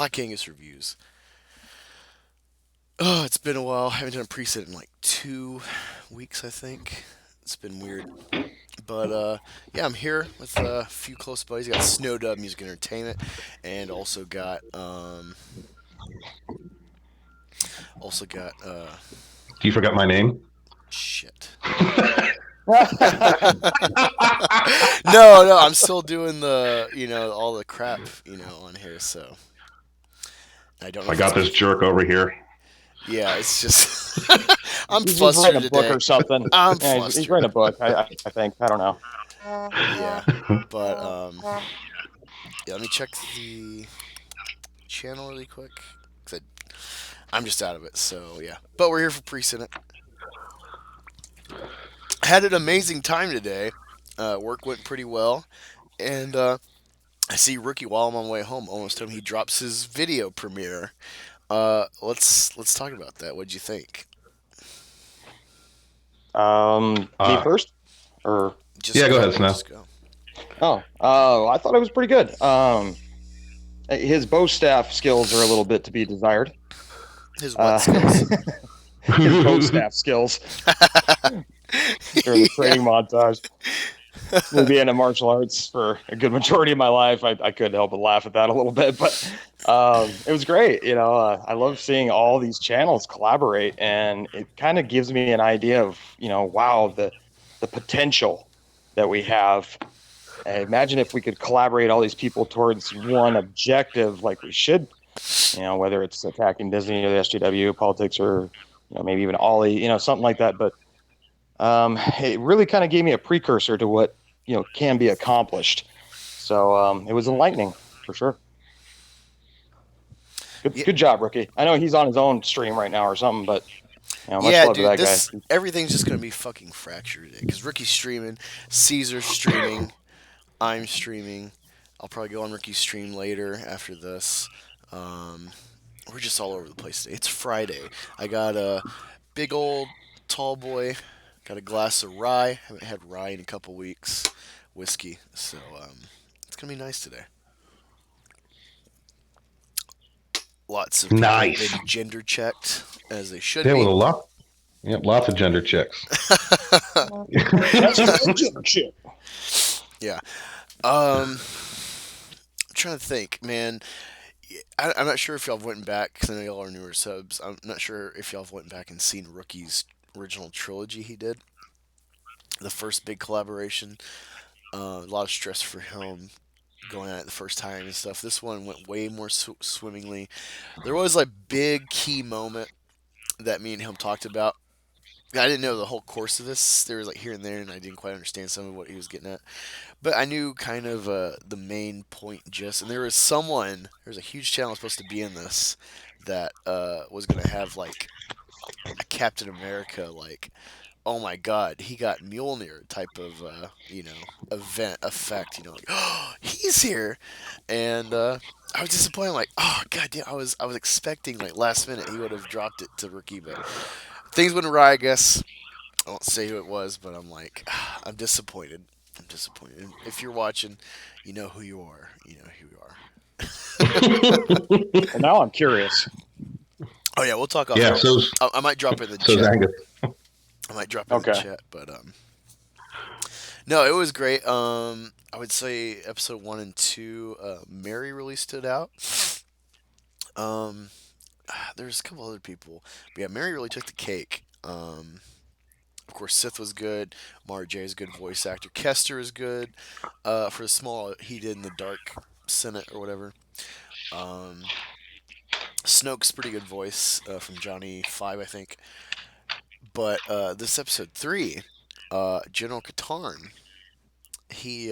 Black Angus reviews. Oh, it's been a while. I haven't done a preset in like 2 weeks, I think. It's been weird. But yeah, I'm here with a few close buddies. I got Snowdub Music Entertainment, and also got You forgot my name? shit. No, I'm still doing all the crap on here. So I don't know I if it's got this because jerk over here. yeah, it's just I'm He's writing flustered a book today. or something. I'm Yeah, he's flustered. writing a book. I think. I don't know. Yeah, but yeah. Let me check the channel really quick because I'm just out of it. So yeah, but we're here for Precinct. Had an amazing time today. Work went pretty well, and I see Rookie while I'm on my way home. Almost time he drops his video premiere. Let's talk about that. What'd you think? Me Uh, first, or Just yeah, go go. ahead, Snow. Just go. I thought it was pretty good. His bow staff skills are a little bit to be desired. His what skills? His bow staff skills during the Yeah. training montage. Me being in martial arts for a good majority of my life, I couldn't help but laugh at that a little bit. But it was great. I love seeing all these channels collaborate, and it kind of gives me an idea of, wow, the potential that we have. Imagine if we could collaborate all these people towards one objective, like we should. Whether it's attacking Disney or the SJW, politics, or maybe even Ollie, something like that. But it really kind of gave me a precursor to what can be accomplished. So it was enlightening for sure. Yeah, Good job, Rookie. I know he's on his own stream right now or something, but much yeah, love to dude. that guy. This everything's just gonna be fucking fractured today because Rickie's streaming, Caesar's streaming, I'm streaming. I'll probably go on Ricky's stream later after this. Um, we're just all over the place today. It's Friday. I got a big old tall boy. Got a glass of rye. Haven't had rye in a couple weeks. Whiskey. So it's gonna be nice today. Lots of people Nice. been gender checked as they should Yeah, with be. a lot. Yep, lots of gender checks. That's a chip. Yeah. I'm trying to think, man. I'm not sure if y'all went back because I know y'all are newer subs. I'm not sure if y'all went back and seen Rookie's original trilogy he did. The first big collaboration. A lot of stress for him going at it the first time and stuff. This one went way more swimmingly. There was like big key moment that me and him talked about. I didn't know the whole course of this. There was like here and there, and I didn't quite understand some of what he was getting at. But I knew kind of the main point just. And there's a huge channel supposed to be in this that was going to have like a Captain America, like, oh my god, he got Mjolnir type of, event effect, like, oh, he's here. And I was disappointed, like, oh, god damn, I was expecting, like, last minute he would have dropped it to Rookie, but things went awry, I guess. I won't say who it was, but I'm like, I'm disappointed. I'm disappointed. If you're watching, you know who you are. You know who you are. Well, now I'm curious. Oh yeah, we'll talk off. Yeah, I might drop it in the so's chat. Angus. I might drop it in the Okay. chat, but no, it was great. I would say episode 1 and 2, Mary really stood out. Um, there's a couple other people, but yeah, Mary really took the cake. Of course, Sith was good. Mara J is a good voice actor. Kester is good. For the small he did in the Dark Senate or whatever. Um, Snoke's pretty good voice from Johnny Five, I think. But this episode 3, General Katarn, he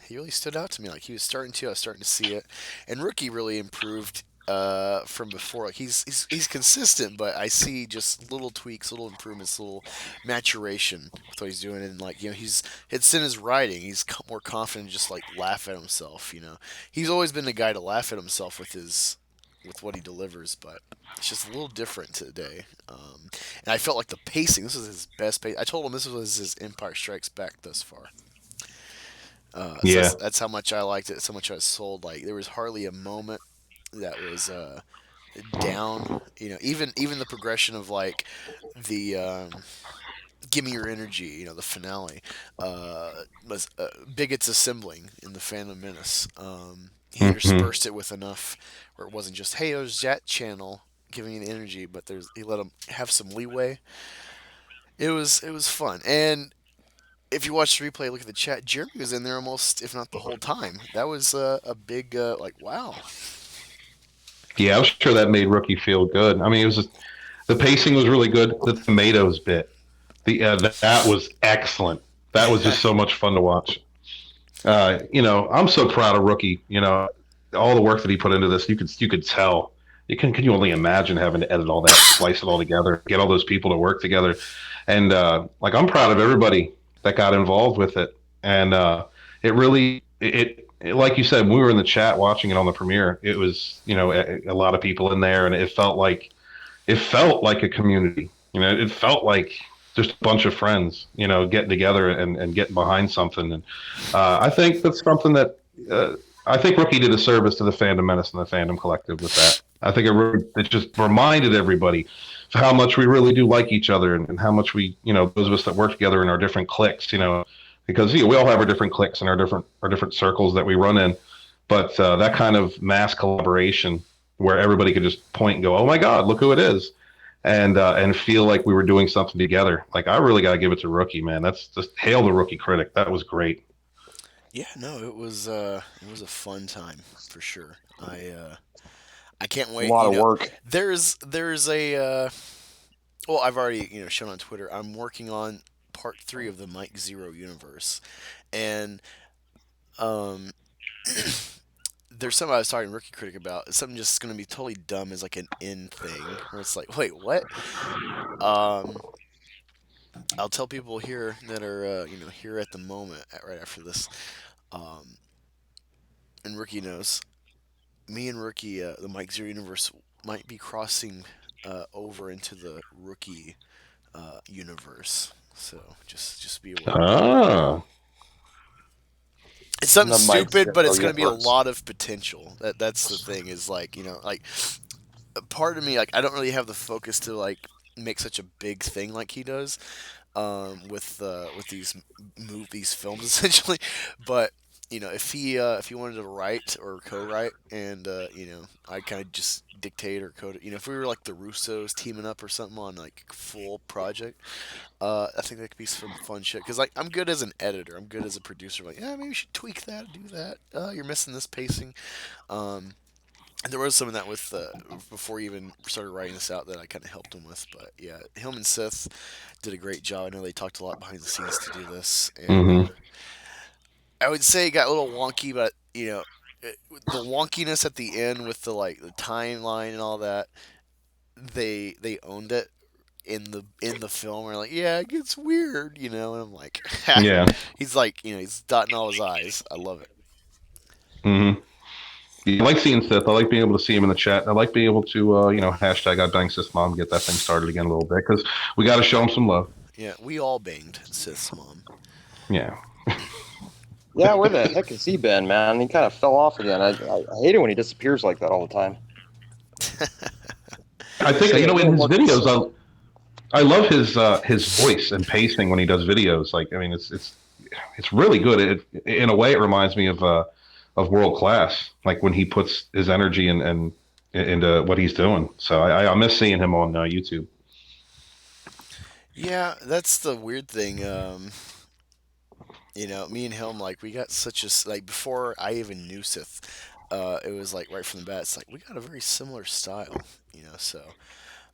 really stood out to me. Like he was starting to, I was starting to see it, and Rookie really improved from before. Like he's consistent, but I see just little tweaks, little improvements, little maturation with what he's doing, and like it's in his writing. He's more confident, just like laugh at himself. He's always been the guy to laugh at himself with what he delivers, but it's just a little different today. And I felt like the pacing. This was his best pace. I told him this was his Empire Strikes Back thus far. So Yeah. that's how much I liked it. So much I was sold. Like there was hardly a moment that was down. Even the progression of like the "Give Me Your Energy," the finale, was bigots assembling in the Phantom Menace. He Hmm. interspersed it with enough where it wasn't just, "Hey, there's that channel giving you the energy," but he let them have some leeway. It was fun, and if you watch the replay, look at the chat. Jeremy was in there almost, if not the whole time. That was a big like, wow. Yeah, I'm sure that made Rookie feel good. I mean, it was just, the pacing was really good. The tomatoes bit, that was excellent. That was just so much fun to watch. I'm so proud of Rookie. All the work that he put into this, you could tell. Can you only imagine having to edit all that and splice it all together, get all those people to work together, and like I'm proud of everybody that got involved with it. And it really, like you said, when we were in the chat watching it on the premiere, it was a lot of people in there, and it felt like a community. It felt like just a bunch of friends, getting together and getting behind something. And I think that's something that I think Rookie did a service to the Fandom Menace and the Fandom Collective with that. I think it just reminded everybody how much we really do like each other, and how much we, those of us that work together in our different cliques, because we all have our different cliques and our different circles that we run in. But that kind of mass collaboration where everybody could just point and go, "Oh my God, look who it is," and feel like we were doing something together. Like, I really got to give it to Rookie, man. That's just hail the Rookie critic. That was great. Yeah, no, it was a fun time for sure. I can't A wait. lot of work. There's a well, I've already shown on Twitter. I'm working on part three of the Mike Zero universe, and um, there's something I was talking to Rookie Critic about. It's something just going to be totally dumb as like an in thing, where it's like, wait, what? Um, I'll tell people here that are here at the moment, right after this, um, and Rookie knows. Me and Rookie, the Mike Zero universe might be crossing over into the Rookie universe. So just be aware of that. Ah, It's something The Mike stupid, but Zero it's going to be a universe. lot of potential. That's the thing, is like, like part of me, like, I don't really have the focus to like make such a big thing like he does, with these films essentially. But if he wanted to write or co-write, and I kind of just dictate or code it. If we were like the Russos teaming up or something on like full project, I think that could be some fun shit. Because like, I'm good as an editor, I'm good as a producer. Like, yeah, maybe you should tweak that, do that. You're missing this pacing. Um, and there was some of that with before he even started writing this out, that I kind of helped him with. But yeah, him and Sith did a great job. I know they talked a lot behind the scenes to do this, and mm-hmm. I would say it got a little wonky, but the wonkiness at the end with the like the timeline and all that, they owned it in the film. We're like, yeah, it gets weird, and I'm like, Yeah. he's like, he's dotting all his I's. I love it. Mm-hmm. Yeah, I like seeing Sith. I like being able to see him in the chat. I like being able to, hashtag God dang Sith mom, get that thing started again a little bit, because we got to show him some love. Yeah, we all banged Sith's mom. Yeah. Yeah, where the heck has he been, man? He kind of fell off again. I hate it when he disappears like that all the time. I think, Should have in been his more videos, consistent. I love his voice and pacing when he does videos. Like, I mean, it's really good. In a way, it reminds me of World Class, like when he puts his energy and into what he's doing. So I miss seeing him on YouTube. Yeah, that's the weird thing. Me and him, like, we got such like, before I even knew Sith, it was like right from the bat. It's like we got a very similar style. So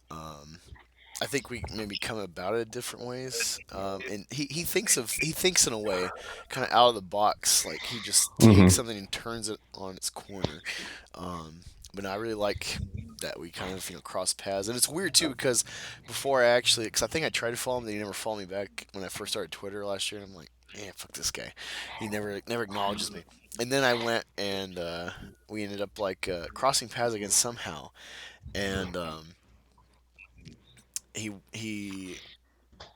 um, I think we maybe come about it different ways. And he thinks in a way kind of out of the box. Like, he just takes Hmm. something and turns it on its corner. Um, but I really like that we kind of cross paths, and it's weird too, because because I think I tried to follow him, then he never followed me back when I first started Twitter last year. And I'm like, yeah, fuck this guy. He never acknowledges me. And then I went, and we ended up like crossing paths again somehow, and he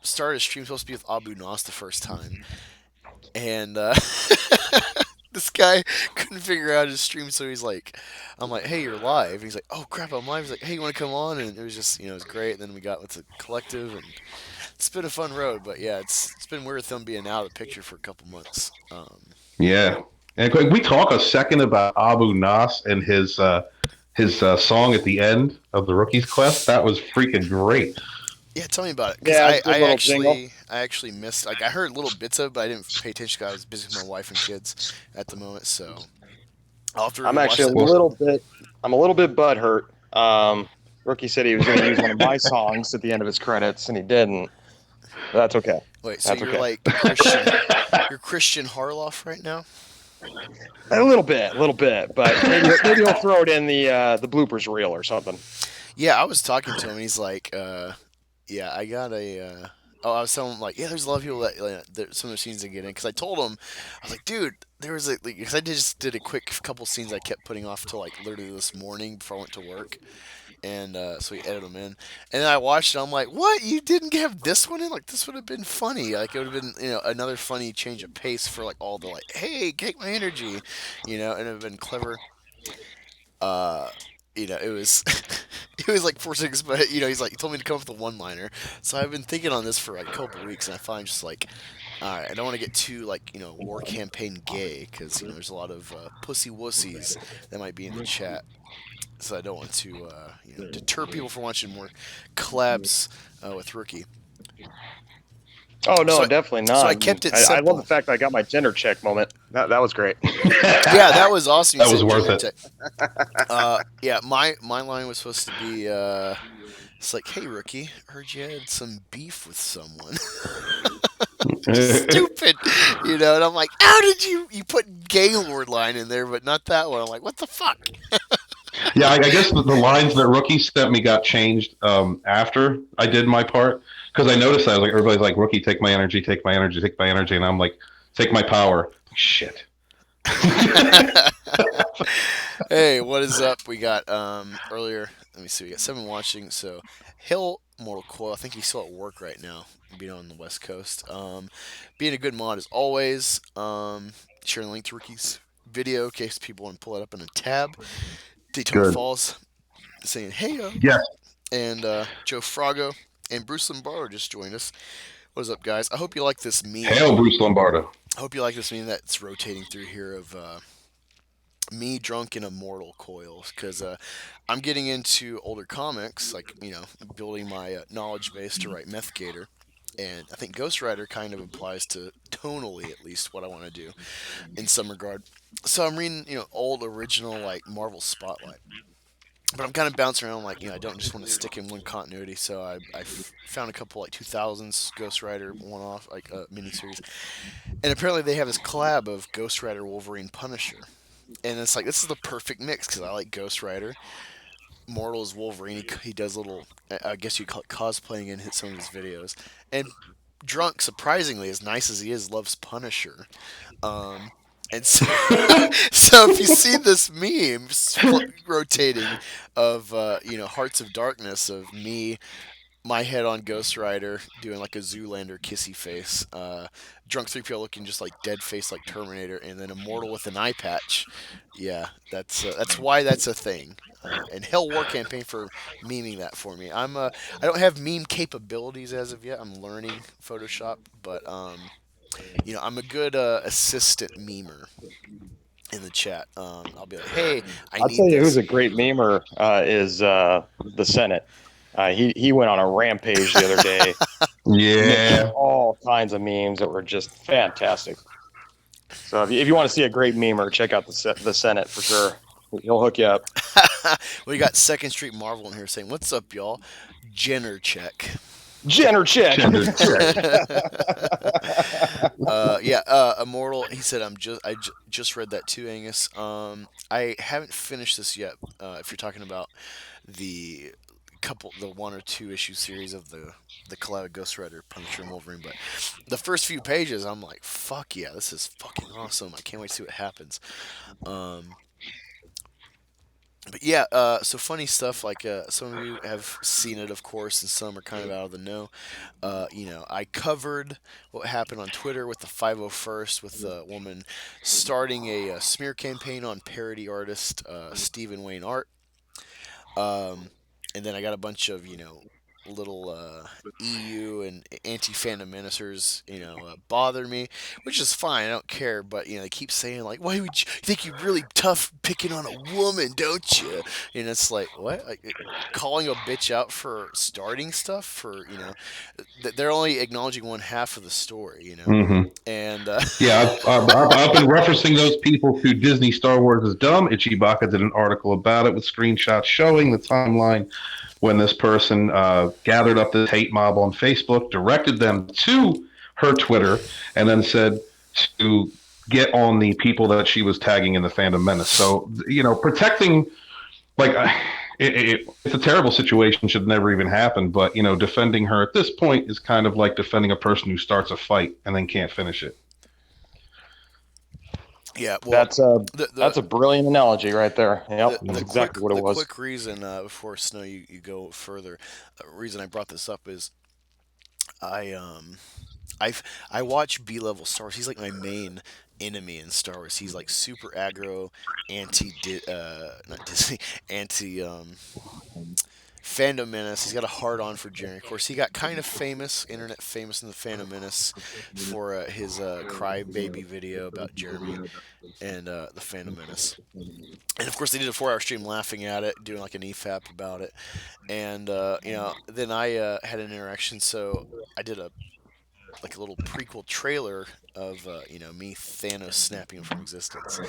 started a stream supposed to be with Abu Nas the first time, and This guy couldn't figure out his stream, so he's like, I'm like, hey, you're live. And he's like, oh crap, I'm live. He's like, hey, you want to come on? And it was just, it was great. And then we got with the collective, and it's been a fun road. But yeah, it's been weird with them being out of the picture for a couple months. Yeah. And can we talk a second about Abu Nas and his song at the end of the Rookie's Quest? That was freaking great. Yeah, tell me about it, because Yeah, it's a good little jingle. I actually missed, like, I heard little bits of it, but I didn't pay attention because I was busy with my wife and kids at the moment. So I'll have to I'm rewatch actually a that. Well, little bit. I'm a little bit butthurt. Rookie said he was going to use one of my songs at the end of his credits, and he didn't. That's okay. Wait, so That's you're okay. like you're Christian Harloff right now? A little bit, but maybe he'll throw it in the bloopers reel or something. Yeah, I was talking to him. And he's like, yeah, I got a. Oh, I was telling him like, yeah, there's a lot of people that some of the scenes they get in. Because I told him, I was like, dude, there was a because I just did a quick couple scenes I kept putting off till like literally this morning before I went to work, and so we edited them in. And then I watched it. I'm like, what? You didn't have this one in? Like this would have been funny. Like it would have been another funny change of pace for like all the like, hey, take my energy, and it would have been clever. uh it was it was like 4 6, but he's like, he told me to come up with a one liner. So I've been thinking on this for like a couple of weeks, and I find just like, all right, I don't want to get too like war campaign gay, because there's a lot of pussy wussies that might be in the chat, so I don't want to deter people from watching more collabs with Rookie. Oh so no, I, definitely so not. I kept it I love the simple. fact that I got my gender check moment. That was great. Yeah, that was awesome. You that was said worth gender it. tech. Yeah, my line was supposed to be it's like, hey Rookie, heard you had some beef with someone. Stupid, And I'm like, how did you put Gaylord line in there, but not that one? I'm like, what the fuck? Yeah, I guess the lines that Rookie sent me got changed after I did my part, because I noticed that I was like, everybody's like, Rookie, take my energy, take my energy, take my energy, and I'm like, take my power. Shit. Hey, what is up? We got earlier. Let me see. We got 7 watching. So, Hill Mortal Coil. I think he's still at work right now, being on the West Coast. Being a good mod as always. Sharing the link to Rookie's video in case people want to pull it up in a tab. Daytona Good. Falls saying hey yo, Yes. and Joe Frago and Bruce Lombardo just joined us. What is up, guys? I hope you like this meme. Hail, Bruce Lombardo. I hope you like this meme that's rotating through here of me drunk in a mortal coils, because I'm getting into older comics, like building my knowledge base to write Meth Gator, and I think Ghost Rider kind of applies to tonally at least what I want to do in some regard. So I'm reading old original like Marvel Spotlight, but I'm kind of bouncing around, like I don't just want to stick in one continuity. So I found a couple like 2000s Ghost Rider one off like miniseries, and apparently they have this collab of Ghost Rider, Wolverine, Punisher. And it's like, this is the perfect mix because I like Ghost Rider. Mortal is Wolverine. He does little, I guess you call it cosplaying in some of his videos. And Drunk, surprisingly, as nice as he is, loves Punisher. Um, and so, so if you see this meme rotating of, Hearts of Darkness of me, my head on Ghost Rider doing like a Zoolander kissy face, Drunk 3PO looking just like dead face like Terminator, and then Immortal with an eye patch. Yeah, that's why that's a thing. And Hell War Campaign for memeing that for me. I don't have meme capabilities as of yet. I'm learning Photoshop, but I'm a good assistant memer in the chat. I'll be like, hey, I I'll tell need you who's this. a great memer is the Senate. He went on a rampage the other day, making Yeah. all kinds of memes that were just fantastic. So if you want to see a great memer, check out the Senate for sure. He'll hook you up. We got Second Street Marvel in here saying, "What's up, y'all?" Jenner check. Jenner check. Gender check. Yeah, Immortal. He said, I just read that too, Angus. I haven't finished this yet. If you're talking about the the 1 or 2 issue series of the collab Ghost Rider, Punisher, and Wolverine, but the first few pages, I'm like, fuck yeah, this is fucking awesome. I can't wait to see what happens. Um, But yeah, so funny stuff. Like some of you have seen it, of course, and some are kind of out of the know. I covered what happened on Twitter with the 501st, with the woman starting a smear campaign on parody artist Stephen Wayne Art. Um, and then I got a bunch of little EU and anti-fandom menacers, bother me, which is fine. I don't care, but they keep saying like, "Why would you think you're really tough picking on a woman, don't you?" And it's like, what? Like, calling a bitch out for starting stuff for they're only acknowledging one half of the story. Hmm. And Yeah, I've been referencing those people to Disney Star Wars is dumb. Ichibaka did an article about it with screenshots showing the timeline when this person gathered up this hate mob on Facebook, directed them to her Twitter, and then said to get on the people that she was tagging in the Fandom Menace. So, protecting, like, it's a terrible situation, should never even happen, but, defending her at this point is kind of like defending a person who starts a fight and then can't finish it. yeah, well, That's a the that's the a brilliant analogy right there. the Yep, that's the exactly quick what it the was. quick reason before Snow you go further, the reason I brought this up is I I've I watch B level Star Wars. He's like my main enemy in Star Wars. He's like super aggro, not Disney, anti Fandom Menace. He's got a hard on for Jeremy. Of course, he got kind of famous, internet famous in the Fandom Menace for his Crybaby video about Jeremy and the Phantom Menace. And of course, they did a 4-hour stream laughing at it, doing like an EFAP about it. And then I had an interaction, so I did a little prequel trailer of me Thanos snapping him from existence,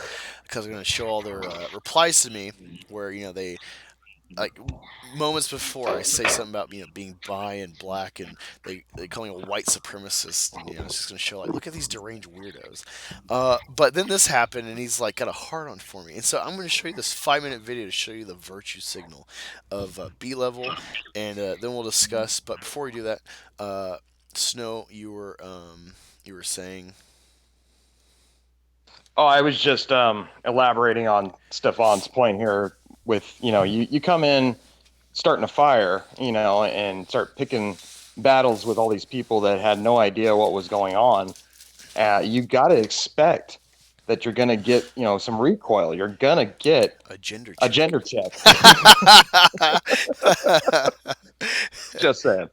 because I'm going to show all their replies to me, where they like moments before I say something about being bi and black, and they call me a white supremacist, and it's just gonna show like, look at these deranged weirdos. But then this happened, and he's like got a hard on for me, and so I'm gonna show you this 5-minute video to show you the virtue signal of B level, and then we'll discuss. But before we do that, Snow, you were saying. Oh, I was just elaborating on Stefan's point here. With you come in starting a fire, and start picking battles with all these people that had no idea what was going on. You got to expect that you're going to get some recoil. You're going to get A gender a check. gender check. Just saying.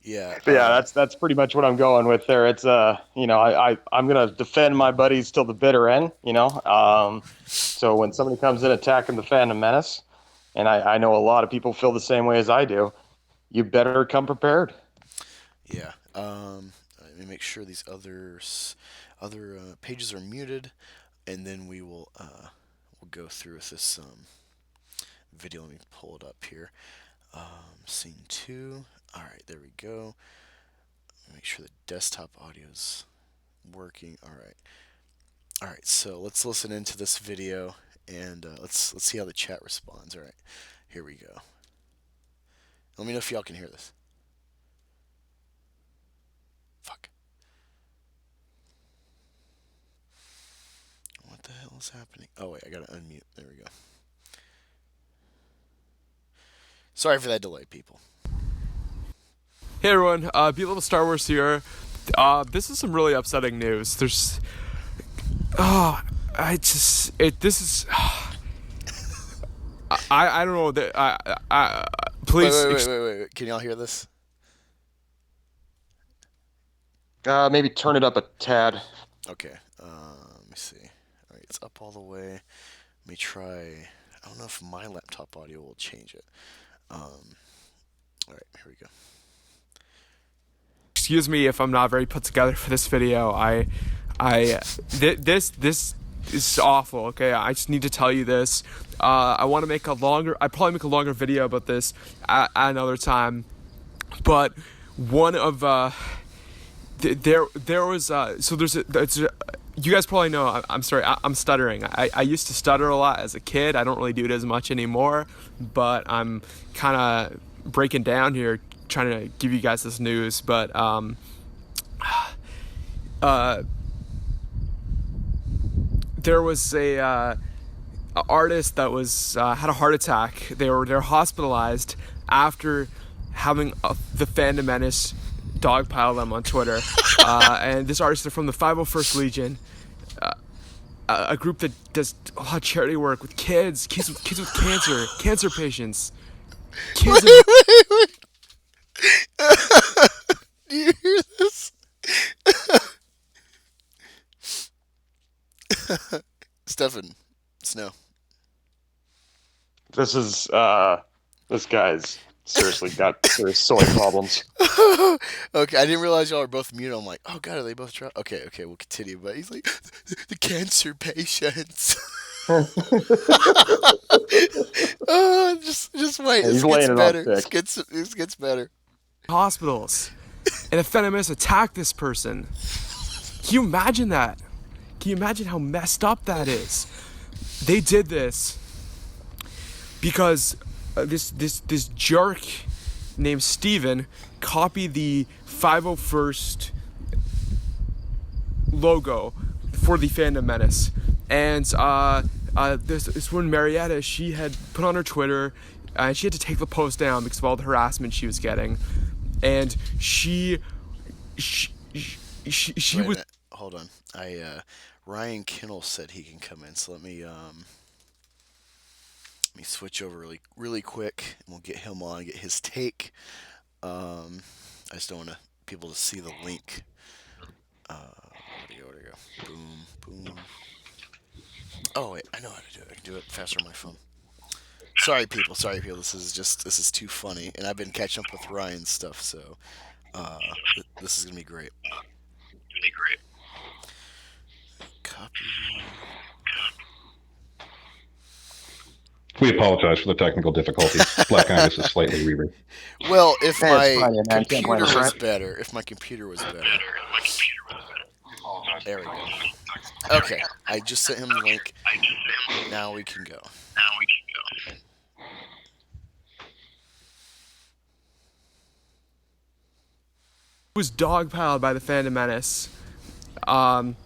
Yeah. But yeah, that's pretty much what I'm going with there. It's I'm gonna defend my buddies till the bitter end. So when somebody comes in attacking the Phantom Menace, and I know a lot of people feel the same way as I do, you better come prepared. Yeah. Let me make sure these other pages are muted, and then we'll go through with this video. Let me pull it up here. Scene 2. All right, there we go. Make sure the desktop audio's working. All right. All right. So let's listen into this video, and let's see how the chat responds. All right. Here we go. Let me know if y'all can hear this. Fuck. What the hell is happening? Oh wait, I gotta unmute. There we go. Sorry for that delay, people. Hey everyone, B-Level Star Wars here. This is some really upsetting news. This is, I don't know, please. Wait. Can y'all hear this? Maybe turn it up a tad. Okay. Let me see. All right, it's up all the way. Let me try. I don't know if my laptop audio will change it. All right, here we go. Excuse me if I'm not very put together for this video. This is awful. Okay, I just need to tell you this. I want to make a longer. I probably make a longer video about this at another time. But one of there was so there's you guys probably know. I'm sorry. I'm stuttering. I used to stutter a lot as a kid. I don't really do it as much anymore. But I'm kind of breaking down here, trying to give you guys this news. But there was artist that was had a heart attack. They're hospitalized after having the Fandom Menace dogpile them on Twitter. And this artist is from the 501st Legion, a group that does a lot of charity work with kids with cancer patients. Kids. Wait. Do you hear this? Stefan, Snow. This guy's seriously got serious soy problems. Okay, I didn't realize y'all are both mute. I'm like, oh god, are they both drunk? Okay, we'll continue. But he's like, the cancer patients. Oh, just wait. He's This laying gets it better. on thick. This gets better. Hospitals, and a Fandom Menace attacked this person. Can you imagine that? Can you imagine how messed up that is? They did this because this jerk named Steven copied the 501st logo for the Fandom Menace, and this woman Marietta, she had put on her Twitter, and she had to take the post down because of all the harassment she was getting, and she Wait was. a minute. Hold on. Ryan Kinnell said he can come in, so let me switch over really quick, and we'll get him on, get his take. I just don't want people to see the link. Where'd it go? Boom. Oh wait, I know how to do it. I can do it faster on my phone. Sorry people. This is too funny, and I've been catching up with Ryan's stuff, so this is gonna be great. Copy. We apologize for the technical difficulties. Black Angus is slightly rearing. Well, if Hey, it's my fine, man. Can't blame computer us, was right? better, there we go. Okay, I just sent him the link. Now we can go. Was dogpiled by the Fandom Menace, and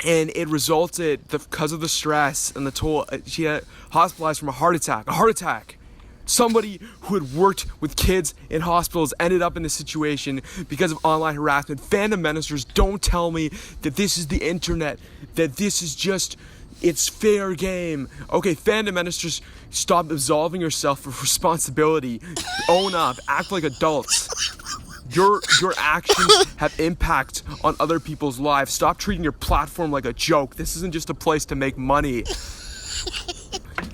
it resulted because of the stress and the toll. She had hospitalized from a heart attack. Somebody who had worked with kids in hospitals ended up in this situation because of online harassment. Fandom Menacers, don't tell me that this is the internet, that this is just, it's fair game. Okay, Fandom Menacers, stop absolving yourself of responsibility. Own up, act like adults. Your actions have impact on other people's lives. Stop treating your platform like a joke. This isn't just a place to make money.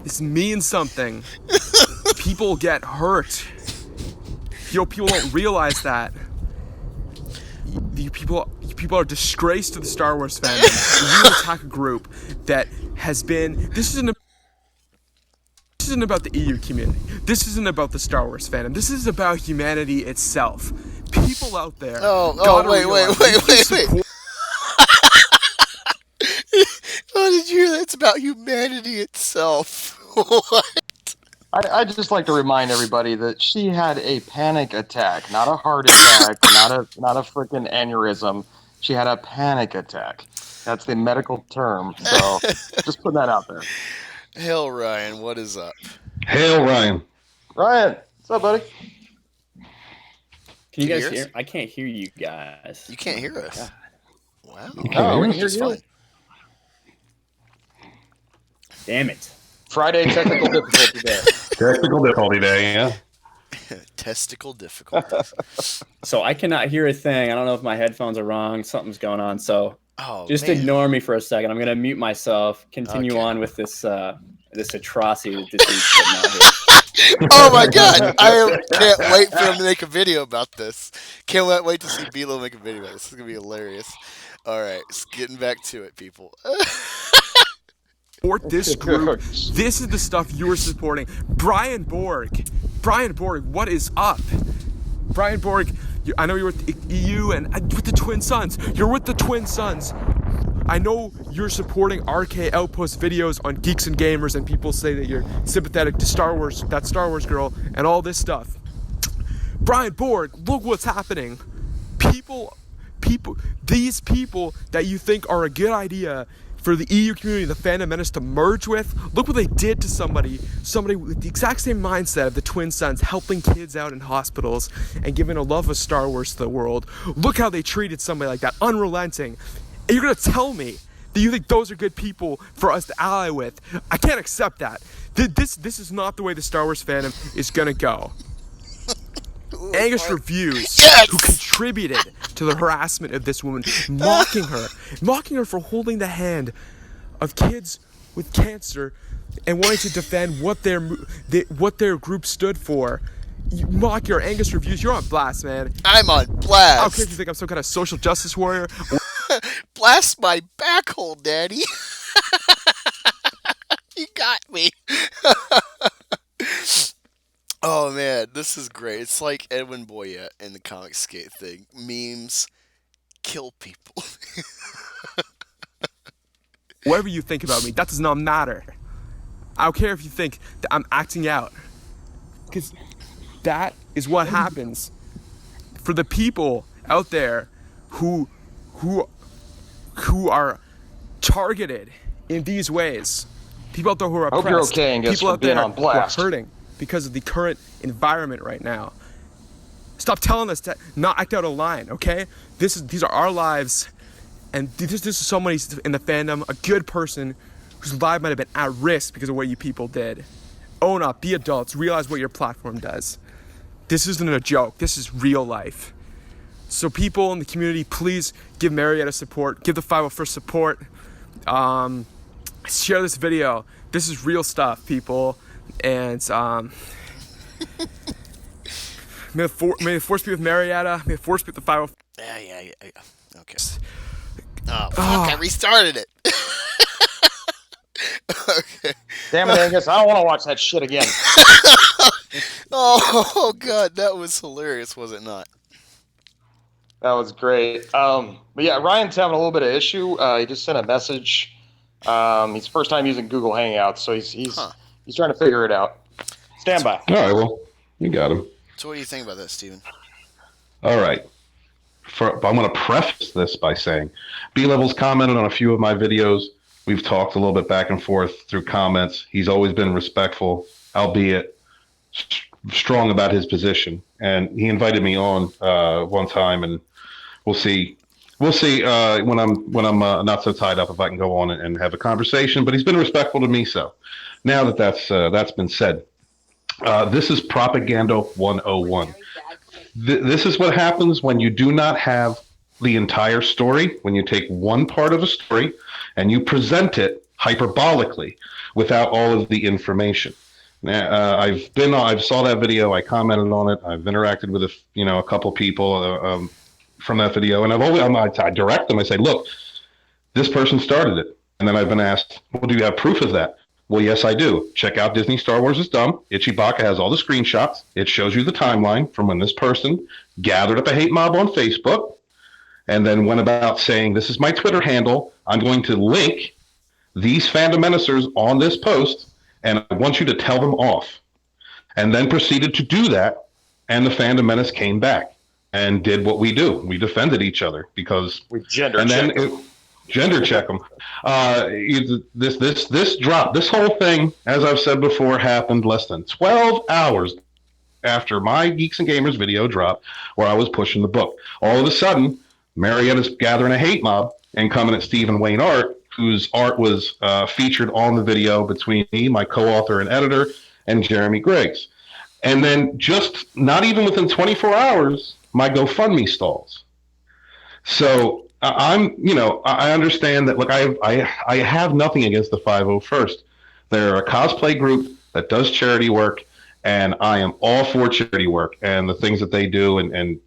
This means something. People get hurt. People don't realize that. People are a disgrace to the Star Wars fandom. You attack a group that has been. This isn't about the EU community. This isn't about the Star Wars fandom. This is about humanity itself. People out there. Wait. Oh, did you hear that? It's about humanity itself. What? I'd just like to remind everybody that she had a panic attack, not a heart attack, not a freaking aneurysm. She had a panic attack. That's the medical term. So just put that out there. Hail, Ryan. What is up? Hail, Ryan. Ryan, what's up, buddy? Can you guys hear us? hear? I can't hear you guys. You can't hear us. Wow. Oh, we can Which hear is you. fine. Damn it. Friday technical difficulty day. Technical difficulty day, yeah. Testicle difficulties. So I cannot hear a thing. I don't know if my headphones are wrong. Something's going on. So Oh, just man. ignore me for a second. I'm going to mute myself. Continue Okay. on with this this atrocity that this dude's putting out here. Oh my god! Can't wait for him to make a video about this. Can't wait to see Bilo make a video about this. This is gonna be hilarious. All right, getting back to it, people. Support this group. This is the stuff you are supporting. Brian Borg, what is up? Brian Borg, I know you're with the EU and with the Twin Suns. You're with the Twin Suns. I know you're supporting RK Outpost videos on Geeks and Gamers, and people say that you're sympathetic to Star Wars, that Star Wars girl, and all this stuff. Brian Borg, look what's happening. These people that you think are a good idea, for the EU community, the Fandom Menace to merge with. Look what they did to somebody with the exact same mindset of the twin sons, helping kids out in hospitals and giving a love of Star Wars to the world. Look how they treated somebody like that, unrelenting. And you're gonna tell me that you think those are good people for us to ally with? I can't accept that. This is not the way the Star Wars fandom is gonna go. Angus Reviews, who contributed to the harassment of this woman, mocking her for holding the hand of kids with cancer and wanting to defend what their group stood for. You mock your Angus Reviews. You're on blast, man. I'm on I don't blast. care if you think I'm some kind of social justice warrior. Blast my back hole, Daddy. You got me. Oh man, this is great. It's like Edwin Boyette in the comic skate thing. Memes kill people. Whatever you think about me, that does not matter. I don't care if you think that I'm acting out. Because that is what happens for the people out there who are targeted in these ways. People out there who are oppressed. Hope you're okay, Angus, people for out there being on blast. who are hurting because of the current environment right now. Stop telling us to not act out of line, okay? These are our lives, and this is somebody in the fandom, a good person whose life might have been at risk because of what you people did. Own up, be adults, realize what your platform does. This isn't a joke. This is real life. So people in the community, please give Marietta support. Give the 501st support. Share this video. This is real stuff, people. And may the force be with Marietta. May the force be with the 501st. Yeah. Okay. Oh, fuck, I restarted it. Okay. Damn it, Angus! I don't want to watch that shit again. Oh, God, that was hilarious, was it not? That was great. But yeah, Ryan's having a little bit of issue. He just sent a message. He's first time using Google Hangouts, so he's trying to figure it out. Stand by. All right, well, you got him. So what do you think about that, Steven? All right. I'm going to preface this by saying B-Level's commented on a few of my videos. We've talked a little bit back and forth through comments. He's always been respectful, albeit strong about his position. And he invited me on one time, and we'll see when I'm not so tied up if I can go on and have a conversation. But he's been respectful to me. So now that's been said, this is Propaganda 101. This is what happens when you do not have the entire story, when you take one part of a story and you present it hyperbolically without all of the information. Now, I saw that video, I commented on it, I've interacted with a couple people from that video, and I direct them. I say, look, this person started it, and then I've been asked, well, do you have proof of that? Well, yes, I do. Check out Disney Star Wars is Dumb. Ichibaka has all the screenshots. It shows you the timeline from when this person gathered up a hate mob on Facebook and then went about saying, this is my Twitter handle. I'm going to link these Fandom Menacers on this post, and I want you to tell them off. And then proceeded to do that, and the Fandom Menace came back and did what we do. We defended each other because We gender check. Gender check them. This drop, this whole thing, as I've said before, happened less than 12 hours after my Geeks and Gamers video dropped, where I was pushing the book. All of a sudden, Marietta's gathering a hate mob and coming at Stephen Wayne Art, whose art was featured on the video between me, my co-author and editor, and Jeremy Griggs. And then just not even within 24 hours, my GoFundMe stalls. So I understand that. Look, I have nothing against the 501st. They're a cosplay group that does charity work, and I am all for charity work and the things that they do, and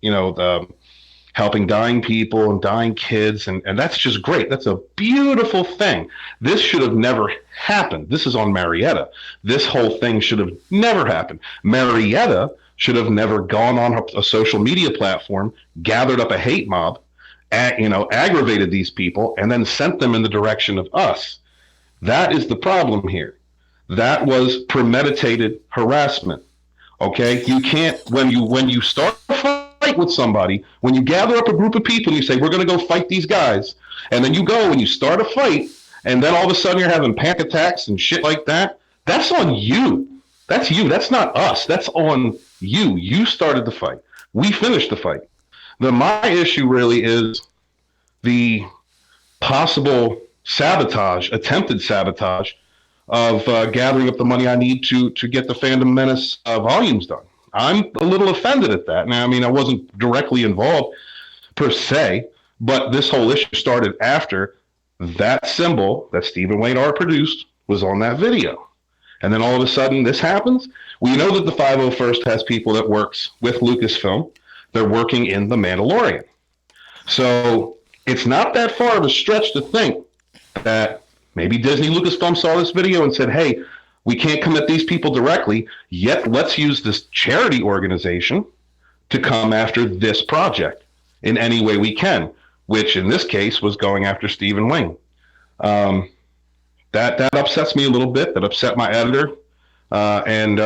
helping dying people and dying kids, and that's just great. That's a beautiful thing. This should have never happened. This is on Marietta. This whole thing should have never happened. Marietta should have never gone on a social media platform, gathered up a hate mob, aggravated these people, and then sent them in the direction of us. That is the problem here. That was premeditated harassment. Okay, you can't when you start a fight with somebody, when you gather up a group of people and you say we're going to go fight these guys, and then you go and you start a fight, and then all of a sudden you're having panic attacks and shit like that, that's on you. That's you. That's not us. That's on you. You started the fight. We finished the fight. My issue really is the possible sabotage, attempted sabotage of gathering up the money I need to get the Fandom Menace volumes done. I'm a little offended at that. Now, I mean, I wasn't directly involved per se, but this whole issue started after that symbol that Stephen Wayne R produced was on that video. And then all of a sudden this happens. We know that the 501st has people that works with Lucasfilm. They're working in The Mandalorian. So it's not that far of a stretch to think that maybe Disney Lucasfilm saw this video and said, hey, we can't commit these people directly, yet let's use this charity organization to come after this project in any way we can, which in this case was going after Stephen Wayne. That upsets me a little bit. That upset my editor. And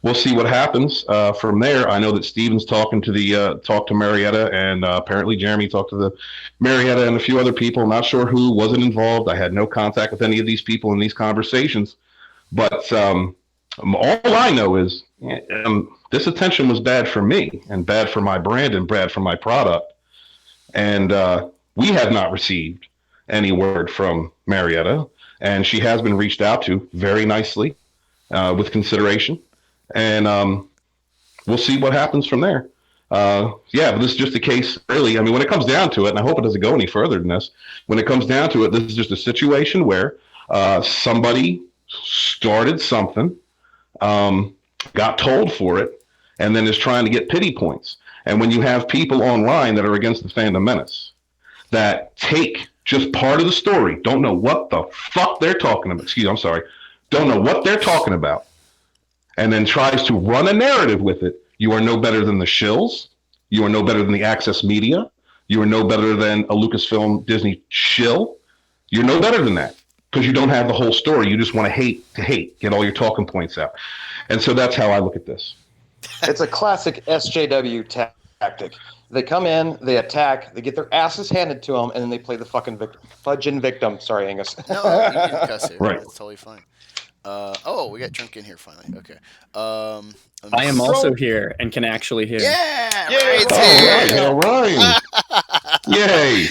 we'll see what happens from there. I know that Steven's talked to Marietta, and apparently Jeremy talked to the Marietta and a few other people. Not sure who wasn't involved. I had no contact with any of these people in these conversations. But all I know is this attention was bad for me and bad for my brand and bad for my product. And we have not received any word from Marietta, and she has been reached out to very nicely with consideration. And we'll see what happens from there. But this is just a case, really. I mean, when it comes down to it, and I hope it doesn't go any further than this, when it comes down to it, this is just a situation where somebody started something, got told for it, and then is trying to get pity points. And when you have people online that are against the Fandom Menace that take just part of the story, don't know what the fuck they're talking about, don't know what they're talking about, and then tries to run a narrative with it, you are no better than the shills. You are no better than the Access Media. You are no better than a Lucasfilm Disney shill. You're no better than that because you don't have the whole story. You just want to hate, get all your talking points out. And so that's how I look at this. It's a classic SJW tactic. They come in, they attack, they get their asses handed to them, and then they play the fucking fudging victim. Sorry, Angus. No, you can cuss it. Right. It's totally fine. We got Drunk in here finally. Okay. I am also here and can actually hear. Yeah! All right. Yay!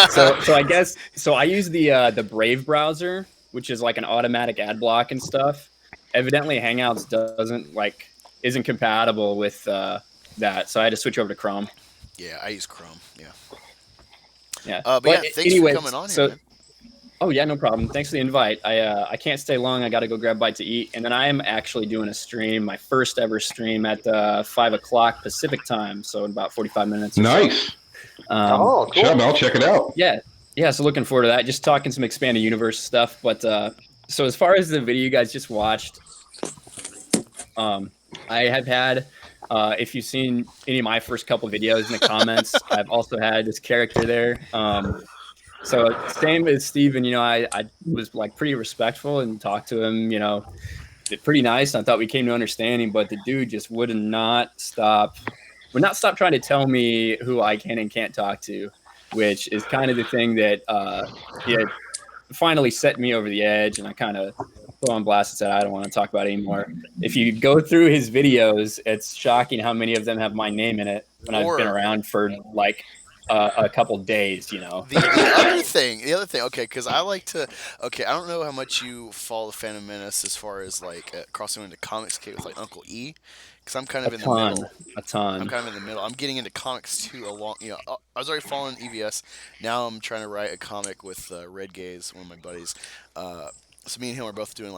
So I guess I use the Brave browser, which is like an automatic ad block and stuff. Evidently, Hangouts isn't compatible with that, so I had to switch over to Chrome. Yeah, I use Chrome. Yeah. Yeah. Thanks anyways, for coming on here, man. Oh yeah, no problem. Thanks for the invite. I can't stay long. I got to go grab a bite to eat, and then I am actually doing a stream, my first ever stream at 5:00 Pacific time, so in about 45 minutes. Nice. Cool. I'll check it out. Yeah. So looking forward to that. Just talking some expanded universe stuff. But so as far as the video you guys just watched, I have had. If you've seen any of my first couple videos in the comments, I've also had this character there. So same as Steven, I was pretty respectful and talked to him, pretty nice. I thought we came to understanding, but the dude just would not stop trying to tell me who I can and can't talk to, which is kind of the thing that he had finally set me over the edge, and I kind of put on blast and said, I don't want to talk about it anymore. If you go through his videos, it's shocking how many of them have my name in it when I've been around for a couple days, The other thing, okay, because I like to, I don't know how much you follow the Phantom Menace as far as crossing into comics with Uncle E, because I'm kind of in the middle. A ton. I'm kind of in the middle. I'm getting into comics too. I was already following EVS. Now I'm trying to write a comic with Red Gaze, one of my buddies. So me and him are both doing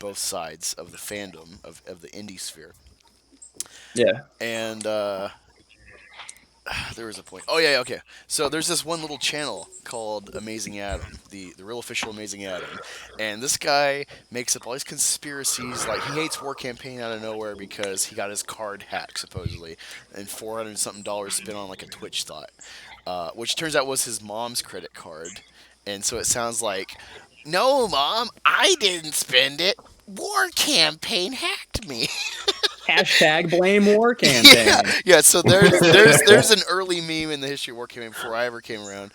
both sides of the fandom of the indie sphere. Yeah. And there was a point. Oh yeah, okay. So there's this one little channel called Amazing Adam, the real official Amazing Adam, and this guy makes up all these conspiracies. He hates War Campaign out of nowhere because he got his card hacked supposedly, and $400 something spent on a Twitch thought, which turns out was his mom's credit card, and so it sounds like, no, Mom, I didn't spend it. War Campaign hacked me. Hashtag blame War Campaign. Yeah. So there's an early meme in the history of War Campaign before I ever came around.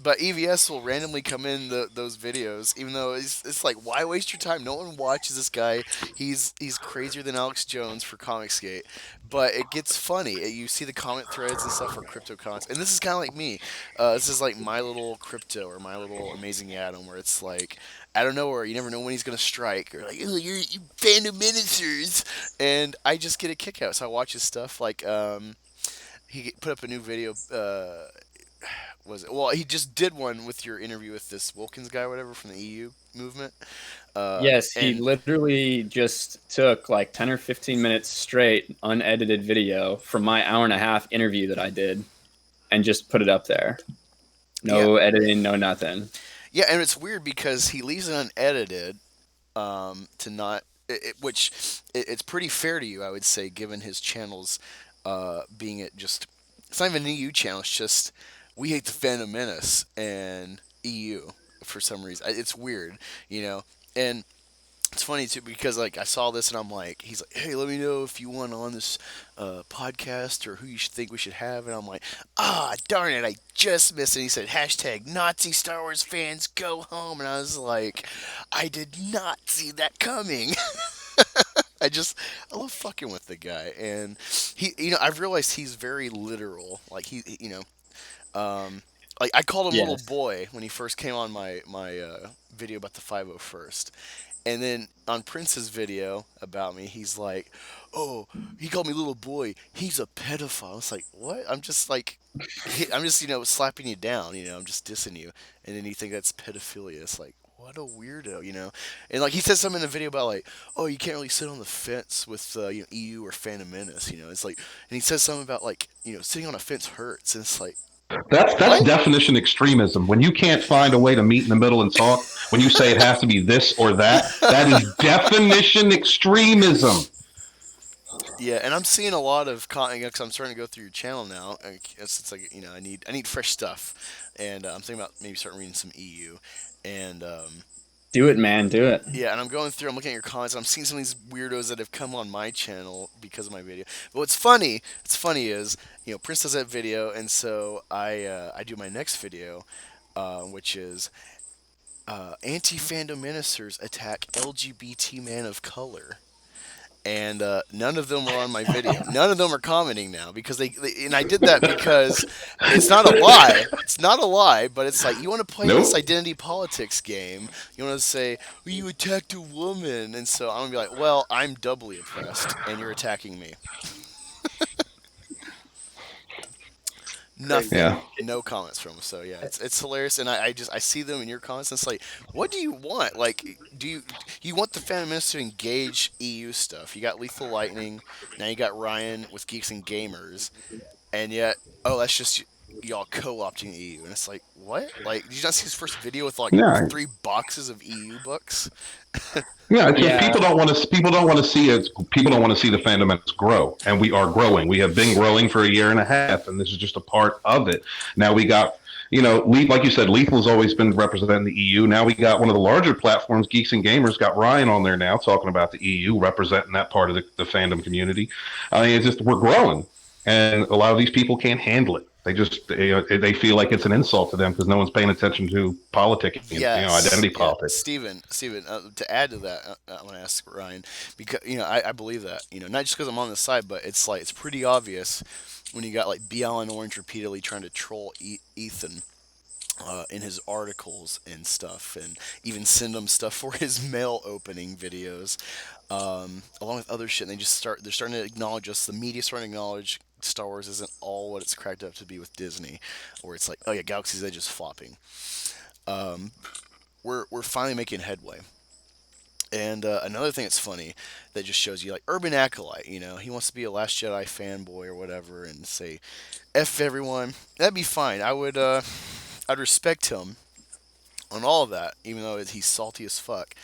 But EVS will randomly come in those videos, even though it's like, why waste your time? No one watches this guy. He's crazier than Alex Jones for Comicsgate, but it gets funny. You see the comment threads and stuff for crypto comments, and this is kind of like me. This is like my little crypto or my little amazing Atom, where it's like out of nowhere, you never know when he's gonna strike, or like, oh, you Fandom Ministers, and I just get a kick out. So I watch his stuff. Like he put up a new video. Was it? Well, he just did one with your interview with this Wilkins guy, or whatever, from the EU movement. Yes, he And literally just took like 10 or 15 minutes straight, unedited video from my hour and a half interview that I did and just put it up there. yeah, No editing, no nothing. yeah, and it's weird because he leaves it unedited, to not, which it's pretty fair to you, I would say, given his channels, being it just, it's not even an EU channel. It's just we hate the Fandom Menace and EU for some reason. It's weird, you know, and it's funny too because like I saw this and I'm like, he's like, hey, let me know if you want on this podcast or who you should think we should have, and I'm like, ah, darn it, I just missed it. He said hashtag Nazi Star Wars fans go home, and I was like, I did not see that coming. I love fucking with the guy, and I've realized he's very literal. Like like I called him little Yes. boy when he first came on my video about the 501st. And then on Prince's video about me, he's like, "Oh, he called me little boy. He's a pedophile." It's like, what? I'm just like, I'm just slapping you down. I'm just dissing you, and then you think that's pedophilia. It's like, what a weirdo. And like he said something in the video about like, "Oh, you can't really sit on the fence with EU or Phantom Menace." It's like, and he says something about like sitting on a fence hurts, and it's like, That's what? definition extremism. When you can't find a way to meet in the middle and talk, when you say it has to be this or that, that is definition extremism. Yeah, and I'm seeing a lot of content because I'm starting to go through your channel now. It's like I need fresh stuff, and I'm thinking about maybe starting reading some EU, and Do it, man. Do it. yeah, and I'm going through. I'm looking at your comments. And I'm seeing some of these weirdos that have come on my channel because of my video. But what's funny is Prince does that video, and so I do my next video, which is anti-fandom ministers attack LGBT man of color. And none of them were on my video. None of them are commenting now because and I did that because it's not a lie. It's not a lie, but it's like you want to play this Nope. identity politics game. You want to say, well, you attacked a woman, and so I'm gonna be like, well, I'm doubly oppressed, and you're attacking me. Crazy. Nothing. Yeah. No comments from them. So yeah, it's hilarious, and I see them in your comments. And it's like, what do you want? Like, do you want the fan minister to engage EU stuff? You got Lethal Lightning, now you got Ryan with Geeks and Gamers, and yet, oh, that's just y'all co-opting EU, and it's like, what? Like, did you not see his first video with like Yeah. 3 boxes of EU books? Yeah, it's just Yeah. people don't want to see it. People don't want to see the fandom grow, and we are growing. We have been growing for a year and a half, and this is just a part of it. Now we got, like you said, Lethal's always been representing the EU. Now we got one of the larger platforms, Geeks and Gamers, got Ryan on there now talking about the EU, representing that part of the fandom community. I mean, it's just we're growing, and a lot of these people can't handle it. They feel like it's an insult to them because no one's paying attention to politicking, Yes. identity Yeah. politics. Steven, to add to that, I want to ask Ryan because I believe that not just because I'm on this side, but it's like it's pretty obvious when you got like BL and Orange repeatedly trying to troll Ethan. In his articles and stuff, and even send him stuff for his mail opening videos, along with other shit. And they're starting to acknowledge us. The media's starting to acknowledge Star Wars isn't all what it's cracked up to be with Disney, where it's like, oh yeah, Galaxy's Edge is flopping. Um, we're finally making headway. And another thing that's funny that just shows you, like Urban Acolyte, he wants to be a Last Jedi fanboy or whatever, and say, "F everyone." That'd be fine. I'd respect him on all of that, even though he's salty as fuck.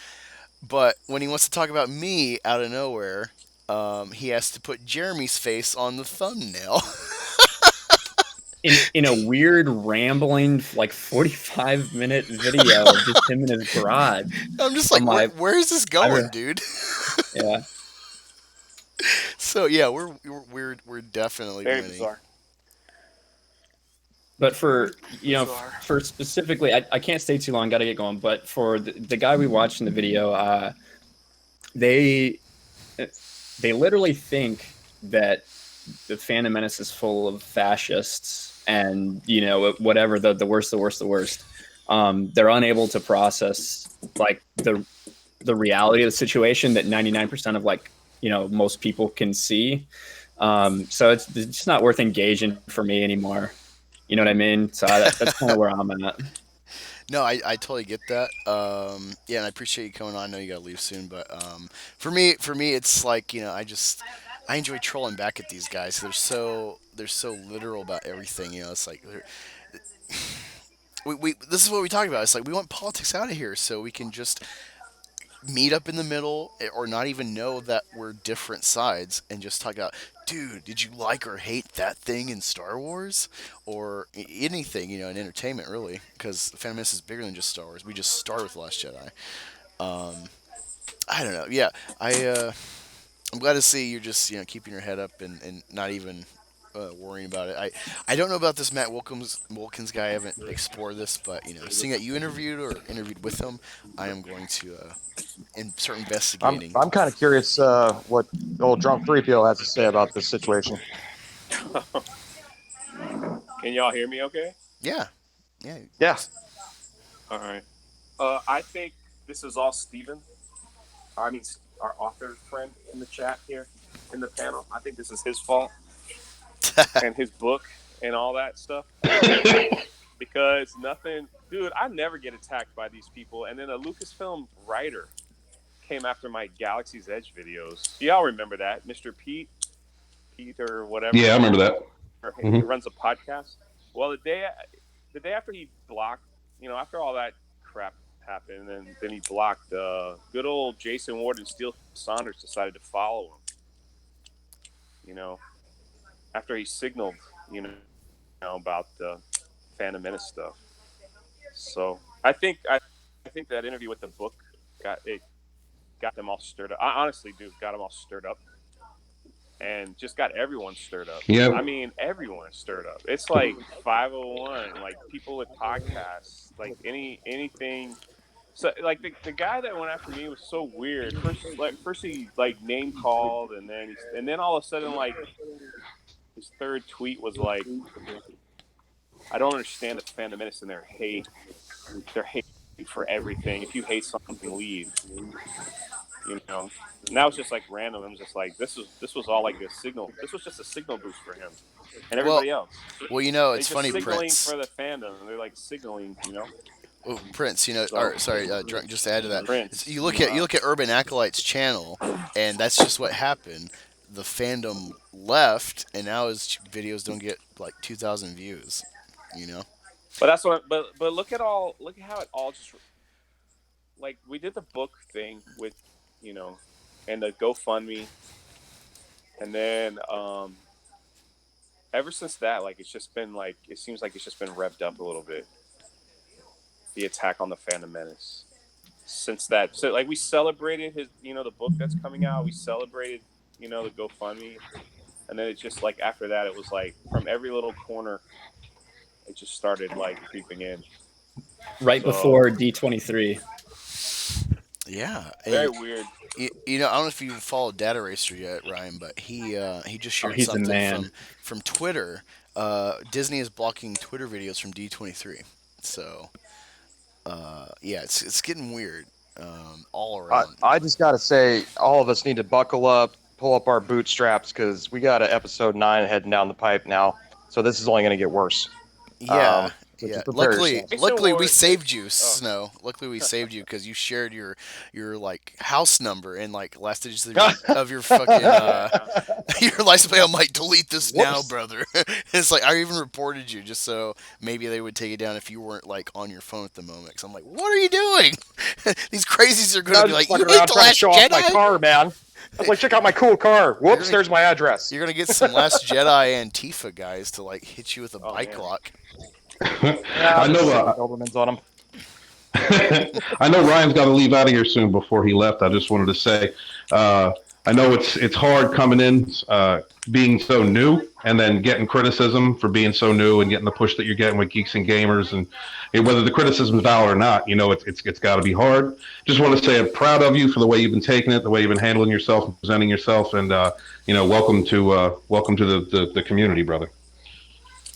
But when he wants to talk about me out of nowhere, he has to put Jeremy's face on the thumbnail. In a weird, rambling, like 45-minute video of just him in his garage. I'm just like, I'm like, where is this I going, don't- dude? Yeah. So yeah, we're definitely Very winning. bizarre. But for specifically, I can't stay too long. Got to get going. But for the guy we watched in the video, they they literally think that the Phantom Menace is full of fascists and whatever the worst, the worst, the worst. They're unable to process like the reality of the situation that 99% of most people can see. So it's just not worth engaging for me anymore. You know what I mean? So that's kind of where I'm at. No, I totally get that. Yeah, and I appreciate you coming on. I know you gotta leave soon, but for me, it's like I enjoy trolling back at these guys. They're so literal about everything. It's like we this is what we talk about. It's like we want politics out of here so we can just meet up in the middle or not even know that we're different sides and just talk about, dude, did you like or hate that thing in Star Wars or anything, in entertainment really, because Phantom Menace is bigger than just Star Wars. We just start with Last Jedi. I don't know. Yeah, I'm glad to see you're just keeping your head up and not even worrying about it. I don't know about this Matt Wilkins guy. I haven't explored this, but seeing that you interviewed with him, I am going to start investigating. I'm kind of curious what old drunk 3PO has to say about this situation. Can y'all hear me okay? Yeah. Yeah. All right. I think this is all Steven. I mean, our author friend in the chat here, in the panel. I think this is his fault and his book and all that stuff. Because dude, I never get attacked by these people. And then a Lucasfilm writer came after my Galaxy's Edge videos. Do y'all remember that? Mr. Pete or whatever. Yeah, I remember that. He runs a podcast. Well, the day after he blocked, after all that crap happened, and then he blocked, good old Jason Ward and Steele Saunders decided to follow him. After he signaled, about the Phantom Menace stuff. So I think that interview with the book got them all stirred up. I honestly do got them all stirred up, and just got everyone stirred up. Yeah. I mean, everyone stirred up. It's like 501, like people with podcasts, like anything. So like the guy that went after me was so weird. First he name called, and then all of a sudden his third tweet was like, I don't understand the Phantom Menace and their hate for everything. If you hate something, leave. And that was just random. I'm just like, this was all like a signal. This was just a signal boost for him and everybody else. Well, it's funny, signaling Prince. for the fandom. They're signaling, Oh, Prince, Drunk, just to add to that, Prince. You look at Urban Acolyte's channel, and that's just what happened. The fandom left, and now his videos don't get 2,000 views. But that's what. But look at how it all just we did the book thing with and the GoFundMe, and then ever since that it's just been it seems like it's just been revved up a little bit. The attack on the Phantom Menace. Since that, so we celebrated his the book that's coming out. We celebrated the GoFundMe, and then it just after that it was from every little corner. It just started creeping in. Right before D23. Yeah, very weird. I don't know if you followed Data Racer yet, Ryan, but he just shared something from Twitter. Disney is blocking Twitter videos from D23. So, yeah, it's getting weird all around. I just got to say, all of us need to buckle up, pull up our bootstraps, because we got an episode 9 heading down the pipe now. So this is only going to get worse. Yeah. Yeah. Luckily we saved you, Snow. Luckily we saved you because you shared your house number and last digits of your fucking your license plate. I'm like, delete this now, brother. It's I even reported you just so maybe they would take it down if you weren't on your phone at the moment. Because I'm like, what are you doing? These crazies are going to be like, you hate the Last Jedi? Off my car, man. I was check out my cool car. Whoops, there's my address. You're gonna get some Last Jedi Antifa guys to hit you with a bike lock. I know Dobermans on him. I know Ryan's got to leave out of here soon. Before he left, I just wanted to say I know it's hard coming in, being so new, and then getting criticism for being so new, and getting the push that you're getting with geeks and gamers, and whether the criticism is valid or not. It's got to be hard. Just want to say I'm proud of you for the way you've been taking it, the way you've been handling yourself and presenting yourself, and welcome to the community, brother.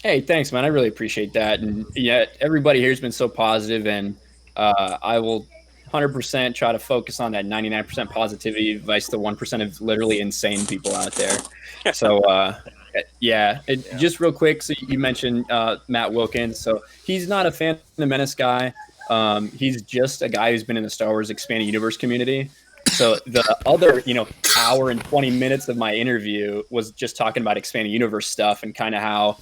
Hey, thanks, man. I really appreciate that. And yeah, everybody here has been so positive, and I will 100% try to focus on that 99% positivity vice the 1% of literally insane people out there. So, just real quick. So you mentioned Matt Wilkins. So he's not a fan of the Menace guy. He's just a guy who's been in the Star Wars Expanded Universe community. So the other, hour and 20 minutes of my interview was just talking about Expanded Universe stuff and kind of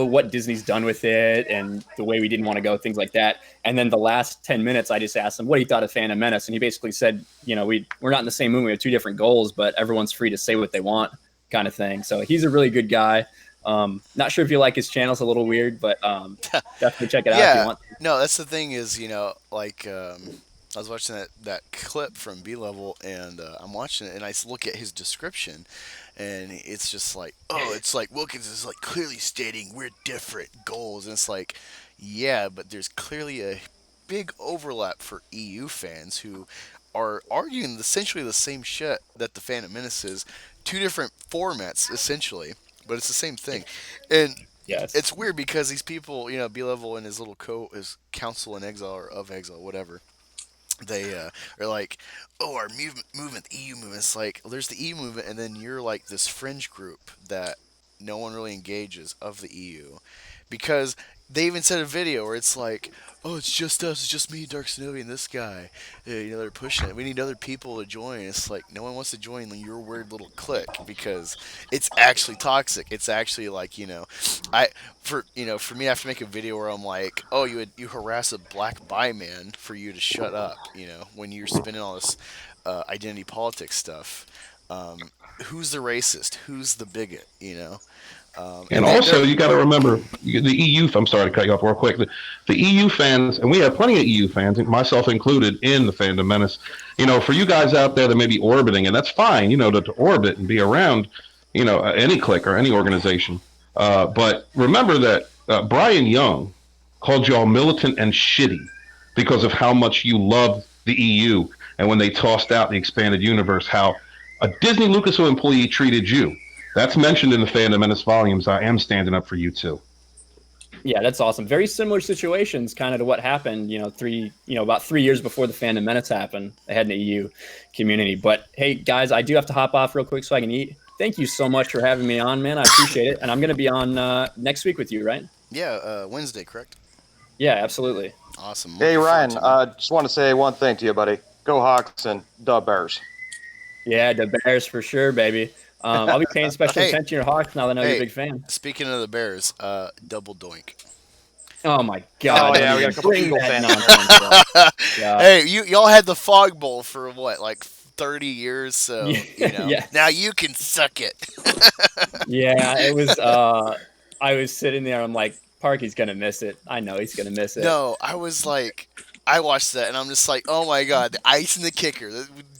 what Disney's done with it and the way we didn't want to go, things like that. And then the last 10 minutes, I just asked him what he thought of Phantom Menace. And he basically said, we're not in the same movie. We have two different goals, but everyone's free to say what they want kind of thing. So he's a really good guy. Not sure if you like his channel. It's a little weird, but definitely check it out if you want. No, that's the thing is, I was watching that clip from B Level, and I'm watching it, and I look at his description, and it's just like, it's like Wilkins is like clearly stating we're different goals, and it's like, yeah, but there's clearly a big overlap for EU fans who are arguing essentially the same shit that the Phantom Menace is, two different formats essentially, but it's the same thing, and. Yes. It's weird because these people, B Level and his little his council in exile or of exile, whatever, they are like, our movement, the EU movement. It's like, well, there's the EU movement, and then you're like this fringe group that no one really engages of the EU, because they even said a video where it's like, it's just us, it's just me, Dark Snowy, and this guy. They're pushing it. We need other people to join. It's like no one wants to join your weird little clique because it's actually toxic. It's actually like, for me, I have to make a video where I'm like, you harass a black bi man for you to shut up. When you're spinning all this identity politics stuff. Who's the racist? Who's the bigot? And also, you got to remember the EU. I'm sorry to cut you off real quick. The EU fans, and we have plenty of EU fans, myself included, in the Fandom Menace. For you guys out there that may be orbiting, and that's fine. To orbit and be around, any clique or any organization. But remember that Brian Young called y'all militant and shitty because of how much you love the EU, and when they tossed out the expanded universe, how a Disney Lucasfilm employee treated you. That's mentioned in the Fandom Menace volumes. I am standing up for you too. Yeah, that's awesome. Very similar situations, kind of to what happened. About 3 years before the Fandom Menace happened, they had an EU community. But hey, guys, I do have to hop off real quick so I can eat. Thank you so much for having me on, man. I appreciate it, and I'm going to be on next week with you, right? Yeah, Wednesday, correct? Yeah, absolutely. Awesome. Hey, Ryan, just want to say one thing to you, buddy. Go Hawks and the Bears. Yeah, the Bears for sure, baby. I'll be paying special attention to your Hawks now that I know you're a big fan. Speaking of the Bears, double doink. Oh my God! Oh yeah, we got a couple Eagle fans. Hey, y'all had the Fog Bowl for what, like 30 years? So yeah. Now you can suck it. Yeah, it was. I was sitting there. I'm like, Parky's gonna miss it. I know he's gonna miss it. No, I was like, I watched that and I'm just like, oh my God, the ice and the kicker.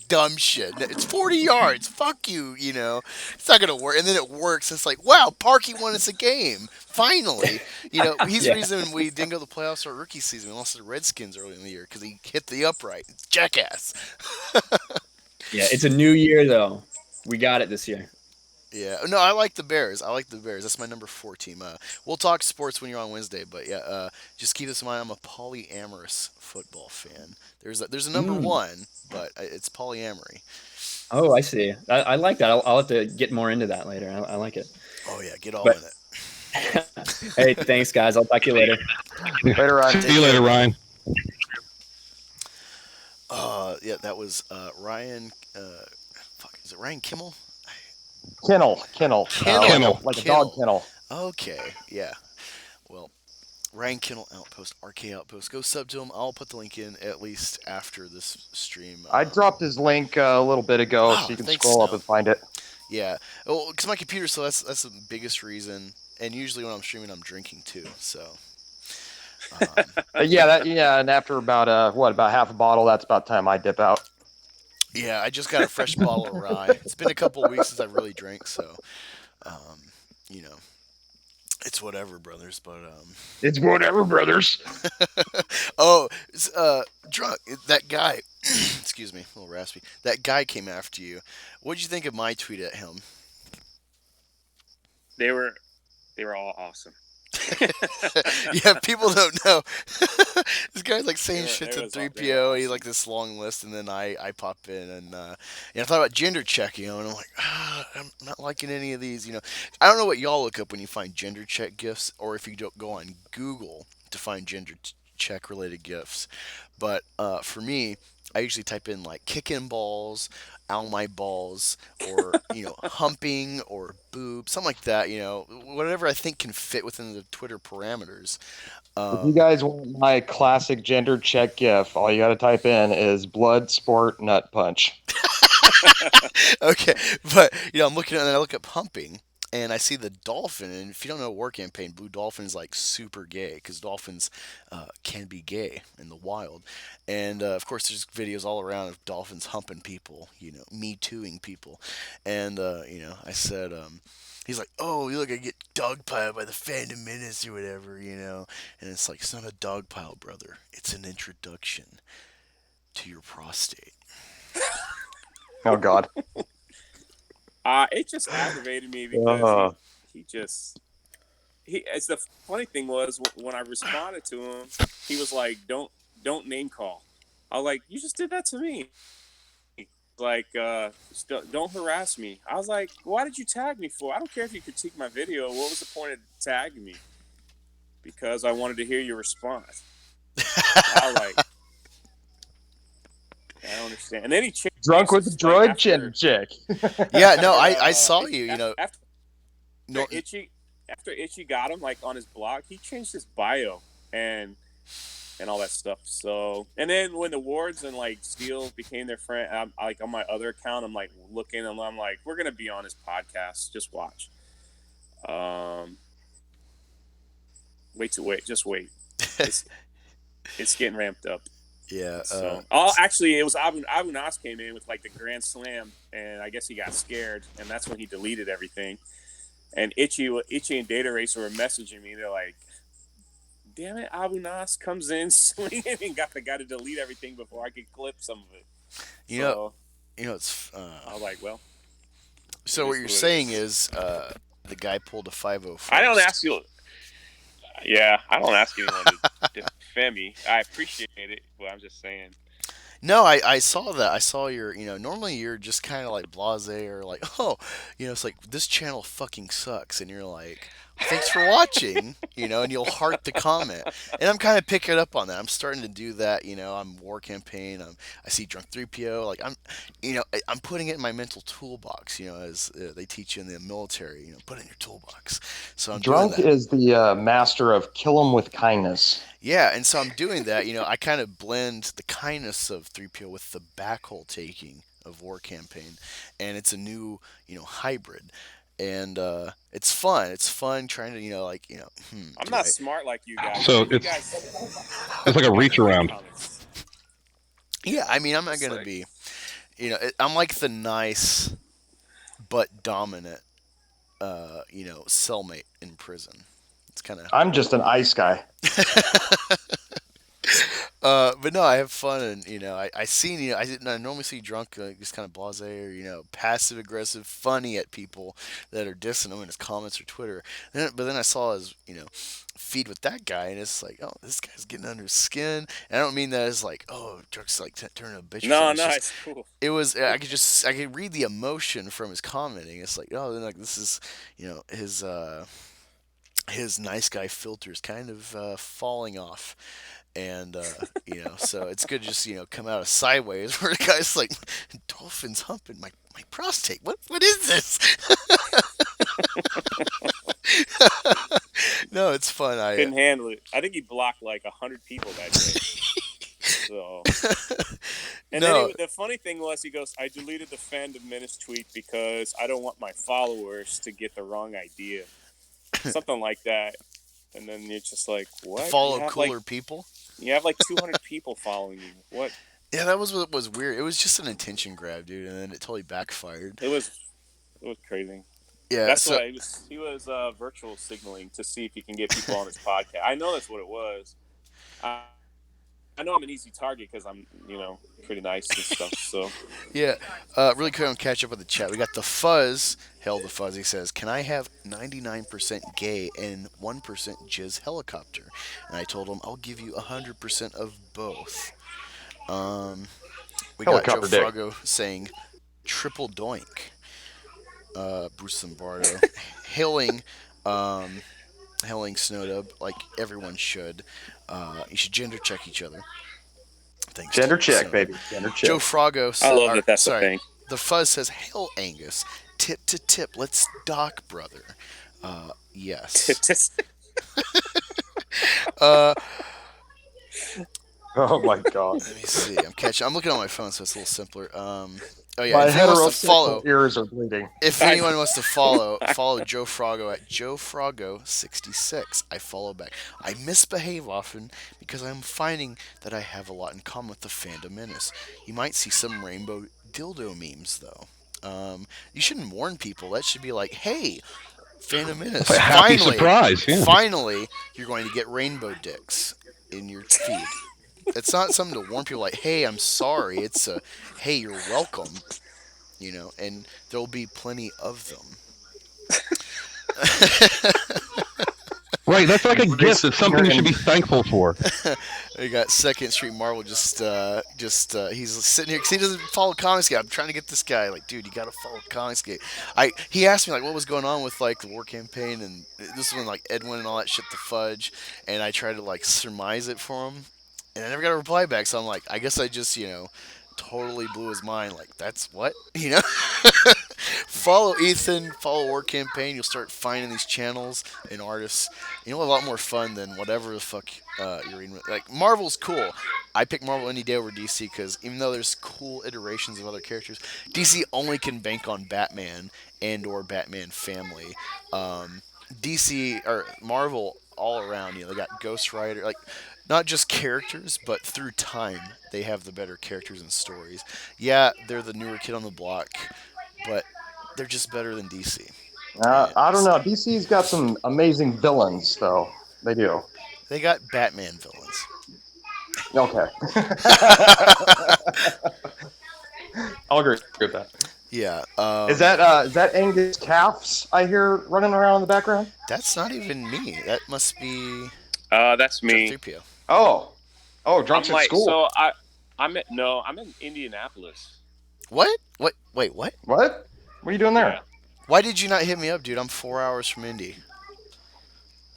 Dumb shit. It's 40 yards. Fuck you, It's not going to work. And then it works. It's like, wow, Parky won us a game. Finally. He's the reason we didn't go to the playoffs our rookie season. We lost to the Redskins early in the year because he hit the upright. Jackass. Yeah, it's a new year, though. We got it this year. Yeah. No, I like the Bears. That's my number 4 team. We'll talk sports when you're on Wednesday, but yeah, just keep this in mind. I'm a polyamorous football fan. There's a number 1, but it's polyamory. Oh, I see. I like that. I'll have to get more into that later. I like it. Oh yeah, get all in it. Hey, thanks, guys. I'll talk to you later. Later, Ryan. See you later, Ryan. Yeah, that was Ryan. Is it Ryan Kimmel? Kennel. Like a dog kennel. Okay, yeah. Well, Ryan Kennel Outpost, RK Outpost. Go sub to him. I'll put the link in at least after this stream. I dropped his link a little bit ago, so you can scroll up and find it. Yeah. Well, because my computer, so that's the biggest reason. And usually when I'm streaming, I'm drinking too. So. And after about half a bottle, that's about time I dip out. Yeah, I just got a fresh bottle of rye. It's been a couple of weeks since I've really drank, so um, you know, it's whatever, brothers. But It's whatever, brothers. oh, drunk. That guy. Excuse me, a little raspy. That guy came after you. What'd you think of my tweet at him? They were they were all awesome. Yeah, people don't know. This guy's like saying shit It to was they were 3PO. He's awesome. like this long list, and then I pop in and I thought about gender checking, and I'm like, I'm not liking any of these. I don't know what y'all look up when you find gender check gifts, or if you don't go on Google to find check related gifts. But for me, I usually type in like kicking balls, ow my balls, or humping or boob, something like that. Whatever I think can fit within the Twitter parameters. If you Um, guys want my classic gender check gif, all you got to type in is blood sport nut punch. okay, but I'm looking at it and I look up humping. And I see the dolphin, and if you don't know War Campaign, Blue Dolphin is like super gay because dolphins can be gay in the wild, and of course there's videos all around of dolphins humping people, me tooing people, and I said, he's like, oh, you look, I get dogpiled by the Fandom Menace or whatever, and it's like it's not a dogpile, brother, it's an introduction to your prostate. Oh God. It just aggravated me because Uh, he just he. It's the funny thing was when I responded to him, he was like, don't name call. I was like, you just did that to me. Like, don't harass me. I was like, why did you tag me for? I don't care if you critique my video. What was the point of tagging me? Because I wanted to hear your response. I was like, I don't understand. And then he changed drunk with the like droid gender check. Yeah, no, I saw you, after no, Itchy after Itchy got him like on his blog, he changed his bio and all that stuff. So, and then when the Wards and like Steel became their friend, I'm like on my other account, I'm like looking, and I'm like, we're gonna be on his podcast. Just watch. Um, just wait. It's it's getting ramped up. yeah, So, oh, actually, it was Abu Nas came in with like the grand slam, and I guess he got scared, and that's when he deleted everything. And Itchy and Data Racer were messaging me. They're like, damn it, Abu Nas comes in swinging and got the guy to delete everything before I could clip some of it. you know, So it's I was like, well, it so what is you're what it saying is. is the guy pulled a I don't 501st. ask you. Yeah, I don't ask anyone to defend me. I appreciate it, but I'm just saying. No, I saw that. I saw your, normally you're just kind of like blasé or like, oh, it's like this channel fucking sucks, and you're like, thanks for watching, and you'll heart the comment, and I'm kind of picking up on that. I'm starting to do that, I'm War Campaign. I see Drunk 3PO, like I'm putting it in my mental toolbox, as they teach you in the military, put it in your toolbox. So I'm doing Drunk that. is the master of kill 'em with kindness. Yeah, and so I'm doing that. I kind of blend the kindness of 3PO with the backhole taking of War Campaign, and it's a new, hybrid, and it's fun. It's fun trying to, I'm do not I? smart like you guys. So You guys it's like a got reach great around. comments. Yeah, I mean, I'm not It's gonna like be, I'm like the nice but dominant, cellmate in prison. It's kind of. I'm just an ice guy. But no, I have fun, and I seen I normally see drunk, just kind of blasé or passive aggressive, funny at people that are dissing him in his comments or Twitter. But then I saw his feed with that guy, and it's like, oh, this guy's getting under his skin. And I don't mean that as like, oh, drunk's like turning a bitch or no, something. It's no, just it's cool. I could read the emotion from his commenting. It's like, oh, then like this is his nice guy filter is kind of falling off, and so it's good to just come out of sideways where the guy's like, dolphins humping my prostate, what is this? No, it's fun. I Couldn't handle it. I think he blocked like 100 people that day. So, and then no, the funny thing was, he goes, "I deleted the Fandom Menace tweet because I don't want my followers to get the wrong idea, something like that." And then you're just like, to "What? follow cooler people. You have like 200 people following you. What?" Yeah, that was what was weird. It was just an attention grab, dude, and then it totally backfired. It was crazy. Yeah, That's so why he was virtual signaling to see if he can get people on his podcast. I know that's what it was. I, I know I'm an easy target because I'm pretty nice and stuff. So yeah, really quick on catch up with the chat. We got the Fuzz. Hell, the Fuzz. He says, "Can I have 99% gay and 1% jizz helicopter?" And I told him, "I'll give you 100% of both." Um, we got Joe Helicopter dick. Frago saying, "Triple doink." Bruce Lombardo hailing, um, hailing Snowdub like everyone should. You should gender check each other. Thanks to Gender check, Snowdub. baby. Gender Joe check. Frago, I love or that. That's a sorry, thing. the Fuzz says, "Hail Angus, tip to tip, let's dock, brother." Yes. Uh, Oh my god. Let me see. I'm catching. I'm looking on my phone, so it's a little simpler. Oh yeah. My If anyone wants to heterosexual follow, ears are bleeding. if anyone wants to follow Joe Frago at Joe Frago 66. I follow back. I misbehave often because I'm finding that I have a lot in common with the Fandom Menace. You might see some rainbow dildo memes though. You shouldn't warn people. That should be like, hey, Phantom It's Menace. a happy Finally, surprise. Yeah. finally, you're going to get rainbow dicks in your feed. It's not something to warn people like, hey, I'm sorry. It's a, hey, you're welcome, and there'll be plenty of them. Right. That's like a gift. It's something you should be Ignorant. thankful for. We got Second Street Marvel he's sitting here because he doesn't follow Comicsgate. I'm trying to get this guy like, dude, you gotta follow Comicsgate. He asked me like what was going on with like the war campaign, and this is when like Edwin and all that shit, the fudge, and I tried to like surmise it for him, and I never got a reply back. So I'm like, I guess I just totally blew his mind. Like that's what. Follow Ethan, follow War Campaign. You'll start finding these channels and artists. You'll have a lot more fun than whatever the fuck you're reading. Like Marvel's cool. I pick Marvel any day over DC because even though there's cool iterations of other characters, DC only can bank on Batman and/or Batman family. DC or Marvel all around. They got Ghost Rider, like not just characters, but through time they have the better characters and stories. Yeah, they're the newer kid on the block, but they're just better than DC. And I don't know. DC's got some amazing villains, though. They do. they got Batman villains. Okay. I'll agree with that. Yeah. Is that Angus calves I hear running around in the background? That's not even me. That must be That's me. 3PO. Oh, drunks I'm at like, school. so I'm in Indianapolis. What? What? Wait, what? What? What are you doing there? Yeah. Why did you not hit me up, dude? I'm 4 hours from Indy.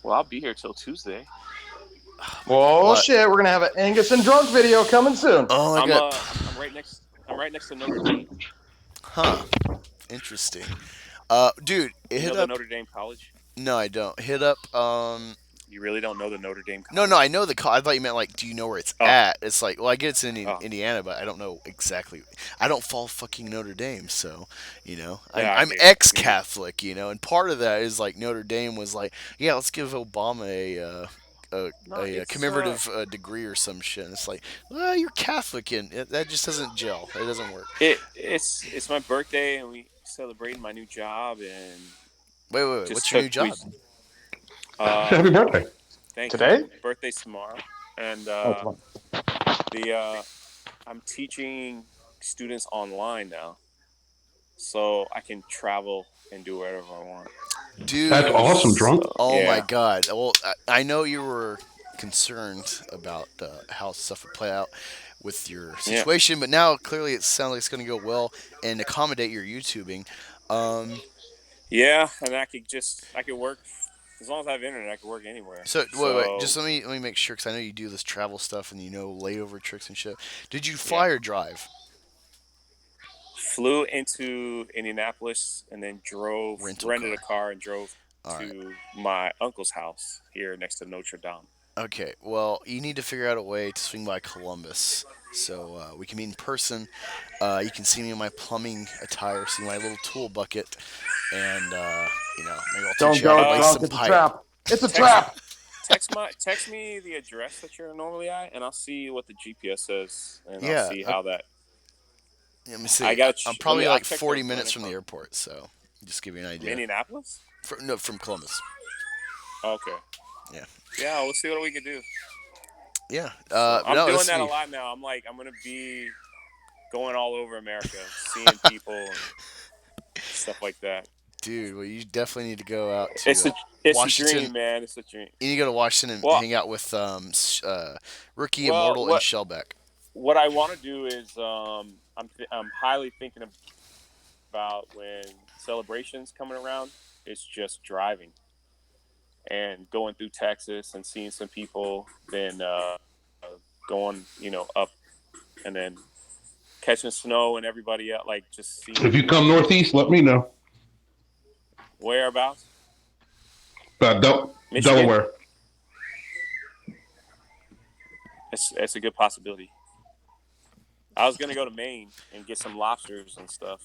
Well, I'll be here till Tuesday. Whoa, What? shit! We're gonna have an Angus and drunk video coming soon. Oh my I'm god. I'm right next. I'm right next to Notre Dame. Huh. Interesting. Dude, You hit know the up. Notre Dame College? No, I don't. Hit up. You really don't know the Notre Dame No, College? no, I know the. I thought you meant like, do you know where it's Oh. at? It's like, well, I get it's in Oh. Indiana, but I don't know exactly. I don't follow fucking Notre Dame, so Yeah, I'm dude. ex-Catholic, and part of that is like Notre Dame was like, yeah, let's give Obama No, a it's, commemorative degree or some shit. And it's like, well, you're Catholic, and that just doesn't gel. It doesn't work. It's my birthday and we celebrating my new job and Wait. just What's your new took- job? Happy birthday. Thank Today? you. Birthday's tomorrow, and Oh, I'm teaching students online now, so I can travel and do whatever I want. Dude, That's awesome, drunk. Oh Yeah. my god. Well, I know you were concerned about how stuff would play out with your situation, but now clearly it sounds like it's going to go well and accommodate your YouTubing. Yeah, and I could work as long as I have internet. I could work anywhere. So wait, just let me make sure because I know you do this travel stuff and layover tricks and shit. Did you fly or drive? Flew into Indianapolis and then rented a car and drove All to my uncle's house here next to Notre Dame. Okay, well, you need to figure out a way to swing by Columbus so we can meet in person. You can see me in my plumbing attire, see my little tool bucket, and maybe I'll don't teach you how go to lay drunk. some It's a pipe. trap. It's a trap. text me the address that you're normally at, and I'll see what the GPS says, and I'll Yeah. see how that. Let me I see. got. I'm Let me. probably I'll like check 40 the minutes from the Atlantic airport, so just give you an from idea. Indianapolis. No, from Columbus. Okay. Yeah. Yeah, we'll see what we can do. Yeah. So I'm No, doing this that a be lot now. I'm gonna be going all over America, seeing people and stuff like that. dude. Well, you definitely need to go out It's to a it's a Washington. dream, man. It's a dream. You need to go to Washington and Well, hang out with Rookie well, Immortal and what Shellback. what I want to do is I'm highly thinking about when celebrations coming around. It's just driving and going through Texas and seeing some people, then going up and then catching snow and everybody else, like just If seeing you come northeast, let me know. whereabouts. Michigan. Delaware. It's a good possibility. I was gonna go to Maine and get some lobsters and stuff.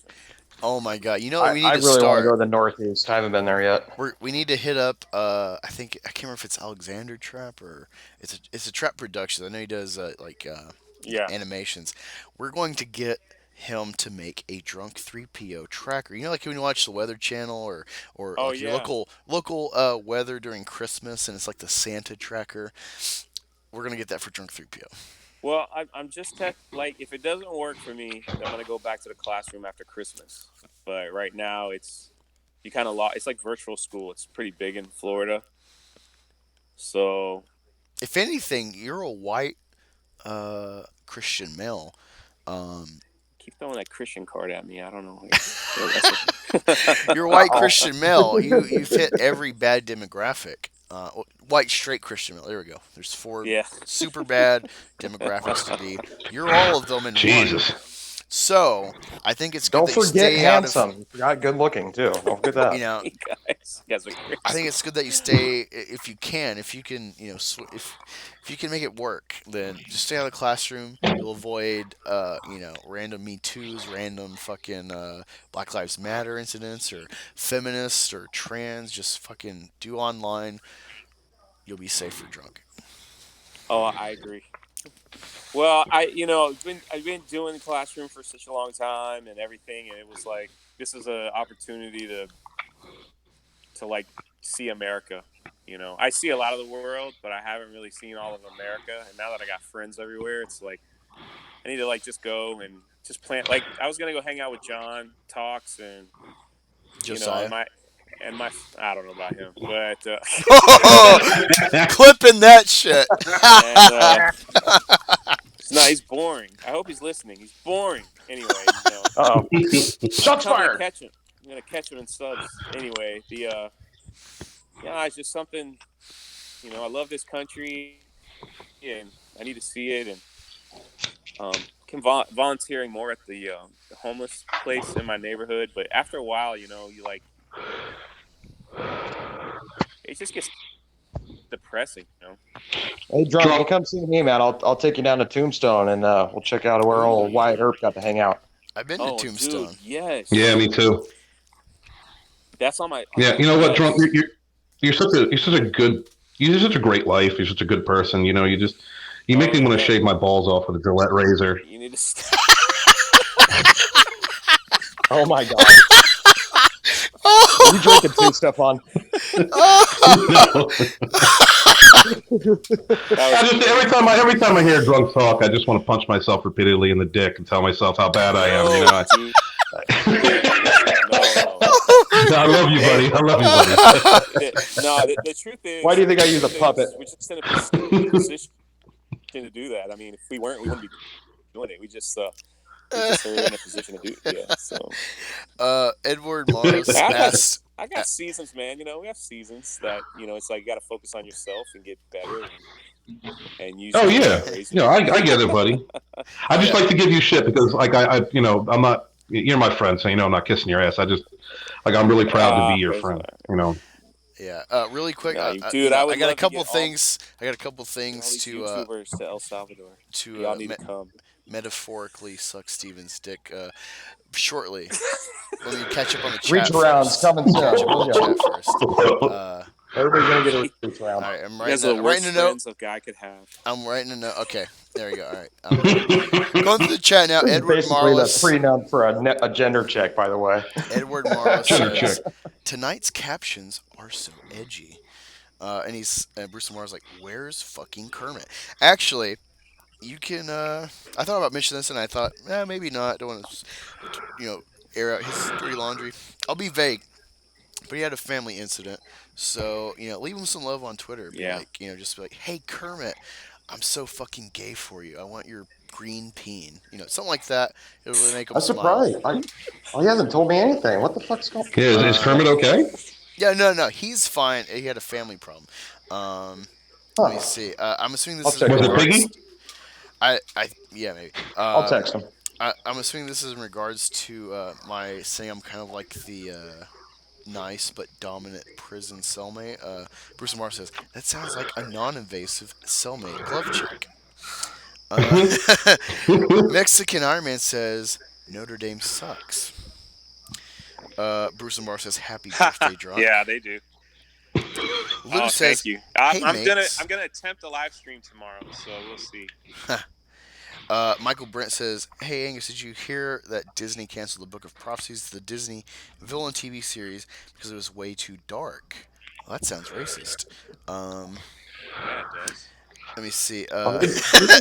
Oh my God! You know what I, we I need to really want to go start. to the Northeast. I haven't been there yet. We need to hit up. I think I can't remember if it's Alexander Trap or it's a Trap Productions. I know he does Yeah. animations. We're going to get him to make a drunk 3PO tracker. You know, like when you watch the Weather Channel or Oh like your yeah. local weather during Christmas, and it's like the Santa tracker. We're gonna get that for drunk 3PO. Well, I'm just like if it doesn't work for me, I'm gonna go back to the classroom after Christmas. But right now, you kind of lost. It's like virtual school. It's pretty big in Florida. So If anything, you're a white Christian male. Um, keep throwing that Christian card at me. I don't know. You're a white Christian male. You've hit every bad demographic. White straight Christian male. There we go. There's four Yeah. super bad demographics to be. You're all of them in one. Jesus. So I think it's good Don't that you forget stay out of. handsome. You forgot good looking too. Don't forget that. You know, You guys are crazy. I think it's good that you stay if you can. If you can, if you can make it work, then just stay out of the classroom. You'll avoid, random Me Too's, random fucking Black Lives Matter incidents, or feminists or trans. Just fucking do online. You'll be safer drunk. Oh, I agree. Well, I've been doing the classroom for such a long time and everything, and it was like this is an opportunity to like see America. I see a lot of the world, but I haven't really seen all of America. And now that I got friends everywhere, it's like I need to like just go and just plan. Like I was gonna go hang out with John Talks and Josiah. and my I don't know about him, but Clipping that shit. no, he's boring. I hope he's listening. He's boring. Anyway, Oh, shots I'm gonna fired. catch him. I'm gonna catch him in subs. Anyway, it's just something. I love this country, and I need to see it. And volunteering more at the homeless place in my neighborhood. But after a while, you like it just gets depressing. Hey, drunk, you come see me, man. I'll take you down to Tombstone and we'll check out where old Wyatt Earp got to hang out. I've been to Oh, Tombstone. dude, yes. Yeah, me too. That's on my. Yeah, you know what, drunk? You're such a great life. You're such a good person. You make me want to shave my balls off with a Gillette razor. You need to. Oh my god. Are you drinking too, Stefan? No. Every time I hear drunk talk, I just want to punch myself repeatedly in the dick and tell myself how bad I am. No, I love you, buddy. I love you, buddy. The truth is. Why do you think I use a puppet? We're just in a position to do that. I mean, if we weren't, we wouldn't be doing it. We just are in a position to do it. Yeah. So. Edward Morris asked. I got seasons, man. We have seasons that it's like you got to focus on yourself and get better. And use. Oh yeah, I get it, buddy. I just like to give you shit because, like, I'm not. You're my friend, so I'm not kissing your ass. I'm really proud to be your friend. Yeah. Really quick, dude. I got a couple things. I got a couple all things these to YouTubers to El Salvador. to Y'all need to come. metaphorically suck Steven's dick shortly. Let me catch up on the chat Reach arounds first. coming soon. Catch up on the chat first. Everybody's gonna get a reach around. All right, You guys are the I'm writing worst a note. friends a guy could have. I'm writing a note. Okay, there you go. All right, I'm going through the chat now. This is Edward basically the Marlis. prenup for a gender check, by the way. Edward Marlis Gender check. says tonight's captions are so edgy. And he's Bruce Lamar's like, "Where's fucking Kermit?" Actually, you can. I thought about mentioning this, and I thought, maybe not. Don't want to, air out his dirty laundry. I'll be vague, but he had a family incident, so leave him some love on Twitter. Be Yeah. like, just be like, "Hey Kermit, I'm so fucking gay for you. I want your green peen." Something like that. It'll really make him I'm smile. surprised. He hasn't told me anything. What the fuck's going? Yeah, is Kermit okay? Yeah, no, he's fine. He had a family problem. Let me Huh. see. I'm assuming I'll this is in check Was it it out. regards. Piggy? Yeah, maybe. I'll text him. I'm assuming this is in regards to my saying I'm kind of like the nice but dominant prison cellmate. Bruce Lamar says that sounds like a non-invasive cellmate glove check. Mexican Iron Man says Notre Dame sucks. Bruce Lamar says happy birthday, drunk. Yeah, they do. Lou Oh, says, thank you. "Hey I'm gonna mates." I'm gonna attempt a live stream tomorrow, so we'll see. Michael Brent says, "Hey Angus, did you hear that Disney canceled the Book of Prophecies, the Disney villain TV series, because it was way too dark?" Well, that sounds racist. Um, Yeah, it does. Let me see. Well, they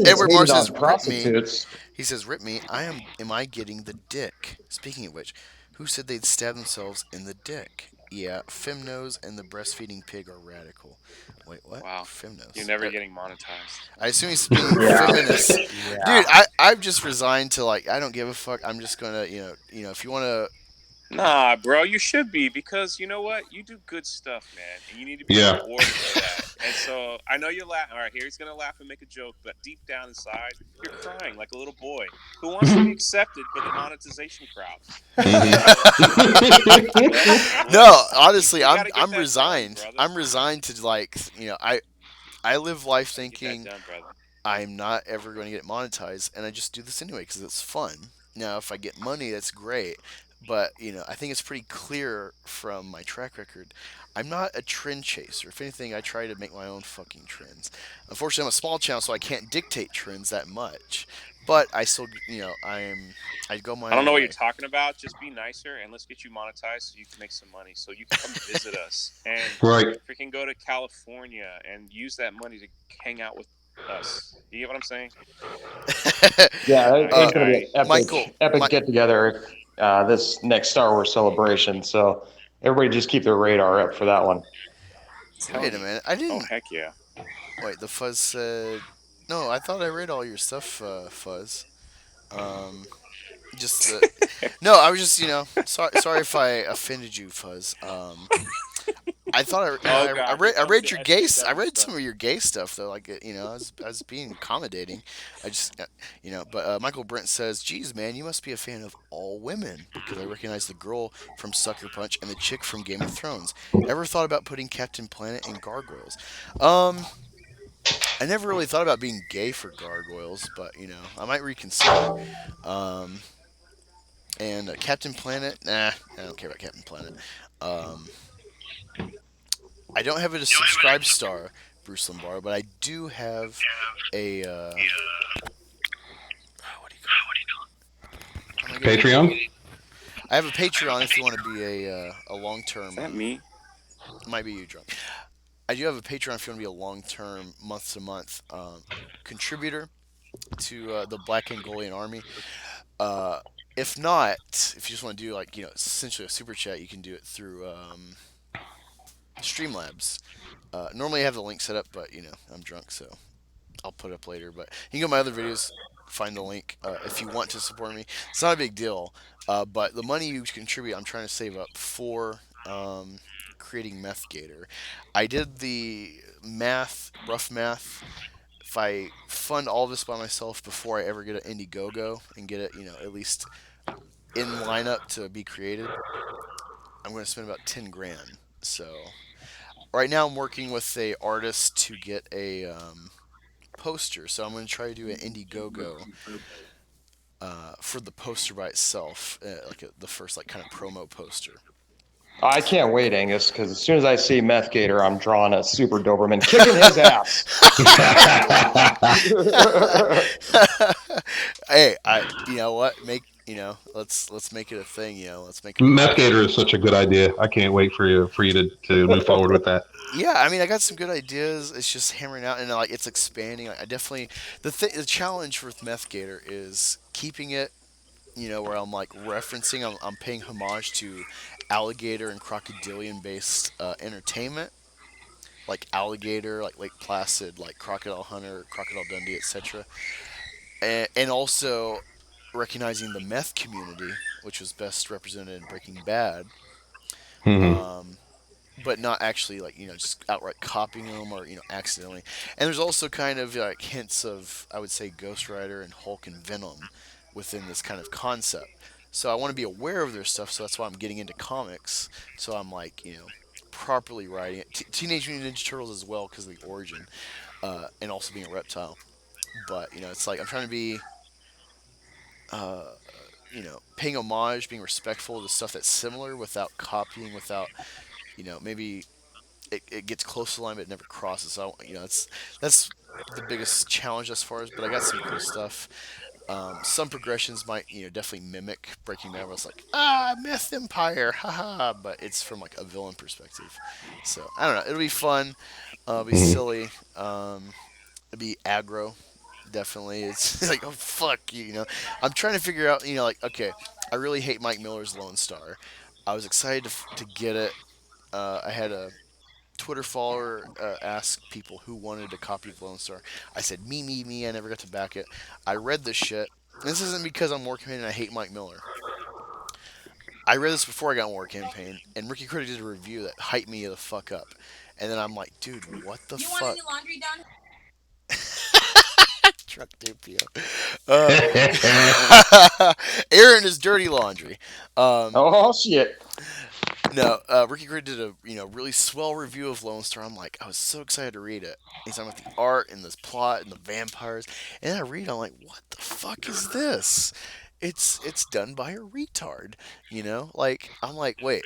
Edward Marr hated says, on "Rip me." prostitutes. He says, "Rip me. Am I getting the dick?" Speaking of which, who said they'd stab themselves in the dick? Yeah, Femnose and the breastfeeding pig are radical. Wait, what? Wow. You're Femnose. never getting monetized. I assume he's being Yeah. feminist. Dude, Yeah. I've just resigned to, like, I don't give a fuck. I'm just gonna, if you wanna. Nah, bro, you should be, because you know what? You do good stuff, man, and you need to be Yeah. rewarded for that. And so I know you're laughing. All right, here he's gonna laugh and make a joke, but deep down inside, you're crying like a little boy who wants to be accepted by the monetization crowd. No, honestly, You I'm gotta get I'm that resigned. done, brother. I'm resigned to, like, I live life Get that thinking done, brother. I'm not ever going to get monetized, and I just do this anyway because it's fun. Now, if I get money, that's great, but I think it's pretty clear from my track record. I'm not a trend chaser. If anything, I try to make my own fucking trends. Unfortunately, I'm a small channel, so I can't dictate trends that much. But I still, I go my I don't own know what you're way. talking about. Just be nicer and let's get you monetized so you can make some money. So you can come visit us and Right. freaking go to California and use that money to hang out with us. You get what I'm saying? Yeah, it's gonna be I- an epic, Michael, epic Mi- get together this next Star Wars celebration. So everybody just keep their radar up for that one. Wait a minute. I Oh, didn't. heck yeah. Wait, the Fuzz said. No, I thought I read all your stuff, Fuzz. Um, just the. No, I was just, sorry if I offended you, Fuzz. I thought Oh, I God. read I You're read your gay I SJW read stuff. some of your gay stuff though, like, I was being accommodating. I just but Michael Brent says, "Geez, man, you must be a fan of all women because I recognize the girl from Sucker Punch and the chick from Game of Thrones. Ever thought about putting Captain Planet in Gargoyles?" Um, I never really thought about being gay for Gargoyles, but I might reconsider. Um, and Captain Planet, nah, I don't care about Captain Planet. Um, I don't have a subscribe star, Bruce Lombardo, but I do have a what do you call it? How am I gonna do Patreon? it? I have a Patreon if you want to be a long Is term. that me? Might be you, drunk. I do have a Patreon if you want to be a long term, month to month contributor to the Black Angolian Army. Uh, if not, if you just want to do, like, essentially a super chat, you can do it through Streamlabs. Normally I have the link set up, but I'm drunk, so I'll put it up later. But you can go to my other videos, find the link if you want to support me. It's not a big deal, but the money you contribute, I'm trying to save up for creating Meth Gator. I did the math, rough math. If I fund all this by myself before I ever get an Indiegogo and get it, at least in lineup to be created, I'm going to spend about 10 grand. So right now I'm working with a artist to get a poster. So I'm going to try to do an Indiegogo for the poster by itself, like the first, like, kind of promo poster. I can't wait, Angus, because as soon as I see Meth Gator, I'm drawing a Super Doberman kicking his ass. Hey, you know what? Let's make it a thing. Let's make it a Meth passion. Gator is such a good idea. I can't wait for you to move forward with that. Yeah, I mean, I got some good ideas. It's just hammering out, and like it's expanding. Like, I definitely the challenge with Meth Gator is keeping it. Where I'm like referencing, I'm paying homage to alligator and crocodilian based entertainment, like alligator, like Lake Placid, like Crocodile Hunter, Crocodile Dundee, etc. And also recognizing the meth community, which was best represented in Breaking Bad, Hmm. um, but not actually like just outright copying them or accidentally. And there's also kind of like hints of, I would say, Ghost Rider and Hulk and Venom within this kind of concept. So I want to be aware of their stuff. So that's why I'm getting into comics. So I'm like properly writing it. Teenage Mutant Ninja Turtles as well because of the origin, and also being a reptile. But it's like I'm trying to be uh, paying homage, being respectful to stuff that's similar without copying, without, maybe it gets close to the line but it never crosses. So, that's the biggest challenge as far as, but I got some cool stuff. Some progressions might, definitely mimic Breaking Bad. Where it's like, Myth Empire, haha, but it's from like a villain perspective. So I don't know. It'll be fun. It'll be Hmm. silly. It'll be aggro. Definitely, it's like, oh fuck you. I'm trying to figure out. Like, okay, I really hate Mike Miller's Lone Star. I was excited to get it. I had a Twitter follower ask people who wanted a copy of Lone Star. I said, me, me, me. I never got to back it. I read this shit. This isn't because I'm War Campaign and I hate Mike Miller. I read this before I got on War Campaign, and Ricky Critic did a review that hyped me the fuck up. And then I'm like, dude, what the fuck? Laundry done? Truck DPO. Aaron is dirty laundry. Oh shit! No, Ricky Grid did a really swell review of Lone Star. I'm like, I was so excited to read it. He's talking about the art and this plot and the vampires, and I read. I'm like, what the fuck is this? It's done by a retard. Like I'm like, wait,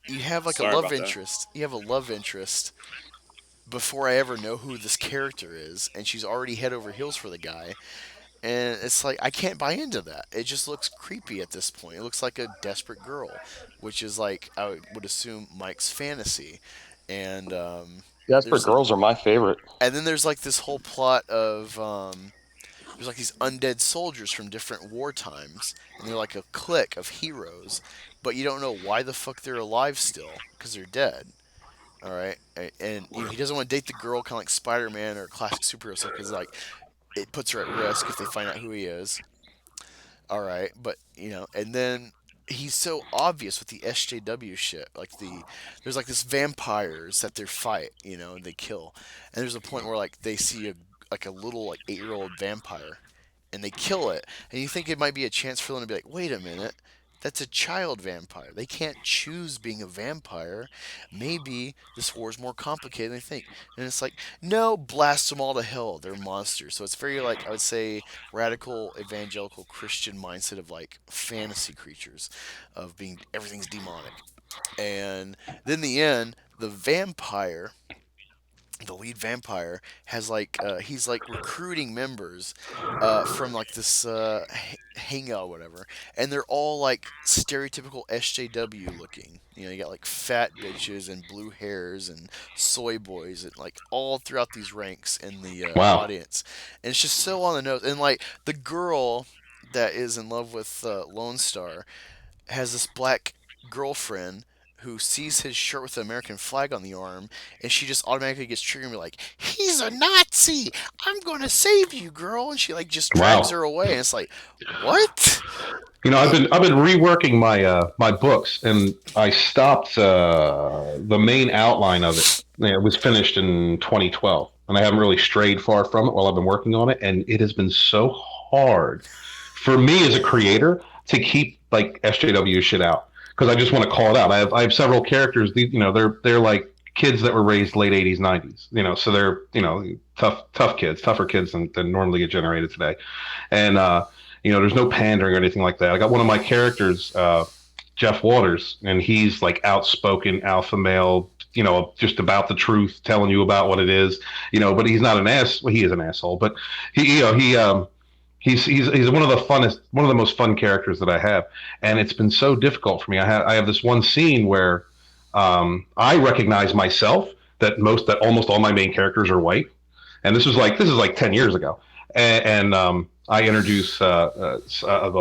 you have like a Sorry love about that. interest. You have a love interest before I ever know who this character is, and she's already head over heels for the guy. And it's like I can't buy into that. It just looks creepy at this point. It looks like a desperate girl, which is like I would assume Mike's fantasy. And Desperate there's girls are my favorite. and then there's like this whole plot of there's like these undead soldiers from different war times, and they're like a clique of heroes, but you don't know why the fuck they're alive still because they're dead. All right, and he doesn't want to date the girl, kind of like Spider-Man or classic superhero stuff, because like it puts her at risk if they find out who he is. All right, but and then he's so obvious with the SJW shit. Like there's like this vampires that they fight, and they kill. And there's a point where like they see a little like 8-year-old vampire, and they kill it. And you think it might be a chance for them to be like, wait a minute, that's a child vampire. They can't choose being a vampire. Maybe this war is more complicated than they think. And it's like, no, blast them all to hell. They're monsters. So it's very like I would say radical evangelical Christian mindset of like fantasy creatures, of being everything's demonic. And then in the end, the lead vampire has like he's like recruiting members from like this hangout or whatever, and they're all like stereotypical SJW looking. You got like fat bitches and blue hairs and soy boys and like all throughout these ranks in the Wow. audience, and it's just so on the nose. And like the girl that is in love with Lone Star has this black girlfriend who sees his shirt with the American flag on the arm, and she just automatically gets triggered and be like, "He's a Nazi! I'm gonna save you, girl!" And she like just drags Wow. her away, and it's like, what? I've been reworking my books, and I stopped the main outline of it. It was finished in 2012, and I haven't really strayed far from it while I've been working on it. And it has been so hard for me as a creator to keep like SJW shit out because I just want to call it out. I have several characters. They're like kids that were raised late 80s, 90s. So they're tough kids, tougher kids than normally get generated today, and there's no pandering or anything like that. I got one of my characters. Jeff Waters, and he's like outspoken alpha male, just about the truth, telling you about what it is, but he's not an ass. Well, he is an asshole, but he's one of the funnest, one of the most fun characters that I have, and it's been so difficult for me. I have this one scene where I recognize myself that almost all my main characters are white, and this is like 10 years ago, and I introduce a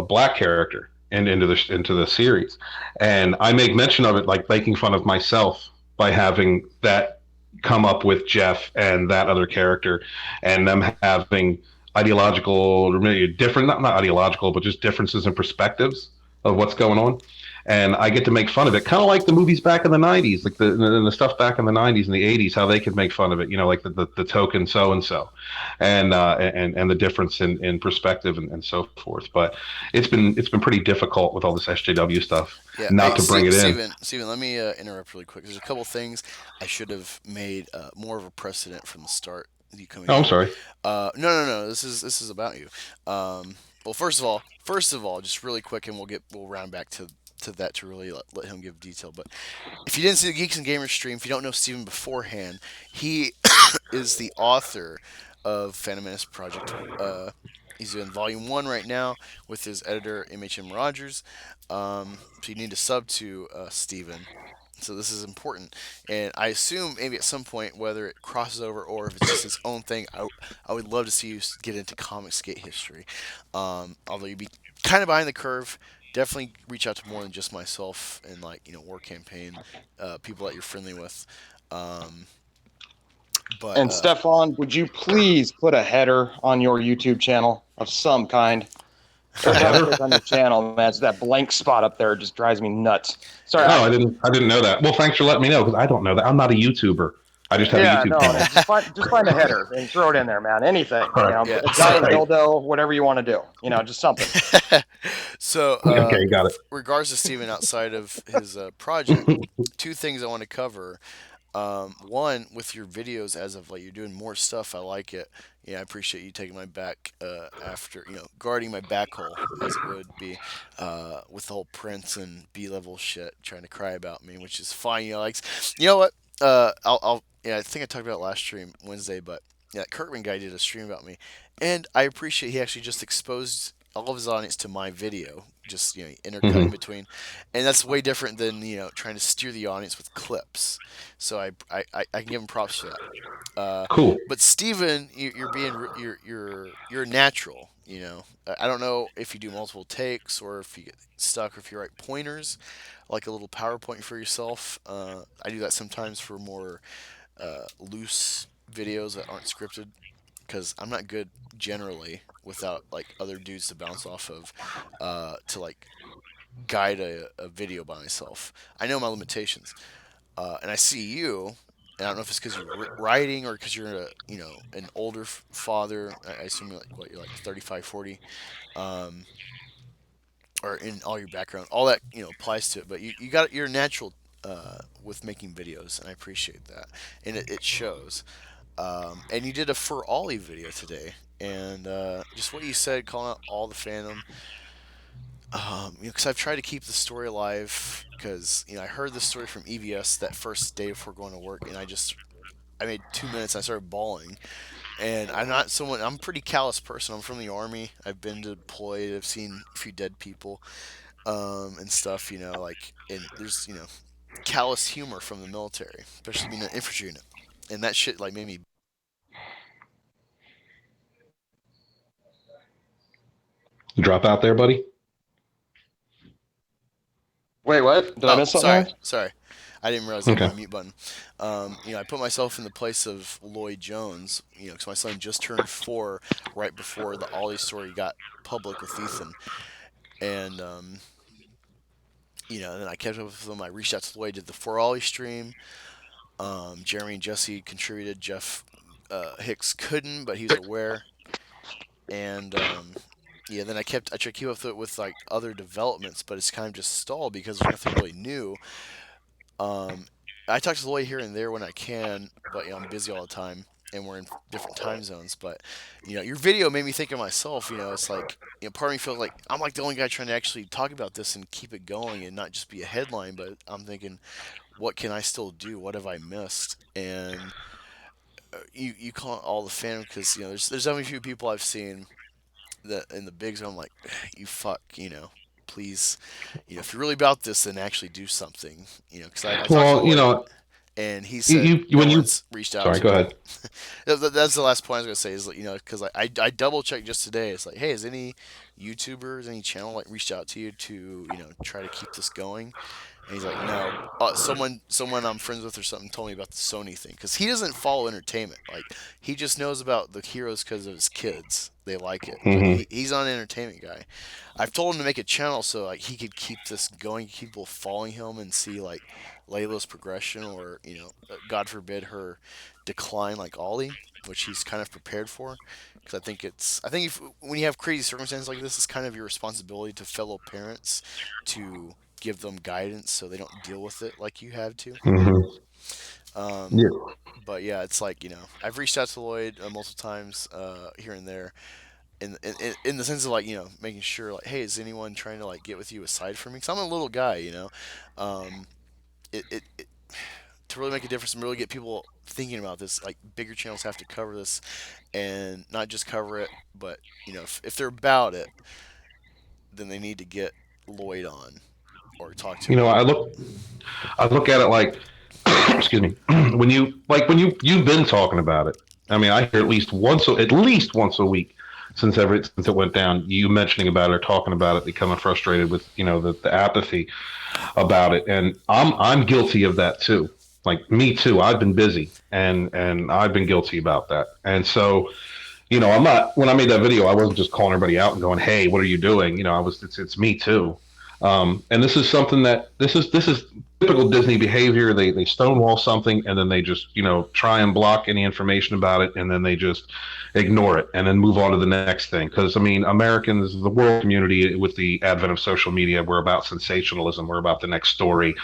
black character into the series, and I make mention of it, like making fun of myself by having that come up with Jeff and that other character, and them having ideological or maybe different, not ideological, but just differences in perspectives of what's going on. And I get to make fun of it, kind of like the movies back in the '90s, like the stuff back in the '90s and the '80s, how they could make fun of it, like the token so and so, and the difference in perspective and so forth. But it's been pretty difficult with all this SJW stuff, Yeah. not Hey, to bring it in. Steven, let me interrupt really quick. There's a couple things I should have made more of a precedent from the start. You coming Oh, I'm in? sorry. No, no, no. This is about you. Well, first of all, just really quick, and we'll round back to that to really let him give detail. But if you didn't see the Geeks and Gamers stream, if you don't know Steven beforehand, he is the author of Phantom Menace Project. He's in Volume 1 right now with his editor, MHM Rogers. So you need to sub to Steven. So this is important. And I assume maybe at some point, whether it crosses over or if it's just its own thing, I would love to see you get into Comicsgate history. Although you'd be kind of behind the curve, definitely reach out to more than just myself and War Campaign, people that you're friendly with. Um, but And Stefan, would you please put a header on your YouTube channel of some kind? Every time I click on your channel, man, it's that blank spot up there. It just drives me nuts. Sorry. No, I didn't know that. Well, thanks for letting me know, because I don't know that. I'm not a YouTuber. I just have Yeah, a YouTube no, channel. just find a header and throw it in there, man. Anything, Yeah. a giant dildo, whatever you want to do, just something. So, Okay, got it. regards to Steven outside of his project, two things I want to cover. One, with your videos as of you're doing more stuff. I like it. Yeah, I appreciate you taking my back after guarding my back hole as it would be with the whole Prince and B level shit trying to cry about me, which is fine. You know what? I'll I think I talked about it last stream Wednesday, but yeah, Kirkman guy did a stream about me, and I appreciate he actually just exposed all of his audience to my video, just intercut in between, and that's way different than trying to steer the audience with clips. So I can give him props for that. Cool. But Steven, you're being you're natural. I don't know if you do multiple takes or if you get stuck or if you write pointers, like a little PowerPoint for yourself. I do that sometimes for more loose videos that aren't scripted because I'm not good generally without other dudes to bounce off of to guide a video by myself. I know my limitations, and I see you. And I don't know if it's because you're writing or because you're an older father. I assume you're like 35, 40, or in all your background, all that applies to it. But you're natural with making videos, and I appreciate that, and it shows. And you did a For Ollie video today, and just what you said, calling out all the fandom. Because I've tried to keep the story alive. Because I heard the story from EVS that first day before going to work, and I made 2 minutes. And I started bawling, and I'm not someone. I'm a pretty callous person. I'm from the army. I've been deployed. I've seen a few dead people, and stuff. And there's callous humor from the military, especially being an infantry unit, and that shit made me. Drop out there, buddy. Wait, what? Did I miss something? Sorry. I didn't realize I had my mute button. I put myself in the place of Lloyd Jones, because my son just turned 4 right before the Ollie story got public with Ethan. And, then I kept up with him. I reached out to Lloyd, did the For Ollie stream. Jeremy and Jesse contributed. Jeff Hicks couldn't, but he was aware. And, then I tried to keep up with it with other developments, but it's kind of just stalled because there's nothing really new. I talk to Lloyd here and there when I can, but I'm busy all the time. and we're in different time zones. But your video made me think of myself. It's like part of me feels like I'm like the only guy trying to actually talk about this and keep it going and not just be a headline. But I'm thinking, what can I still do? What have I missed? And you call it all the fandom because there's only a few people I've seen that in the big zone. I'm like, you fuck, please, if you're really about this, then actually do something. Because I talked to Well, Lloyd and he you, said you no when you one's reached out sorry, to go him. ahead. That's the last point I was gonna say is because I double checked just today. It's like, hey, has any YouTubers, any channel like reached out to you to try to keep this going? And he's like, no. Someone I'm friends with or something told me about the Sony thing because he doesn't follow entertainment. Like he just knows about the heroes because of his kids. They like it, but Hmm. he's not an entertainment guy. I've told him to make a channel so like he could keep this going, keep people following him and see like Layla's progression or God forbid her decline like Ollie, which he's kind of prepared for. Because I think if when you have crazy circumstances like this, it's kind of your responsibility to fellow parents to give them guidance so they don't deal with it like you have to. Hmm. Um, Yeah. but yeah, it's like I've reached out to Lloyd multiple times here and there, in the sense of like making sure like, hey, is anyone trying to like get with you aside from me? Because I'm a little guy, um, it to really make a difference and really get people thinking about this, like bigger channels have to cover this and not just cover it, but if they're about it, then they need to get Lloyd on or talk to You know, him. I look at it like, excuse me, when you've been talking about it. I mean, I hear at least once a week since it went down. You mentioning about it or talking about it, becoming frustrated with the apathy about it, and I'm guilty of that too. Like me too. I've been busy, and I've been guilty about that, and so. I'm not. When I made that video, I wasn't just calling everybody out and going, "Hey, what are you doing?" I was. It's me too. And this is something that this is typical Disney behavior. They stonewall something and then they just try and block any information about it and then they just ignore it and then move on to the next thing. Because I mean, Americans, the world community, with the advent of social media, we're about sensationalism. We're about the next story,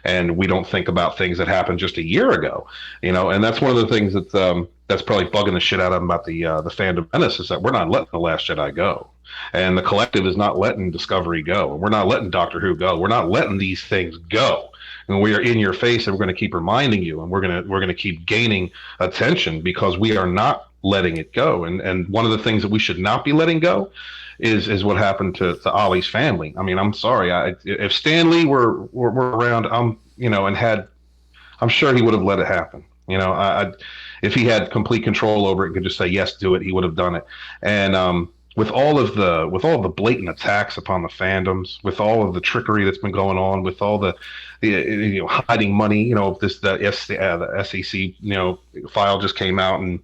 and we don't think about things that happened just a year ago. And that's one of the things that's probably bugging the shit out of them about the Fandom Menace is that we're not letting the Last Jedi go, and the collective is not letting Discovery go, and we're not letting Doctor Who go. We're not letting these things go. And we are in your face, and we're going to keep reminding you, and we're going to keep gaining attention because we are not letting it go. And one of the things that we should not be letting go is what happened to Ollie's family. I mean, I'm sorry. If Stan Lee were around, and had, I'm sure he would have let it happen. If he had complete control over it, could just say yes, do it. He would have done it. And with all of the blatant attacks upon the fandoms, with all of the trickery that's been going on, with all the hiding money, the SEC file just came out and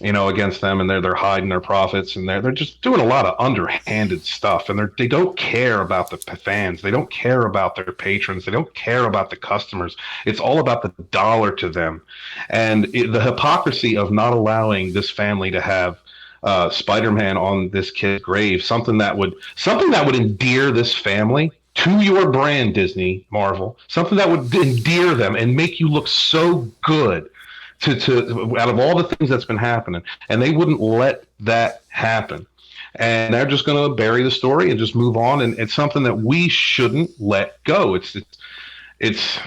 against them, and they're hiding their profits, and they're just doing a lot of underhanded stuff, and they don't care about the fans, they don't care about their patrons, they don't care about the customers. It's all about the dollar to them, and the hypocrisy of not allowing this family to have Spider-Man on this kid's grave, something that would endear this family to your brand, Disney, Marvel, something that would endear them and make you look so good to out of all the things that's been happening, and they wouldn't let that happen. And they're just going to bury the story and just move on. And it's something that we shouldn't let go. It's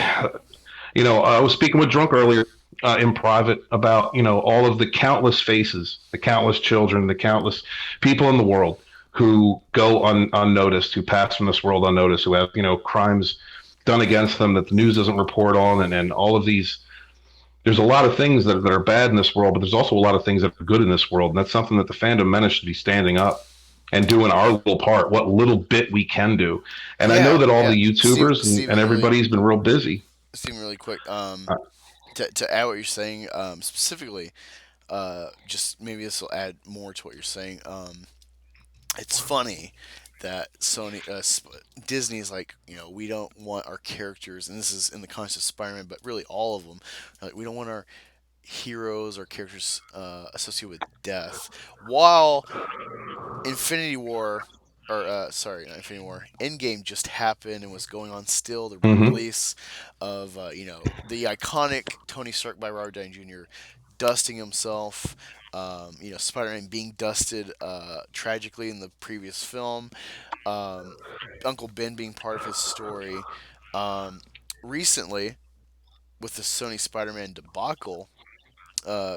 I was speaking with Drunk earlier in private about all of the countless faces, the countless children, the countless people in the world who go unnoticed, who pass from this world unnoticed, who have crimes done against them that the news doesn't report on, and all of these. There's a lot of things that are bad in this world, but there's also a lot of things that are good in this world, and that's something that the Fandom Menace should be standing up and doing our little part, what little bit we can do. And I know Yeah, that all yeah. the YouTubers and everybody's been real busy. Steven, really quick. Uh, To add what you're saying, specifically, just maybe this will add more to what you're saying. It's funny that Disney is like, we don't want our characters, and this is in the context of Spider-Man, but really all of them. Like, we don't want our heroes or characters associated with death. While Infinity War, or sorry, not Infinity War, Endgame just happened and was going on still. The mhm. re-release of the iconic Tony Stark by Robert Downey Jr. dusting himself. Spider-Man being dusted tragically in the previous film. Um, Uncle Ben being part of his story. Um, Recently, with the Sony Spider-Man debacle,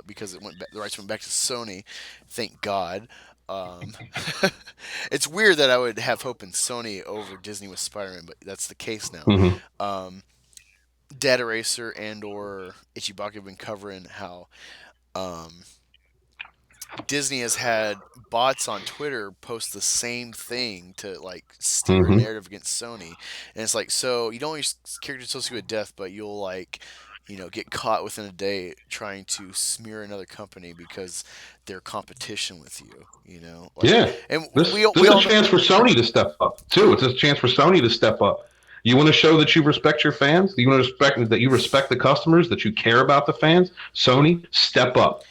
because the rights went back to Sony. Thank God. Um, it's weird that I would have hope in Sony over Disney with Spider-Man, but that's the case now. Hmm. Um, Data Racer and or Ichibaka have been covering how um, Disney has had bots on Twitter post the same thing to like steer a Hmm. narrative against Sony, and it's like, so you don't want your character associated with death, but you'll like, get caught within a day trying to smear another company because they're competition with you, like, Yeah, and this we is a all know, chance for Sony to step up too. It's a chance for Sony to step up. You want to show that you respect your fans. You want to respect that you respect the customers. That you care about the fans. Sony, step up.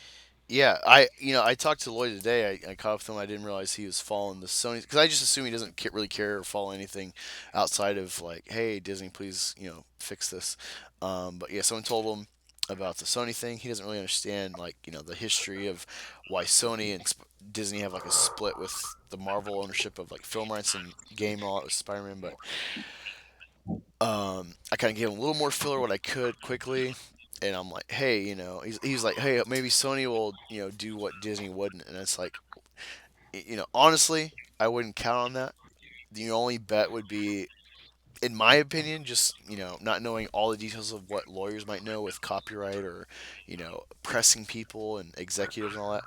yeah, I talked to Lloyd today. I caught up with him. I didn't realize he was following the Sony because I just assume he doesn't really care or follow anything outside of like, hey, Disney, please, fix this. But yeah, someone told him about the Sony thing. He doesn't really understand like the history of why Sony and Disney have like a split with the Marvel ownership of like film rights and game and all that with Spider-Man. But I kind of gave him a little more filler what I could quickly, and I'm like, hey, he's like, hey, maybe Sony will, do what Disney wouldn't, and it's like, honestly, I wouldn't count on that. The only bet would be, in my opinion, just not knowing all the details of what lawyers might know with copyright or, pressing people and executives and all that.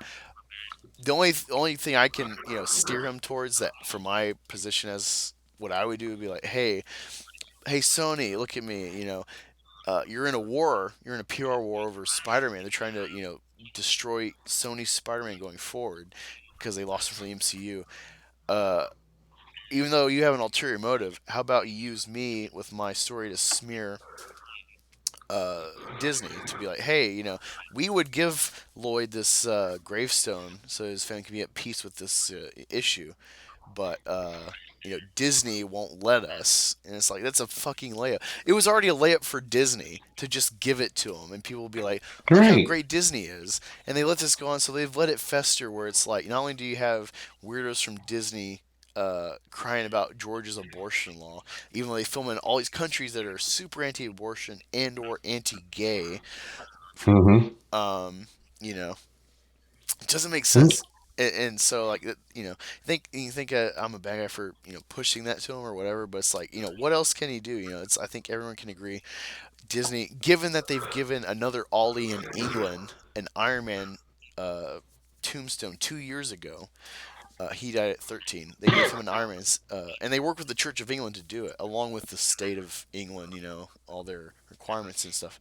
The only thing I can steer him towards that for my position as what I would do would be like, hey Sony, look at me, you're in a war. You're in a PR war over Spider-Man. They're trying to, destroy Sony's Spider-Man going forward because they lost him from the MCU. Uh, Even though you have an ulterior motive, how about you use me with my story to smear Disney to be like, hey, we would give Lloyd this gravestone so his family can be at peace with this issue, but Disney won't let us, and it's like that's a fucking layup. It was already a layup for Disney to just give it to them, and people will be like, look how Right. great Disney is, and they let this go on, so they've let it fester where it's like not only do you have weirdos from Disney. Crying about Georgia's abortion law, even though they film in all these countries that are super anti-abortion and or anti-gay. Hmm. Um, you know, it doesn't make sense. And so like you think I'm a bad guy for pushing that to him or whatever, but it's like what else can he do? It's I think everyone can agree Disney, given that they've given another Ollie in England an Iron Man uh, tombstone 2 years ago. He died at 13. They gave him an Iron Man, and they worked with the Church of England to do it, along with the state of England. All their requirements and stuff.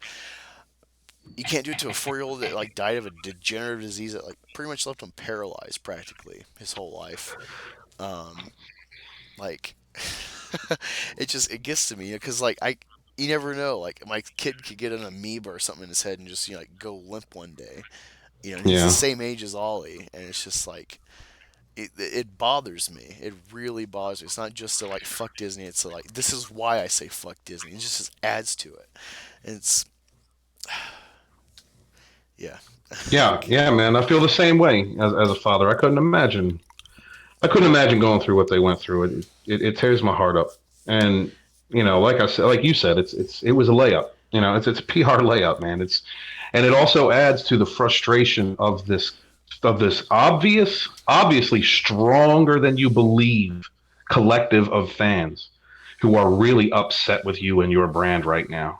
You can't do it to a 4-year-old that like died of a degenerative disease that like pretty much left him paralyzed practically his whole life. Um, like it gets to me because like you never know, like my kid could get an amoeba or something in his head and just like go limp one day. And he's the Yeah. same age as Ollie, and it's just like it bothers me. It really bothers me. It's not just to like fuck Disney. It's to, like this is why I say fuck Disney. It just adds to it. And it's yeah. Yeah. Okay. Yeah, man. I feel the same way as a father. I couldn't imagine. I couldn't imagine going through what they went through. It tears my heart up. And like I said, like you said, it was a layup. It's a PR layup, man. And it also adds to the frustration of this obviously stronger than you believe collective of fans who are really upset with you and your brand right now.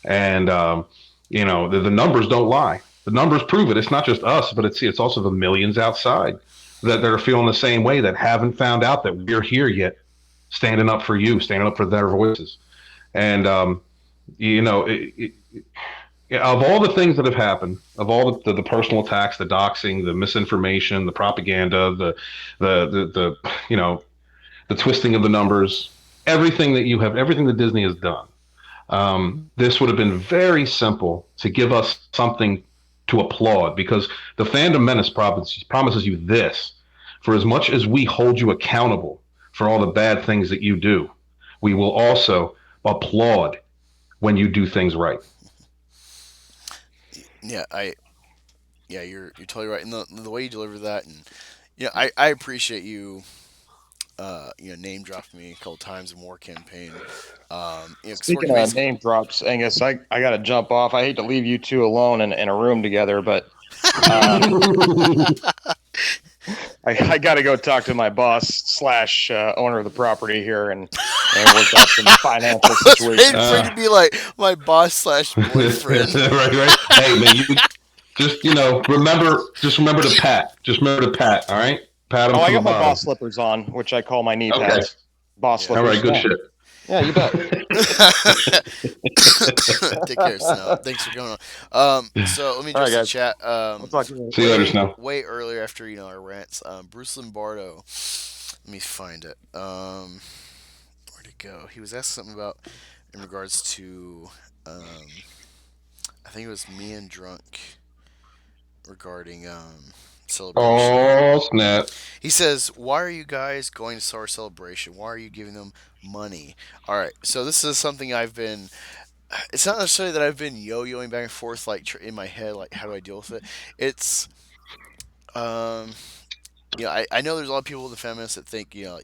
And the numbers don't lie. The numbers prove it. It's not just us, but it's also the millions outside that are feeling the same way, that haven't found out that we're here yet, standing up for you, standing up for their voices. And you know, of all the things that have happened, of all the personal attacks, the doxing, the misinformation, the propaganda, the the twisting of the numbers, everything that Disney has done, this would have been very simple to give us something to applaud, because the Fandom Menace promises you this: for as much as we hold you accountable for all the bad things that you do, we will also applaud when you do things right. Yeah, Yeah, you're totally right. And the way you deliver that, and I appreciate you. Name dropped me a couple times in War Campaign. Because War Speaking of Campaign's name drops, Angus, I got to jump off. I hate to leave you two alone in a room together, but I got to go talk to my boss slash owner of the property here and work out some financial I was waiting situations. for you to be like my boss slash boyfriend. Right. Hey man, you just remember to pat. Just remember to pat. All right, pat him Oh, I from the got my bottom. boss slippers on, which I call my knee Okay. pads. Boss Yeah. All right. slippers. Good Yeah. shit. Yeah, you bet. Take care, Snow. Thanks for coming on. So let me All right, address the guys. chat. I'll talk to you later. See you later, Snow. Way earlier after our rants. Bruce Lombardo. Let me find it. Where'd it go? He was asked something about in regards to. I think it was me and drunk regarding celebration. Oh snap! He says, "Why are you guys going to Star Celebration? Why are you giving them money?" All right, so this is something I've been. It's not necessarily that I've been yo-yoing back and forth like in my head, like how do I deal with it. It's um, I know there's a lot of people with the feminists that think you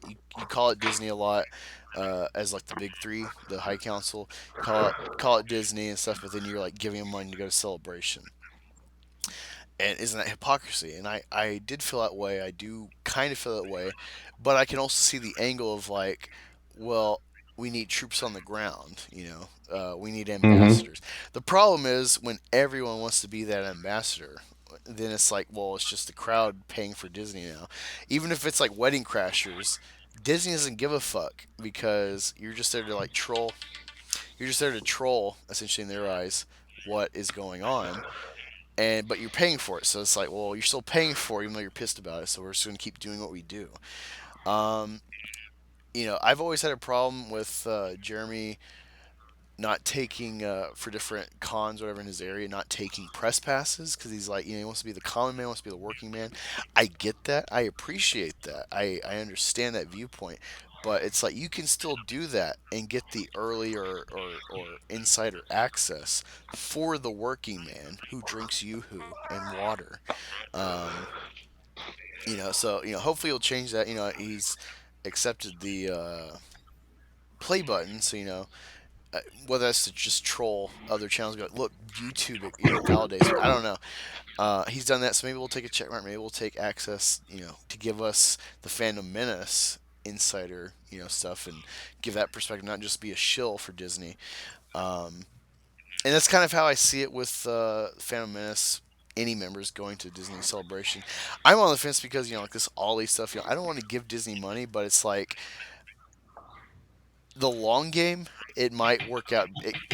call it Disney a lot. As like the big three, the High Council, call it Disney and stuff, but then you're like giving them money to go to Celebration, and isn't that hypocrisy? And I did feel that way. I do kind of feel that way, but I can also see the angle of like, well, we need troops on the ground. We need Mm-hmm. ambassadors. The problem is when everyone wants to be that ambassador. Then it's like, well, it's just the crowd paying for Disney now. Even if it's like Wedding Crashers, Disney doesn't give a fuck because you're just there to like troll. You're just there to troll, essentially in their eyes, what is going on, but you're paying for it. So it's like, well, you're still paying for it, even though you're pissed about it. So we're just gonna keep doing what we do. Um, I've always had a problem with Jeremy not taking for different cons, whatever in his area, not taking press passes because he's like, he wants to be the common man, wants to be the working man. I get that. I appreciate that. I understand that viewpoint. But it's like you can still do that and get the early or insider access for the working man who drinks yoo-hoo and water. Um, so hopefully he'll change that. He's accepted the play button, so whether that's to just troll other channels, go look YouTube, validates me. I don't know. He's done that, so maybe we'll take a check mark. Maybe we'll take access, to give us the Fandom Menace insider, stuff, and give that perspective, not just be a shill for Disney. Um, and that's kind of how I see it with Phantom Menace. Any members going to Disney Celebration, I'm on the fence because like this Ollie stuff. I don't want to give Disney money, but it's like the long game. It might work out.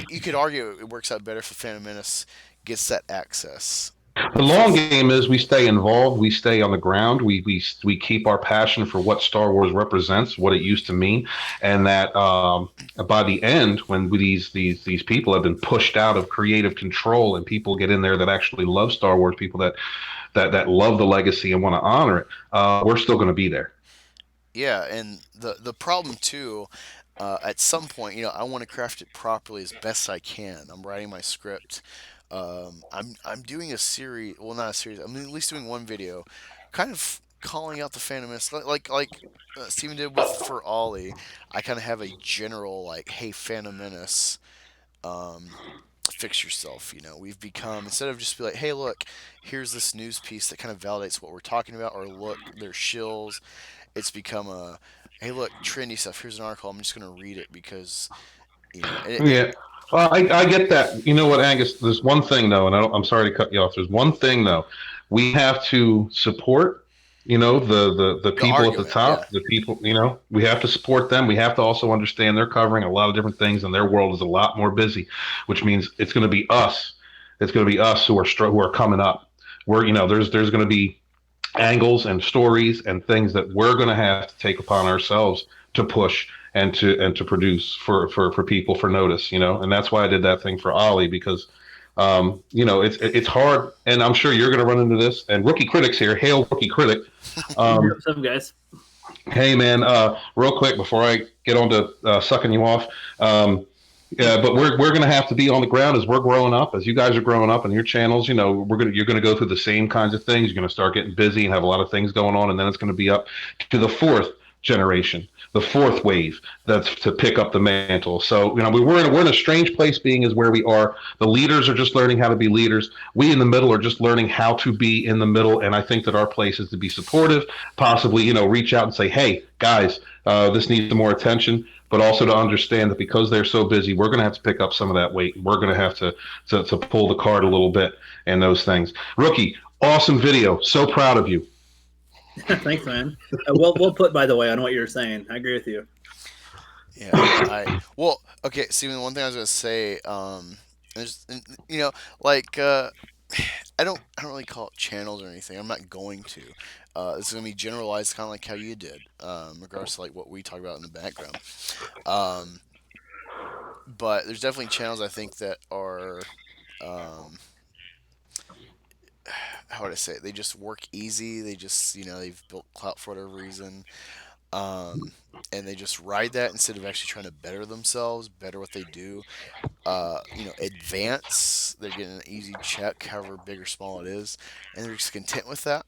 You could argue it works out better if the Phantom Menace gets that access. The long game is we stay involved, we stay on the ground, we keep our passion for what Star Wars represents, what it used to mean, and that by the end, when these people have been pushed out of creative control, and people get in there that actually love Star Wars, people that love the legacy and want to honor it, we're still going to be there. Yeah, and the problem too, at some point, I want to craft it properly as best I can. I'm writing my script. I'm doing a series. Well, not a series. I'm at least doing one video, kind of calling out the Phantom Menace, like Steven did with for Ollie. I kind of have a general like, hey, Phantom Menace, um, fix yourself. We've become, instead of just be like, hey, look, here's this news piece that kind of validates what we're talking about, or look, they're shills. It's become a, hey, look, trendy stuff. Here's an article. I'm just gonna read it because Yeah. Well, I get that. You know what, Angus? There's one thing though, and I'm sorry to cut you off. There's one thing though, we have to support. The the people at the argument, yeah, top, the people. We have to support them. We have to also understand they're covering a lot of different things, and their world is a lot more busy, which means it's going to be us. It's going to be us who are coming up. There's going to be angles and stories and things that we're going to have to take upon ourselves to push and to produce for people for notice, and that's why I did that thing for Ollie because it's hard, and I'm sure you're going to run into this. And Rookie Critic's here. Hail, Rookie Critic. What's up, guys? Hey, man. Real quick before I get on to sucking you off, Yeah, but we're going to have to be on the ground as we're growing up, as you guys are growing up, and your channels. You're going to go through the same kinds of things. You're going to start getting busy and have a lot of things going on, and then it's going to be up to the fourth generation, the fourth wave that's to pick up the mantle. So we're in a strange place, being as where we are. The leaders are just learning how to be leaders. We in the middle are just learning how to be in the middle, and I think that our place is to be supportive, possibly reach out and say, hey guys, this needs some more attention, but also to understand that because they're so busy, we're going to have to pick up some of that weight. We're going to have to pull the card a little bit and those things. Rookie, awesome video. So proud of you. Thanks, man. Well put, by the way, on what you were saying. I agree with you. Yeah, well, okay. See, one thing I was gonna say, there's, like, I don't really call it channels or anything. I'm not going to. It's gonna be generalized, kind of like how you did, regardless to like what we talk about in the background. Um, but there's definitely channels I think that are, um, how would I say it? They just work easy. They just, they've built clout for whatever reason. Um, and they just ride that instead of actually trying to better themselves, better what they do. Advance. They're getting an easy check, however big or small it is, and they're just content with that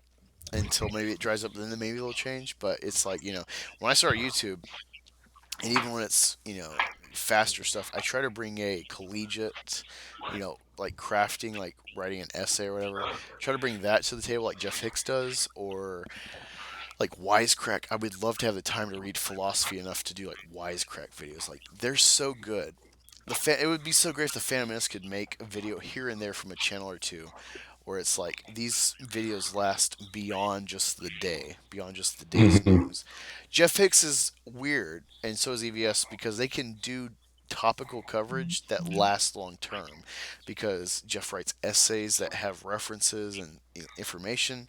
until maybe it dries up. Then maybe they'll change. But it's like, when I start YouTube, and even when it's faster stuff, I try to bring a collegiate, like crafting, like writing an essay or whatever. Try to bring that to the table, like Jeff Hicks does, or like wisecrack. I would love to have the time to read philosophy enough to do like wisecrack videos. Like they're so good. It would be so great if the Phantom Menace could make a video here and there from a channel or two, where it's like these videos last beyond just the day, beyond just the day's Mm-hmm. news. Jeff Hicks is weird, and so is EVS, because they can do topical coverage that lasts long term, because Jeff writes essays that have references and information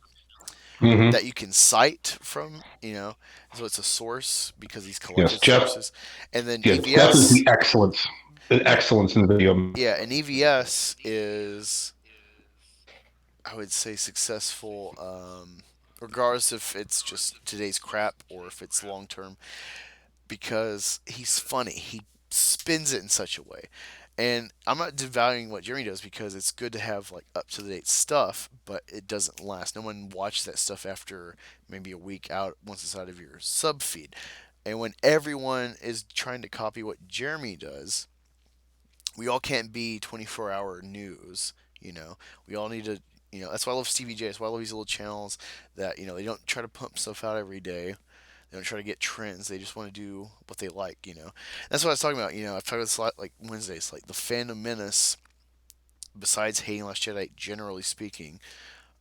Mm-hmm. that you can cite from, so it's a source because he's Yes, collected Jeff. sources. And then Yeah, Jeff is EVS, the excellence, the yeah, excellence in the video. yeah, and EVS is, I would say, successful, regardless if it's just today's crap or if it's long term, because he's funny. He spins it in such a way. And I'm not devaluing what Jeremy does, because it's good to have like up to date stuff, but it doesn't last. No one watches that stuff after maybe a week out once it's out of your sub feed. And when everyone is trying to copy what Jeremy does, we all can't be 24-hour news. We all need to. That's why I love Stevie J. That's why I love these little channels that they don't try to pump stuff out every day. They don't try to get trends. They just want to do what they like. That's what I was talking about. I've talked about this a lot, like Wednesdays, like the Fandom Menace. Besides hating Last Jedi, generally speaking,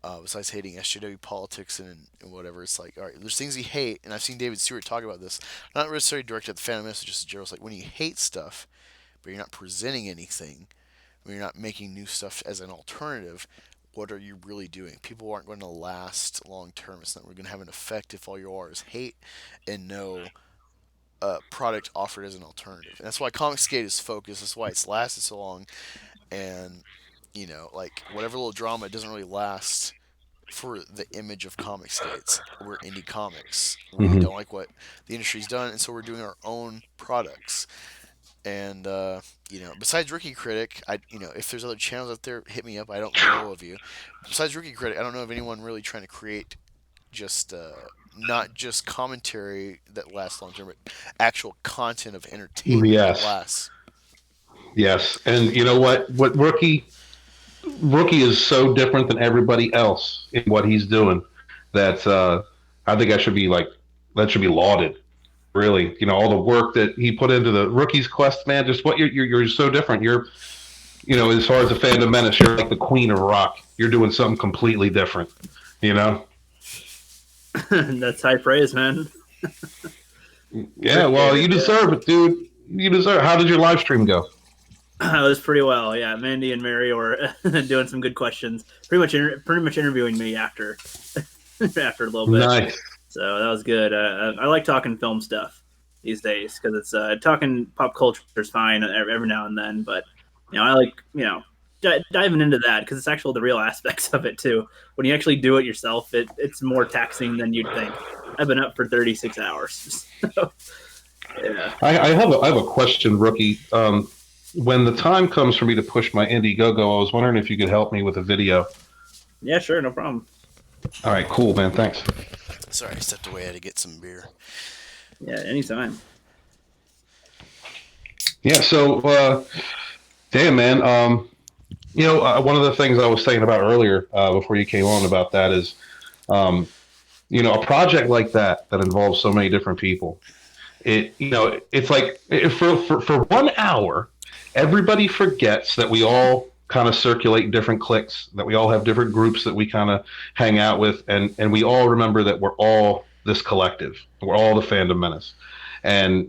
besides hating SJW politics and whatever, it's like, all right, there's things you hate, and I've seen David Stewart talk about this. Not necessarily directed at the Phantom Menace, just general. It's like when you hate stuff, but you're not presenting anything, when you're not making new stuff as an alternative, what are you really doing? People aren't going to last long term. It's not really going to have an effect if all you are is hate and no product offered as an alternative. And that's why Comicsgate is focused. That's why it's lasted so long. And like whatever little drama, it doesn't really last for the image of Comicsgates. We're indie comics. We Mm-hmm. don't like what the industry's done, and so we're doing our own products. And besides Rookie Critic, if there's other channels out there, hit me up. I don't know of you. Besides Rookie Critic, I don't know of anyone really trying to create just not just commentary that lasts long term, but actual content of entertainment that Yes, lasts. yes, and you know what? What rookie is so different than everybody else in what he's doing that I think that should be lauded. Really, all the work that he put into the rookie's quest, man. Just what you're so different. You're as far as the Fandom Menace, you're like the queen of rock. You're doing something completely different. You know. That's high praise, man. Yeah, well, you deserve it, dude. You deserve. How did your live stream go? It was pretty well. Yeah, Mandy and Mary were doing some good questions. Pretty much interviewing me after after a little bit. Nice. So that was good. I like talking film stuff these days because it's talking pop culture is fine every now and then, but I like diving into that because it's actually the real aspects of it too. When you actually do it yourself, it's more taxing than you'd think. I've been up for 36 hours. So, yeah. I have a question, rookie. when the time comes for me to push my Indiegogo, I was wondering if you could help me with a video. Yeah, sure, no problem. All right, cool, man. Thanks. Sorry, I stepped away. I had to get some beer. Yeah, anytime. Yeah. So, damn, man. One of the things I was saying about earlier before you came on about that is, um, a project like that involves so many different people. It's like for 1 hour, everybody forgets that we all kind of circulate in different cliques, that we all have different groups that we kind of hang out with, and we all remember that we're all this collective. We're all the Fandom Menace, and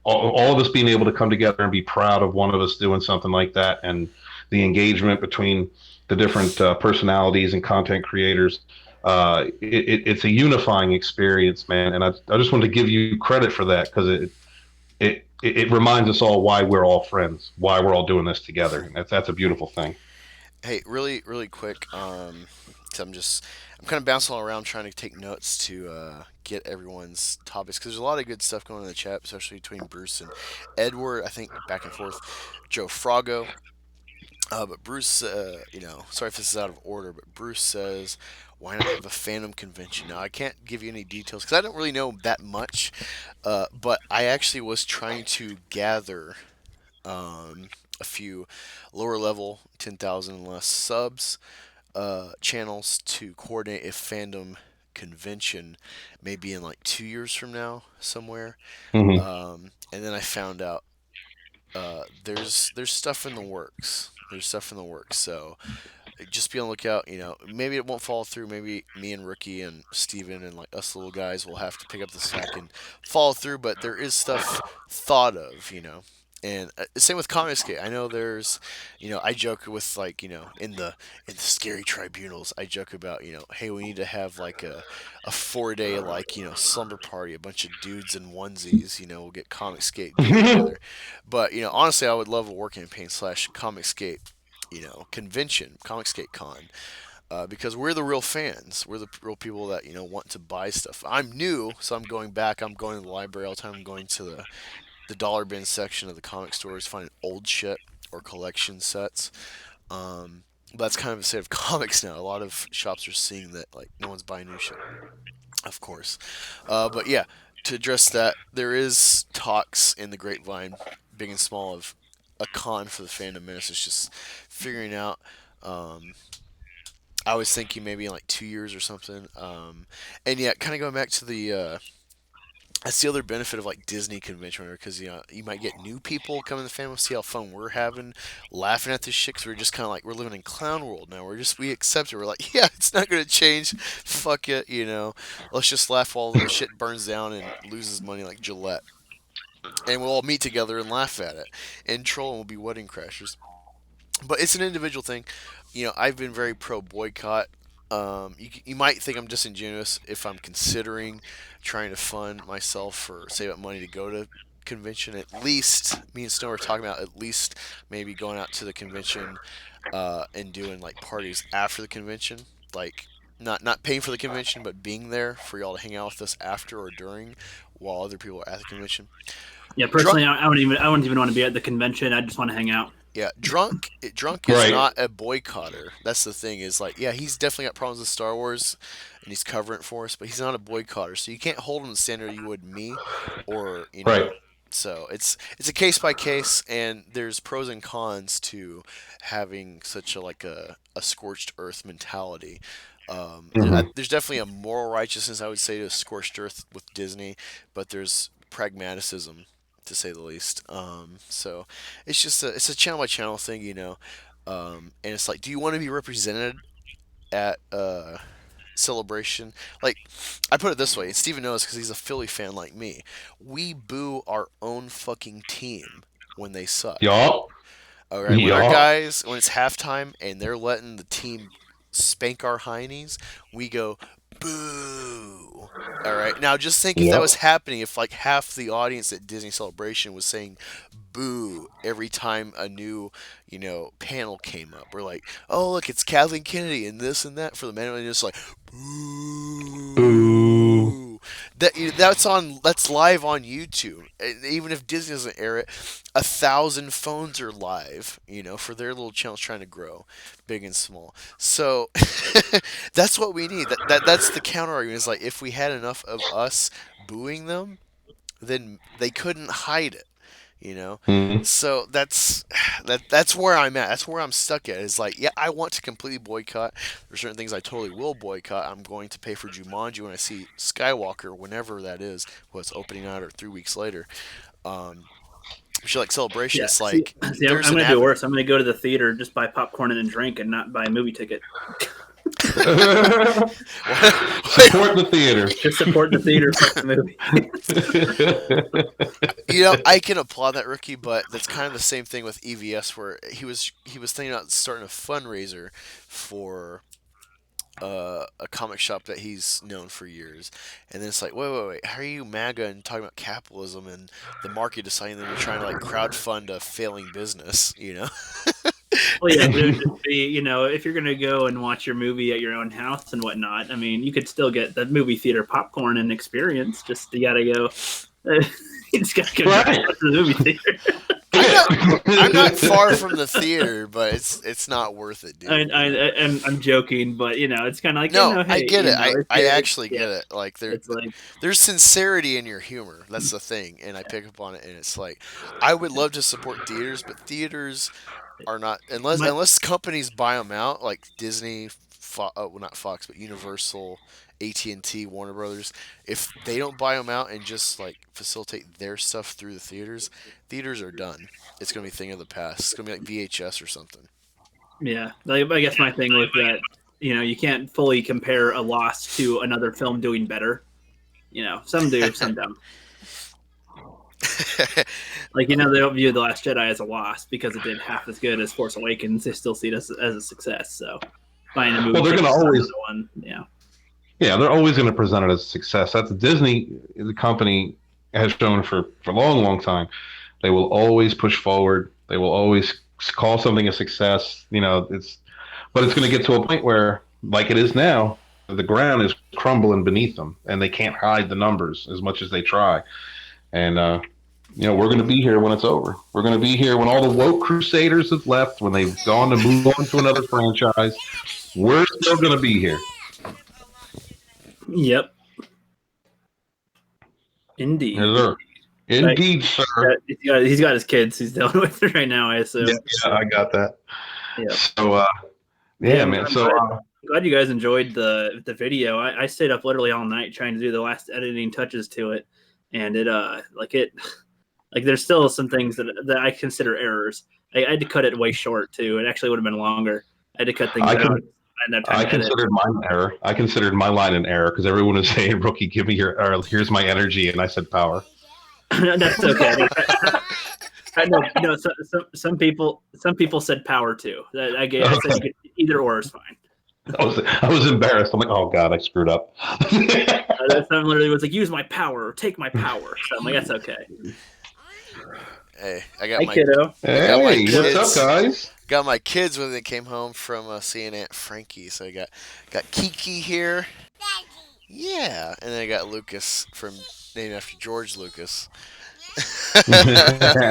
all of us being able to come together and be proud of one of us doing something like that, and the engagement between the different personalities and content creators. It's a unifying experience, man, and I just want to give you credit for that because it reminds us all why we're all friends, why we're all doing this together. And that's a beautiful thing. Hey, really, really quick. 'Cause I'm kind of bouncing all around trying to take notes to get everyone's topics because there's a lot of good stuff going on in the chat, especially between Bruce and Edward. I think back and forth. Joe Frago. But Bruce, sorry if this is out of order, but Bruce says, why not have a Phantom convention? Now, I can't give you any details because I don't really know that much, but I actually was trying to gather a few lower level, 10,000 and less subs channels to coordinate a Fandom convention, maybe in like 2 years from now, somewhere. Hmm. And then I found out there's stuff in the works. There's stuff in the works. So just be on the lookout. Maybe it won't fall through. Maybe me and Rookie and Steven and like us little guys will have to pick up the slack and follow through. But there is stuff thought of. And same with Comicsgate. I know there's, I joke with like, in the scary tribunals. I joke about, hey, we need to have like a 4 day like slumber party, a bunch of dudes in onesies. We'll get Comicsgate gear together. But honestly, I would love a war campaign slash Comicsgate convention, Comicsgate Con, because we're the real fans. We're the real people that want to buy stuff. I'm new, so I'm going back. I'm going to the library all the time. I'm going to the dollar bin section of the comic stores, finding old shit or collection sets. But that's kind of a state of comics now. A lot of shops are seeing that like no one's buying new shit, of course. But yeah, to address that, there is talks in the grapevine, big and small, of a con for the Fandom Menace. It's just figuring out. Um, I was thinking maybe in like 2 years or something. And yeah, kind of going back to that's the other benefit of like Disney convention because you might get new people coming to the family, see how fun we're having, laughing at this shit because we're just kind of like we're living in clown world now. We accept it. We're like, yeah, it's not gonna change. Fuck it, Let's just laugh while the shit burns down and loses money like Gillette, and we'll all meet together and laugh at it. And troll and we'll be wedding crashers. But it's an individual thing. I've been very pro boycott. You might think I'm disingenuous if I'm considering trying to fund myself or save up money to go to convention. At least me and Snow are talking about at least maybe going out to the convention and doing like parties after the convention, like not paying for the convention, but being there for y'all to hang out with us after or during, while other people are at the convention. Yeah, Drunk personally, I wouldn't even want to be at the convention. I just want to hang out. Yeah, drunk is Right. not a boycotter. That's the thing. Is like, yeah, he's definitely got problems with Star Wars, and he's covering it for us. But he's not a boycotter, so you can't hold him the standard you would me, or Right. So it's a case by case, and there's pros and cons to having such a scorched earth mentality. Hmm. There's definitely a moral righteousness, I would say, to scorched earth with Disney, but there's pragmaticism, to say the least. So it's a channel by channel thing, and it's like, do you want to be represented at celebration? Like, I put it this way, and Steven knows because he's a Philly fan like me. We boo our own fucking team when they suck. Yup. All right, when our Yup. guys, when it's halftime and they're letting the team spank our heinies, we go boo. All right, now just think if that was Yup. happening, if like half the audience at Disney Celebration was saying boo every time a new, panel came up. We're like, oh look, it's Kathleen Kennedy and this and that for the man, and just like boo. Ooh, that's live on YouTube. And even if Disney doesn't air it, 1,000 phones are live. For their little channels trying to grow, big and small. So that's what we need. That's the counter argument. Is like if we had enough of us booing them, then they couldn't hide it. Mhm. So that's where I'm at. That's where I'm stuck at. Is like, yeah, I want to completely boycott. There's certain things I totally will boycott. I'm going to pay for Jumanji when I see Skywalker, whenever that is, what's opening out or 3 weeks later. She like Celebration. Yeah. It's See, like I'm there's going an to do avenue. worse. I'm going to go to the theater, just buy popcorn and a drink, and not buy a movie ticket. Support the theater. Just support the theater, fuck the movie. I can applaud that, Rookie, but that's kind of the same thing with EVS, where he was thinking about starting a fundraiser for a comic shop that he's known for years, and then it's like, wait, how are you MAGA and talking about capitalism and the market deciding that you're trying to like crowdfund a failing business, Well, yeah, but it would just be, if you're going to go and watch your movie at your own house and whatnot, I mean, you could still get the movie theater popcorn and experience. Just you got to go. You just got to go Right. to the movie theater. I'm not far from the theater, but it's not worth it, dude. I'm joking, but it's kind of like No, hey, I get it. I actually yeah, get it. Like it's like there's sincerity in your humor. That's the thing, and I pick up on it. And it's like, I would love to support theaters, but theaters are not unless companies buy them out, like Disney, not Fox, but Universal, AT&T, Warner Brothers. If they don't buy them out and just like facilitate their stuff through the theaters are done. It's gonna be a thing of the past. It's gonna be like VHS or something. yeah. Like, I guess my thing with that, you can't fully compare a loss to another film doing better. Some do, some don't. Like, they don't view The Last Jedi as a loss because it did half as good as Force Awakens. They still see it as a success. So, buying a movie. Well, they're going to always. One, yeah. Yeah, they're always going to present it as a success. That's Disney. The company has shown for a long, long time. They will always push forward. They will always call something a success. But it's going to get to a point where, like it is now, the ground is crumbling beneath them, and they can't hide the numbers as much as they try. And we're going to be here when it's over. We're going to be here when all the woke crusaders have left, when they've gone to move on to another franchise. We're still going to be here. Yep. Indeed. Yes, sir. Indeed, sir. He's got his kids. He's dealing with it right now, I assume. Yeah, I got that. Yeah. So, man. I'm glad you guys enjoyed the video. I stayed up literally all night trying to do the last editing touches to it, and there's still some things that I consider errors. I had to cut it way short too. It actually would have been longer. I had to cut things out. I considered mine an error. I considered my line an error because everyone was saying, "Rookie, give me here's my energy," and I said power. That's okay. I know. Some people said power too. I said either or is fine. I was embarrassed. I'm like, oh god, I screwed up. Some literally was like, use my power, or take my power. So I'm like, that's okay. Hey, I got my kiddo. Hey, what's up, guys? Got my kids when they came home from seeing Aunt Frankie. So I got Kiki here. Yeah, and then I got Lucas named after George Lucas.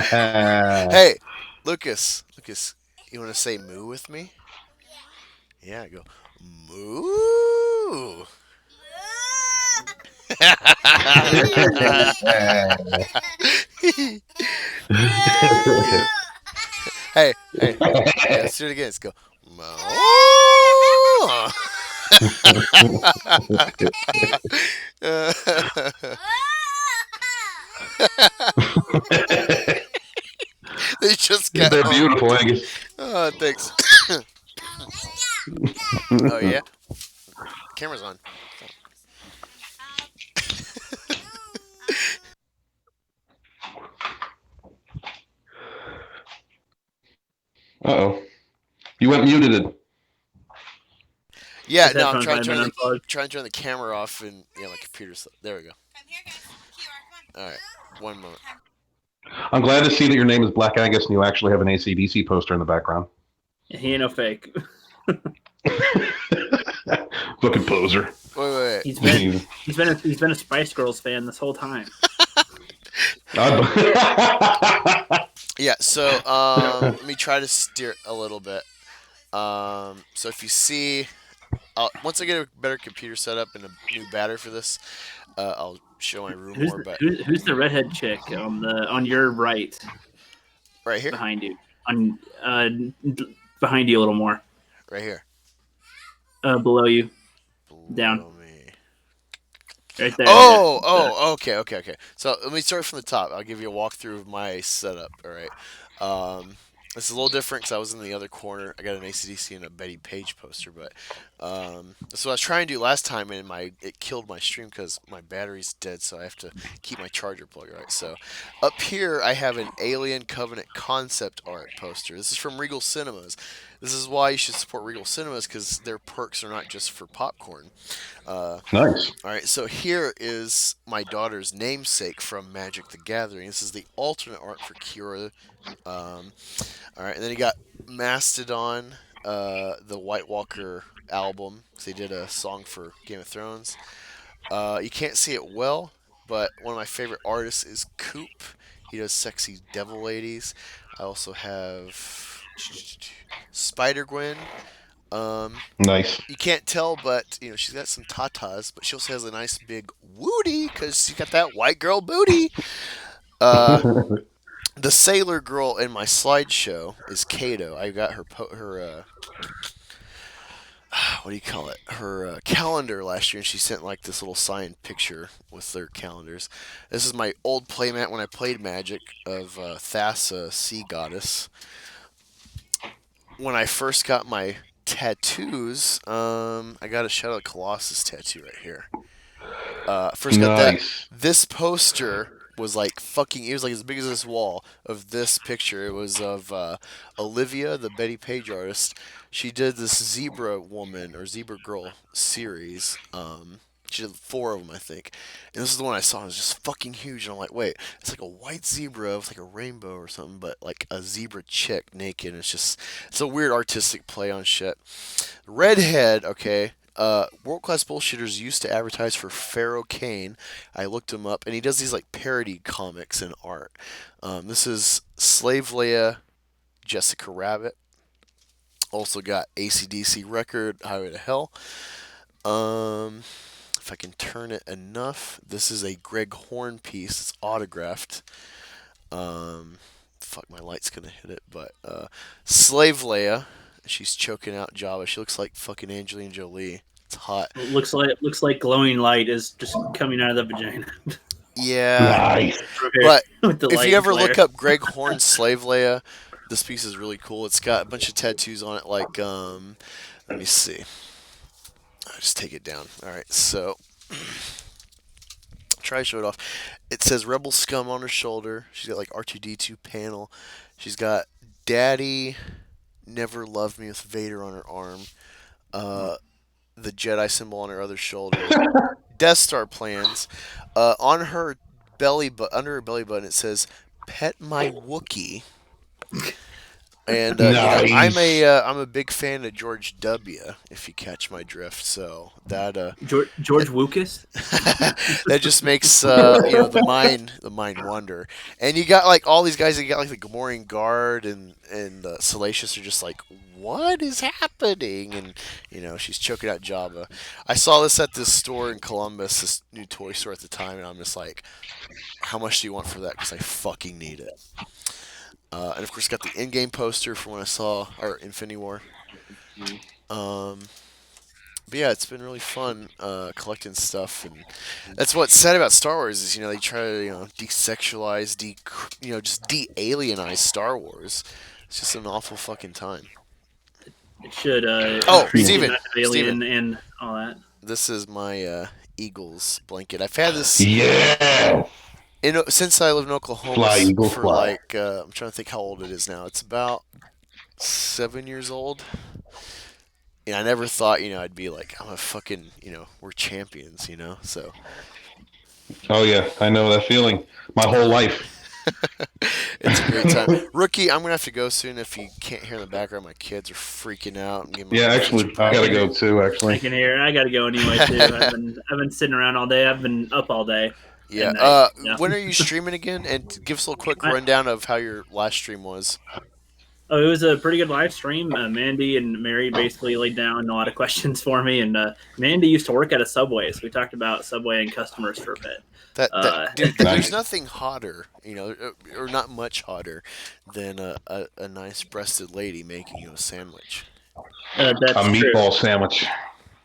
Hey, Lucas, you want to say moo with me? Yeah, I go moo. Hey, let's do it again. Let's go moo. They just got They're home. beautiful, Angus. Oh, thanks. Oh yeah, camera's on. Uh-oh. You went muted. Yeah, His no, I'm headphones trying might have been to turn the camera off and my computer's. There we go. All right, one moment. I'm glad to see that your name is Black Angus and you actually have an AC/DC poster in the background. He ain't no fake. Fucking poser. Wait. He's been he's been a Spice Girls fan this whole time. Yeah. So let me try to steer it a little bit. So if you see, once I get a better computer set up and a new battery for this, I'll show my room more. But Who's the redhead chick on your right right here, behind you on behind you a little more right here, below you down below me. right there. Okay. So let me start from the top. I'll give you a walkthrough of my setup. All right. This is a little different because I was in the other corner. I got an ACDC and a Betty Page poster, but that's what I was trying to do last time, and it killed my stream because my battery's dead, so I have to keep my charger plugged. Right. So up here I have an Alien Covenant concept art poster. This is from Regal Cinemas. This is why you should support Regal Cinemas because their perks are not just for popcorn. Nice. All right, so here is my daughter's namesake from Magic the Gathering. This is the alternate art for Kira. All right, and then you got Mastodon, the White Walker album. They did a song for Game of Thrones. You can't see it well, but one of my favorite artists is Coop. He does sexy devil ladies. I also have Spider Gwen. Nice. You can't tell, but she's got some tatas, but she also has a nice big woody because she's got that white girl booty. The sailor girl in my slideshow is Kato. I got her what do you call it? Her calendar last year, and she sent like this little signed picture with their calendars. This is my old playmat when I played Magic of Thassa, Sea Goddess. When I first got my tattoos, I got a Shadow of the Colossus tattoo right here. First got that. This poster was like fucking. It was like as big as this wall of this picture. It was of Olivia, the Betty Page artist. She did this Zebra Woman or Zebra Girl series. She did 4 of them, I think. And this is the one I saw. It was just fucking huge. And I'm like, wait, it's like a white zebra with like a rainbow or something, but like a zebra chick naked. And it's a weird artistic play on shit. Redhead, okay. World Class Bullshitters used to advertise for Pharaoh Kane. I looked him up, and he does these like parody comics and art. This is Slave Leia, Jessica Rabbit. Also got AC/DC Record, Highway to Hell. If I can turn it enough, this is a Greg Horn piece. It's autographed. Fuck, my light's gonna hit it, but Slave Leia. She's choking out Jabba. She looks like fucking Angelina Jolie. It's hot. It looks like glowing light is just coming out of the vagina. Yeah. Nice. But if you ever look up Greg Horn's Slave Leia, this piece is really cool. It's got a bunch of tattoos on it. Like, let me see. I'll just take it down. All right, so try to show it off. It says Rebel Scum on her shoulder. She's got like R2D2 panel. She's got Daddy Never Loved Me with Vader on her arm. The Jedi symbol on her other shoulder. Death Star plans. On her belly, under her belly button, it says "Pet my Wookiee." And Nice. I'm a big fan of George W. If you catch my drift, so that George Lucas. that just makes the mind wander. And you got like all these guys. You got like the Gamorrean Guard and Salacious are just like, what is happening? And she's choking out Jabba. I saw this at this store in Columbus, this new toy store at the time, and I'm just like, how much do you want for that? Because I fucking need it. And of course, got the in-game poster from when I saw our Infinity War. But yeah, it's been really fun collecting stuff, and that's what's sad about Star Wars is they try to desexualize, just de-alienize Star Wars. It's just an awful fucking time. It should. Steven, Alien and all that. This is my Eagles blanket. I've had this. Yeah. Since I live in Oklahoma for like I'm trying to think how old it is now. It's about 7 years old. And I never thought, I'd be like, I'm a fucking, we're champions, so. Oh yeah, I know that feeling. My whole life. It's a great time. Rookie, I'm gonna have to go soon. If you can't hear in the background, my kids are freaking out. I'm getting my Yeah, wife lunch actually, I gotta break. go too. I Actually, can hear. I got to go anyway too. I've been sitting around all day. I've been up all day, Yeah. and When are you streaming again? And give us a little quick I, rundown of how your last stream was. oh, it was a pretty good live stream. Mandy and Mary basically laid down a lot of questions for me, and Mandy used to work at a Subway, so we talked about Subway and customers for a bit. That Uh, dude, there's nice. nothing hotter, or not much hotter than a nice breasted lady making you a sandwich. A that's true, meatball sandwich.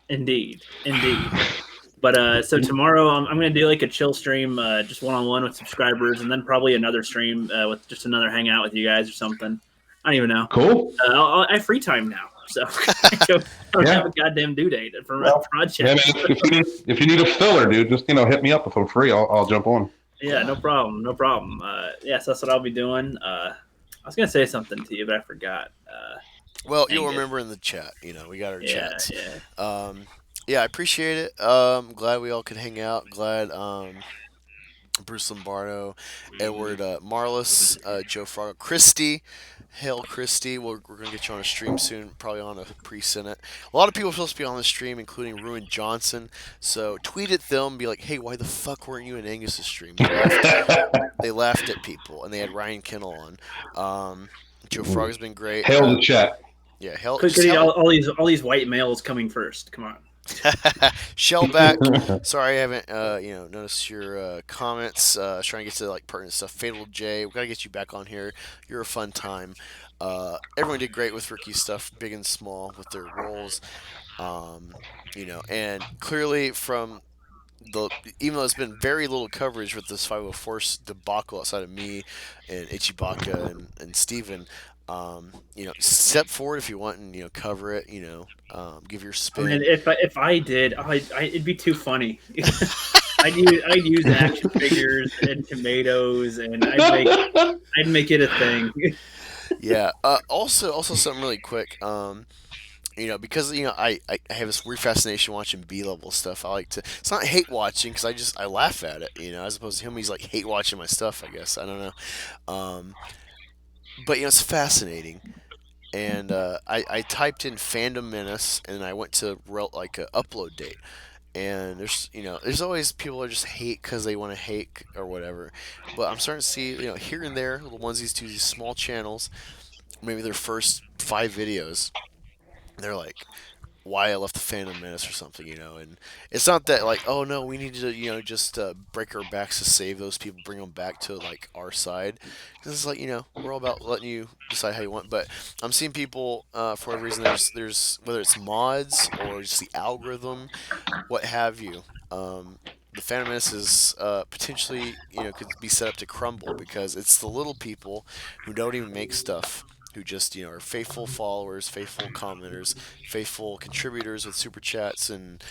indeed, indeed. But so tomorrow I'm going to do like a chill stream, just one on one with subscribers, and then probably another stream with just another hangout with you guys or something. I don't even know. Cool. I have free time now, so I don't have Yeah. a goddamn due date for my Well, yeah, man, project. if you need a filler, dude, just hit me up if I'm free. I'll jump on. Yeah, no problem, no problem. Yeah, so that's what I'll be doing. I was gonna say something to you, but I forgot. Well, you'll Angus. remember in the chat. We got our Yeah, chats. yeah. Yeah, I appreciate it. Glad we all could hang out. Glad Bruce Lombardo, Edward Marlis, Joe Fargo, Christy. Hail Christy. We're going to get you on a stream soon, probably on a pre-Senate. A lot of people are supposed to be on the stream, including Ruin Johnson. So tweet at them, be like, hey, why the fuck weren't you in Angus's stream? They laughed at people, and they had Ryan Kennel on. Joe Frog's been great. Hail the chat. Yeah, hell, Could just hell. all these white males coming first? Come on. Shellback. Sorry, I haven't noticed your comments. Trying to get to like pertinent stuff. Fatal J, we gotta get you back on here. You're a fun time. Everyone did great with rookie stuff, big and small, with their roles. And clearly from the even though there's been very little coverage with this 504 debacle outside of me and Ichibaka and Steven, step forward if you want and cover it. Give your I mean, spin. if I did, it'd be too funny. I'd use action figures and tomatoes, and I'd make it a thing. Yeah. Also something really quick. Because I have this weird fascination watching B level stuff. I like to. It's not hate watching because I laugh at it. As opposed to him, he's like hate watching my stuff. I guess I don't know. But it's fascinating. And I typed in Fandom Menace and I went to like a upload date. And there's always people that just hate because they want to hate or whatever. But I'm starting to see here and there little onesies, twosies, small channels, maybe their first 5 videos. They're like, why I left the Phantom Menace or something, and it's not that like, oh no, we need to, just break our backs to save those people, bring them back to like our side. 'Cause it's like, we're all about letting you decide how you want. But I'm seeing people, for whatever reason, there's whether it's mods or just the algorithm, what have you. The Phantom Menace is potentially, could be set up to crumble because it's the little people who don't even make stuff, who just are faithful followers, faithful commenters, faithful contributors with super chats and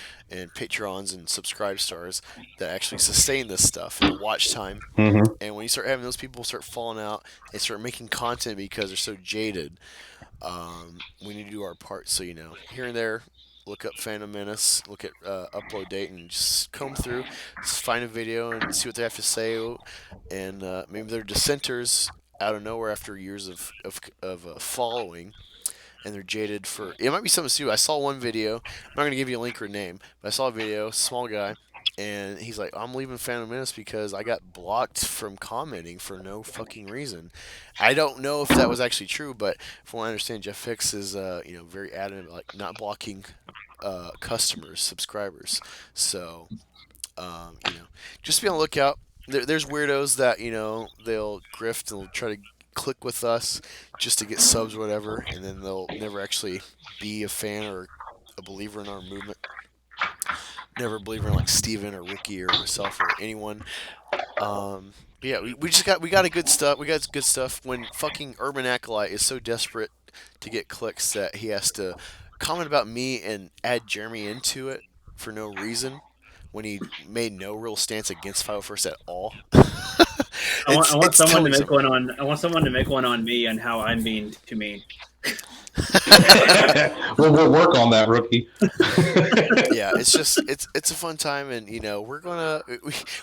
patrons and subscribe stars that actually sustain this stuff and the watch time. Hmm. And when you start having those people start falling out and start making content because they're so jaded, we need to do our part. So here and there, look up Phantom Menace, look at upload date, and just comb through, just find a video and see what they have to say, and maybe they're dissenters out of nowhere after years of following, and they're jaded for. It might be something to do. I saw one video. I'm not gonna give you a link or a name, but I saw a video. Small guy. And he's like, I'm leaving Phantom Menace because I got blocked from commenting for no fucking reason. I don't know if that was actually true, but from what I understand, Jeff Hicks is, very adamant, like not blocking customers, subscribers. So, just be on the lookout. There's weirdos that they'll grift and they'll try to click with us just to get subs or whatever, and then they'll never actually be a fan or a believer in our movement. Never a believer in like Steven or Ricky or myself or anyone. But yeah, we got a good stuff. We got good stuff. When fucking Urban Acolyte is so desperate to get clicks that he has to comment about me and add Jeremy into it for no reason when he made no real stance against 501st at all. I want it's someone to telling make something. one on. I want someone to make one on me and how I'm being too mean. We'll work on that, rookie. Yeah, it's just it's a fun time, and we're gonna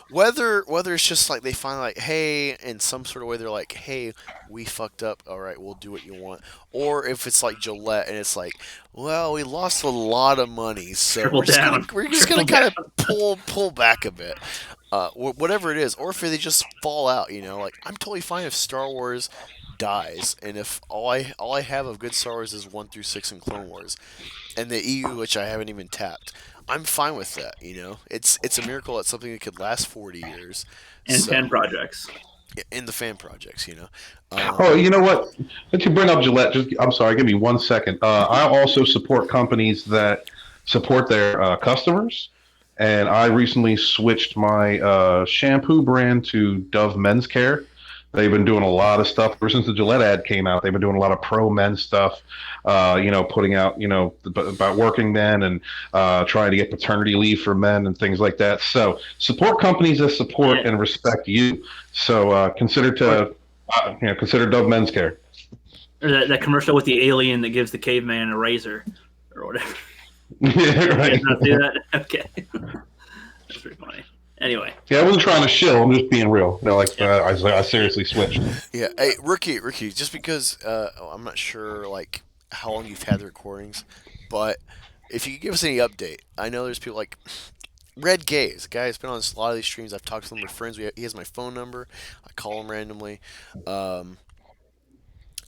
whether it's just like they find like, hey, in some sort of way they're like, hey, we fucked up, all right, we'll do what you want, or if it's like Gillette and it's like, well, we lost a lot of money, so Triple down. we're just gonna kind of pull back a bit, whatever it is, or if they just fall out, like I'm totally fine if Star Wars dies, and if all I have of good Star Wars is 1 through 6 in Clone Wars and the EU, which I haven't even tapped. I'm fine with that. It's a miracle that something that could last 40 years. And So, 10 projects. in the fan projects. Oh, you know what? Let you bring up Gillette. I'm sorry. Give me 1 second. I also support companies that support their customers, and I recently switched my shampoo brand to Dove Men's Care. They've been doing a lot of stuff ever since the Gillette ad came out. They've been doing a lot of pro men stuff, putting out, about working men and trying to get paternity leave for men and things like that. So support companies that support and respect you. So consider Dove Men's Care. Or that commercial with the alien that gives the caveman a razor or whatever. Yeah, right. You guys not see that? Okay. That's pretty funny. Anyway. Yeah, I wasn't trying to shill. I'm just being real. I seriously switched. Yeah, hey, Rookie, just because I'm not sure like how long you've had the recordings, but if you could give us any update, I know there's people like Red Gaze, a guy who's been on a lot of these streams. I've talked to him. We're friends. He has my phone number. I call him randomly.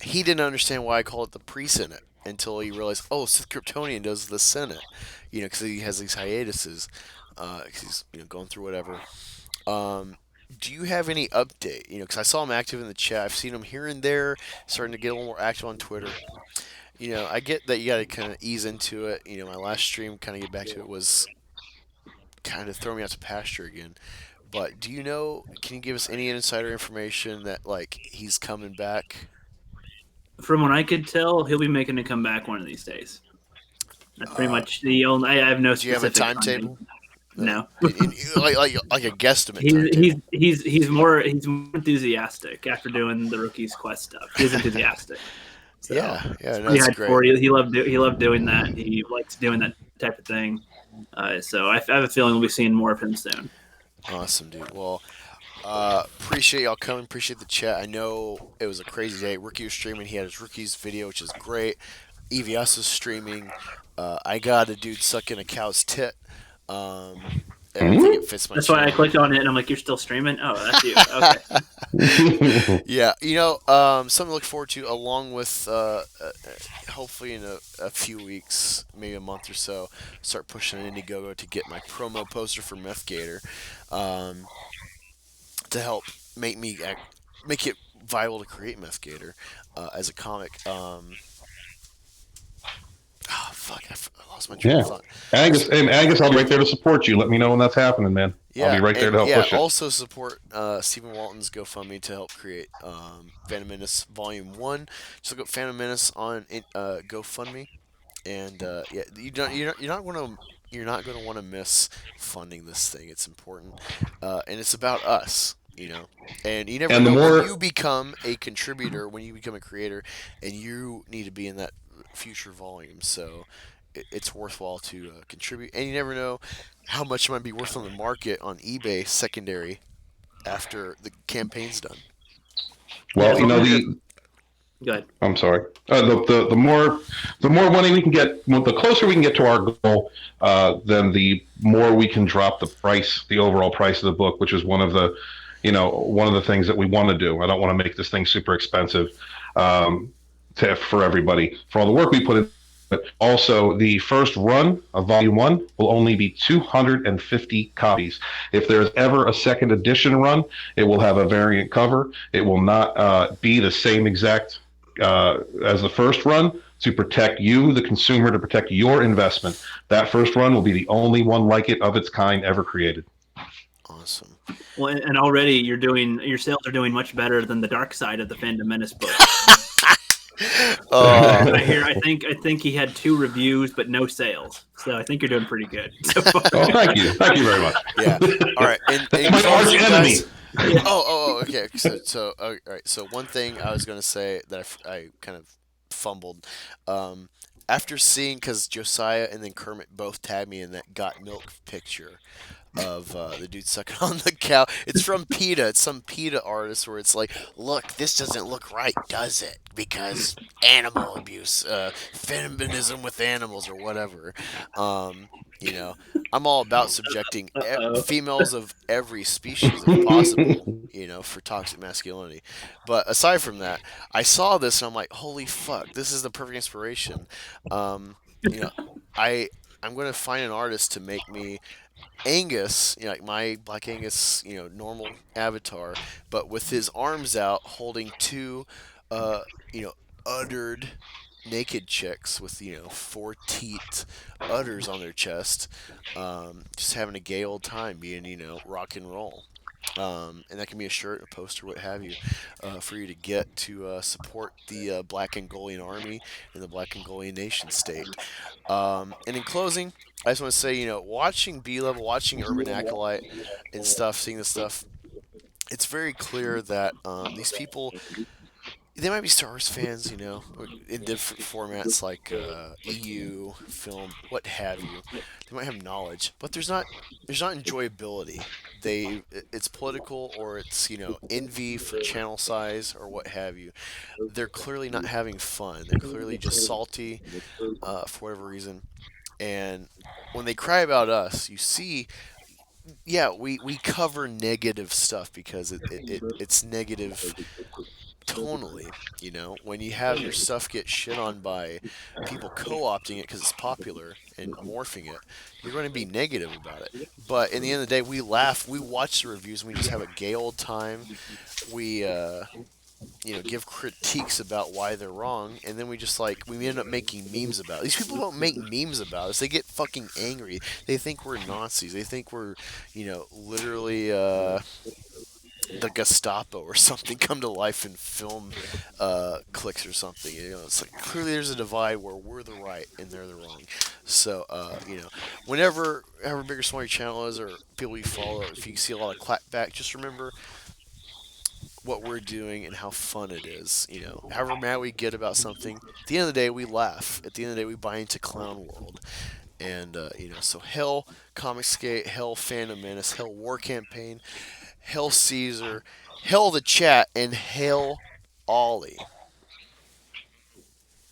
He didn't understand why I call it the pre-Senate until he realized, oh, Sith Kryptonian does the Senate, because he has these hiatuses, 'cause he's going through whatever. Do you have any update? Because I saw him active in the chat. I've seen him here and there, starting to get a little more active on Twitter. I get that you got to kind of ease into it. My last stream, kind of get back to it, was kind of throw me out to pasture again. But do you know? Can you give us any insider information that like he's coming back? From what I could tell, he'll be making a comeback one of these days. That's pretty much the only. I have no. Do you have a timetable? No. like a guesstimate. He's more enthusiastic after doing the Rookie's Quest stuff. He's enthusiastic. So, yeah, no, that's great. 40. He loved doing that. He likes doing that type of thing. So I have a feeling we'll be seeing more of him soon. Awesome, dude. Well, appreciate y'all coming. Appreciate the chat. I know it was a crazy day. Rookie was streaming. He had his Rookie's video, which is great. EVS was streaming. I got a dude sucking a cow's tit. And I think it fits my That's channel. why I clicked on it and I'm like, you're still streaming? Oh, that's you. Okay. Yeah, something to look forward to, along with hopefully in a few weeks, maybe a month or so, start pushing an Indiegogo to get my promo poster for Meth Gator, to help make it viable to create Meth Gator as a comic. Fuck! I lost my train of thought. Angus, I'll be right there to support you. Let me know when that's happening, man. Yeah, I'll be right there to help push it. Also support Stephen Walton's GoFundMe to help create Phantom Menace Volume 1. Just look up Phantom Menace on GoFundMe, and you're not going to want to miss funding this thing. It's important, and it's about us. And you never know when you become a contributor, when you become a creator, and you need to be in that future volume. So it's worthwhile to contribute, and you never know how much it might be worth on the market on eBay secondary after the campaign's done. Well, Go ahead. I'm sorry. The more money we can get, the closer we can get to our goal, then the more we can drop the overall price of the book, which is one of the things that we want to do. I don't want to make this thing super expensive for everybody, for all the work we put in. But also, the first run of Volume 1 will only be 250 copies. If there's ever a second edition run, it will have a variant cover. It will not be the same exact as the first run, to protect you, the consumer, to protect your investment. That first run will be the only one like it of its kind ever created. Awesome. Well, and already your sales are doing much better than the Dark Side of the Phantom Menace book. I think he had 2 reviews but no sales, so I think you're doing pretty good. Thank you very much. Yeah. All right. And my arch enemy. Oh, okay. So all right. So one thing I was going to say that I kind of fumbled. Um, After seeing, because Josiah and then Kermit both tagged me in that got milk picture of the dude sucking on the cow. It's from PETA. It's some PETA artist where it's like, look, this doesn't look right, does it? Because animal abuse, feminism with animals, or whatever. Um, you know, I'm all about subjecting Uh-oh. females of every species, if possible, for toxic masculinity. But aside from that, I saw this and I'm like, holy fuck, this is the perfect inspiration. Um, you know, I I'm gonna find an artist to make me Angus, like my Black Angus, normal avatar, but with his arms out holding two, uh, you know, uddered naked chicks with, four teat udders on their chest, just having a gay old time being, rock and roll. And that can be a shirt, a poster, what have you, for you to get to support the Black Angolian Army and the Black Angolian nation state. And in closing, I just want to say, watching B Level, watching Urban Acolyte and stuff, seeing this stuff, it's very clear that these people, they might be Star Wars fans, in different formats like EU, film, what have you. They might have knowledge, but there's not enjoyability. It's political, or it's envy for channel size or what have you. They're clearly not having fun. They're clearly just salty for whatever reason. And when they cry about us, you see, yeah, we cover negative stuff because it's negative tonally. When you have your stuff get shit on by people co-opting it because it's popular and morphing it, you're going to be negative about it. But in the end of the day, we laugh, we watch the reviews, and we just have a gay old time. We give critiques about why they're wrong, and then we end up making memes about it. These people don't make memes about us. They get fucking angry. They think we're Nazis. They think we're, literally the Gestapo or something come to life in film clicks or something. It's like clearly there's a divide where we're the right and they're the wrong. So, whenever, however big or small your channel is, or people you follow, if you see a lot of clapback, just remember what we're doing and how fun it is. However mad we get about something, at the end of the day, we laugh. At the end of the day, we buy into Clown World. And, so hell Comicsgate, hell Fandom Menace, hell War Campaign, hell Caesar, hell the chat, and hell Ollie.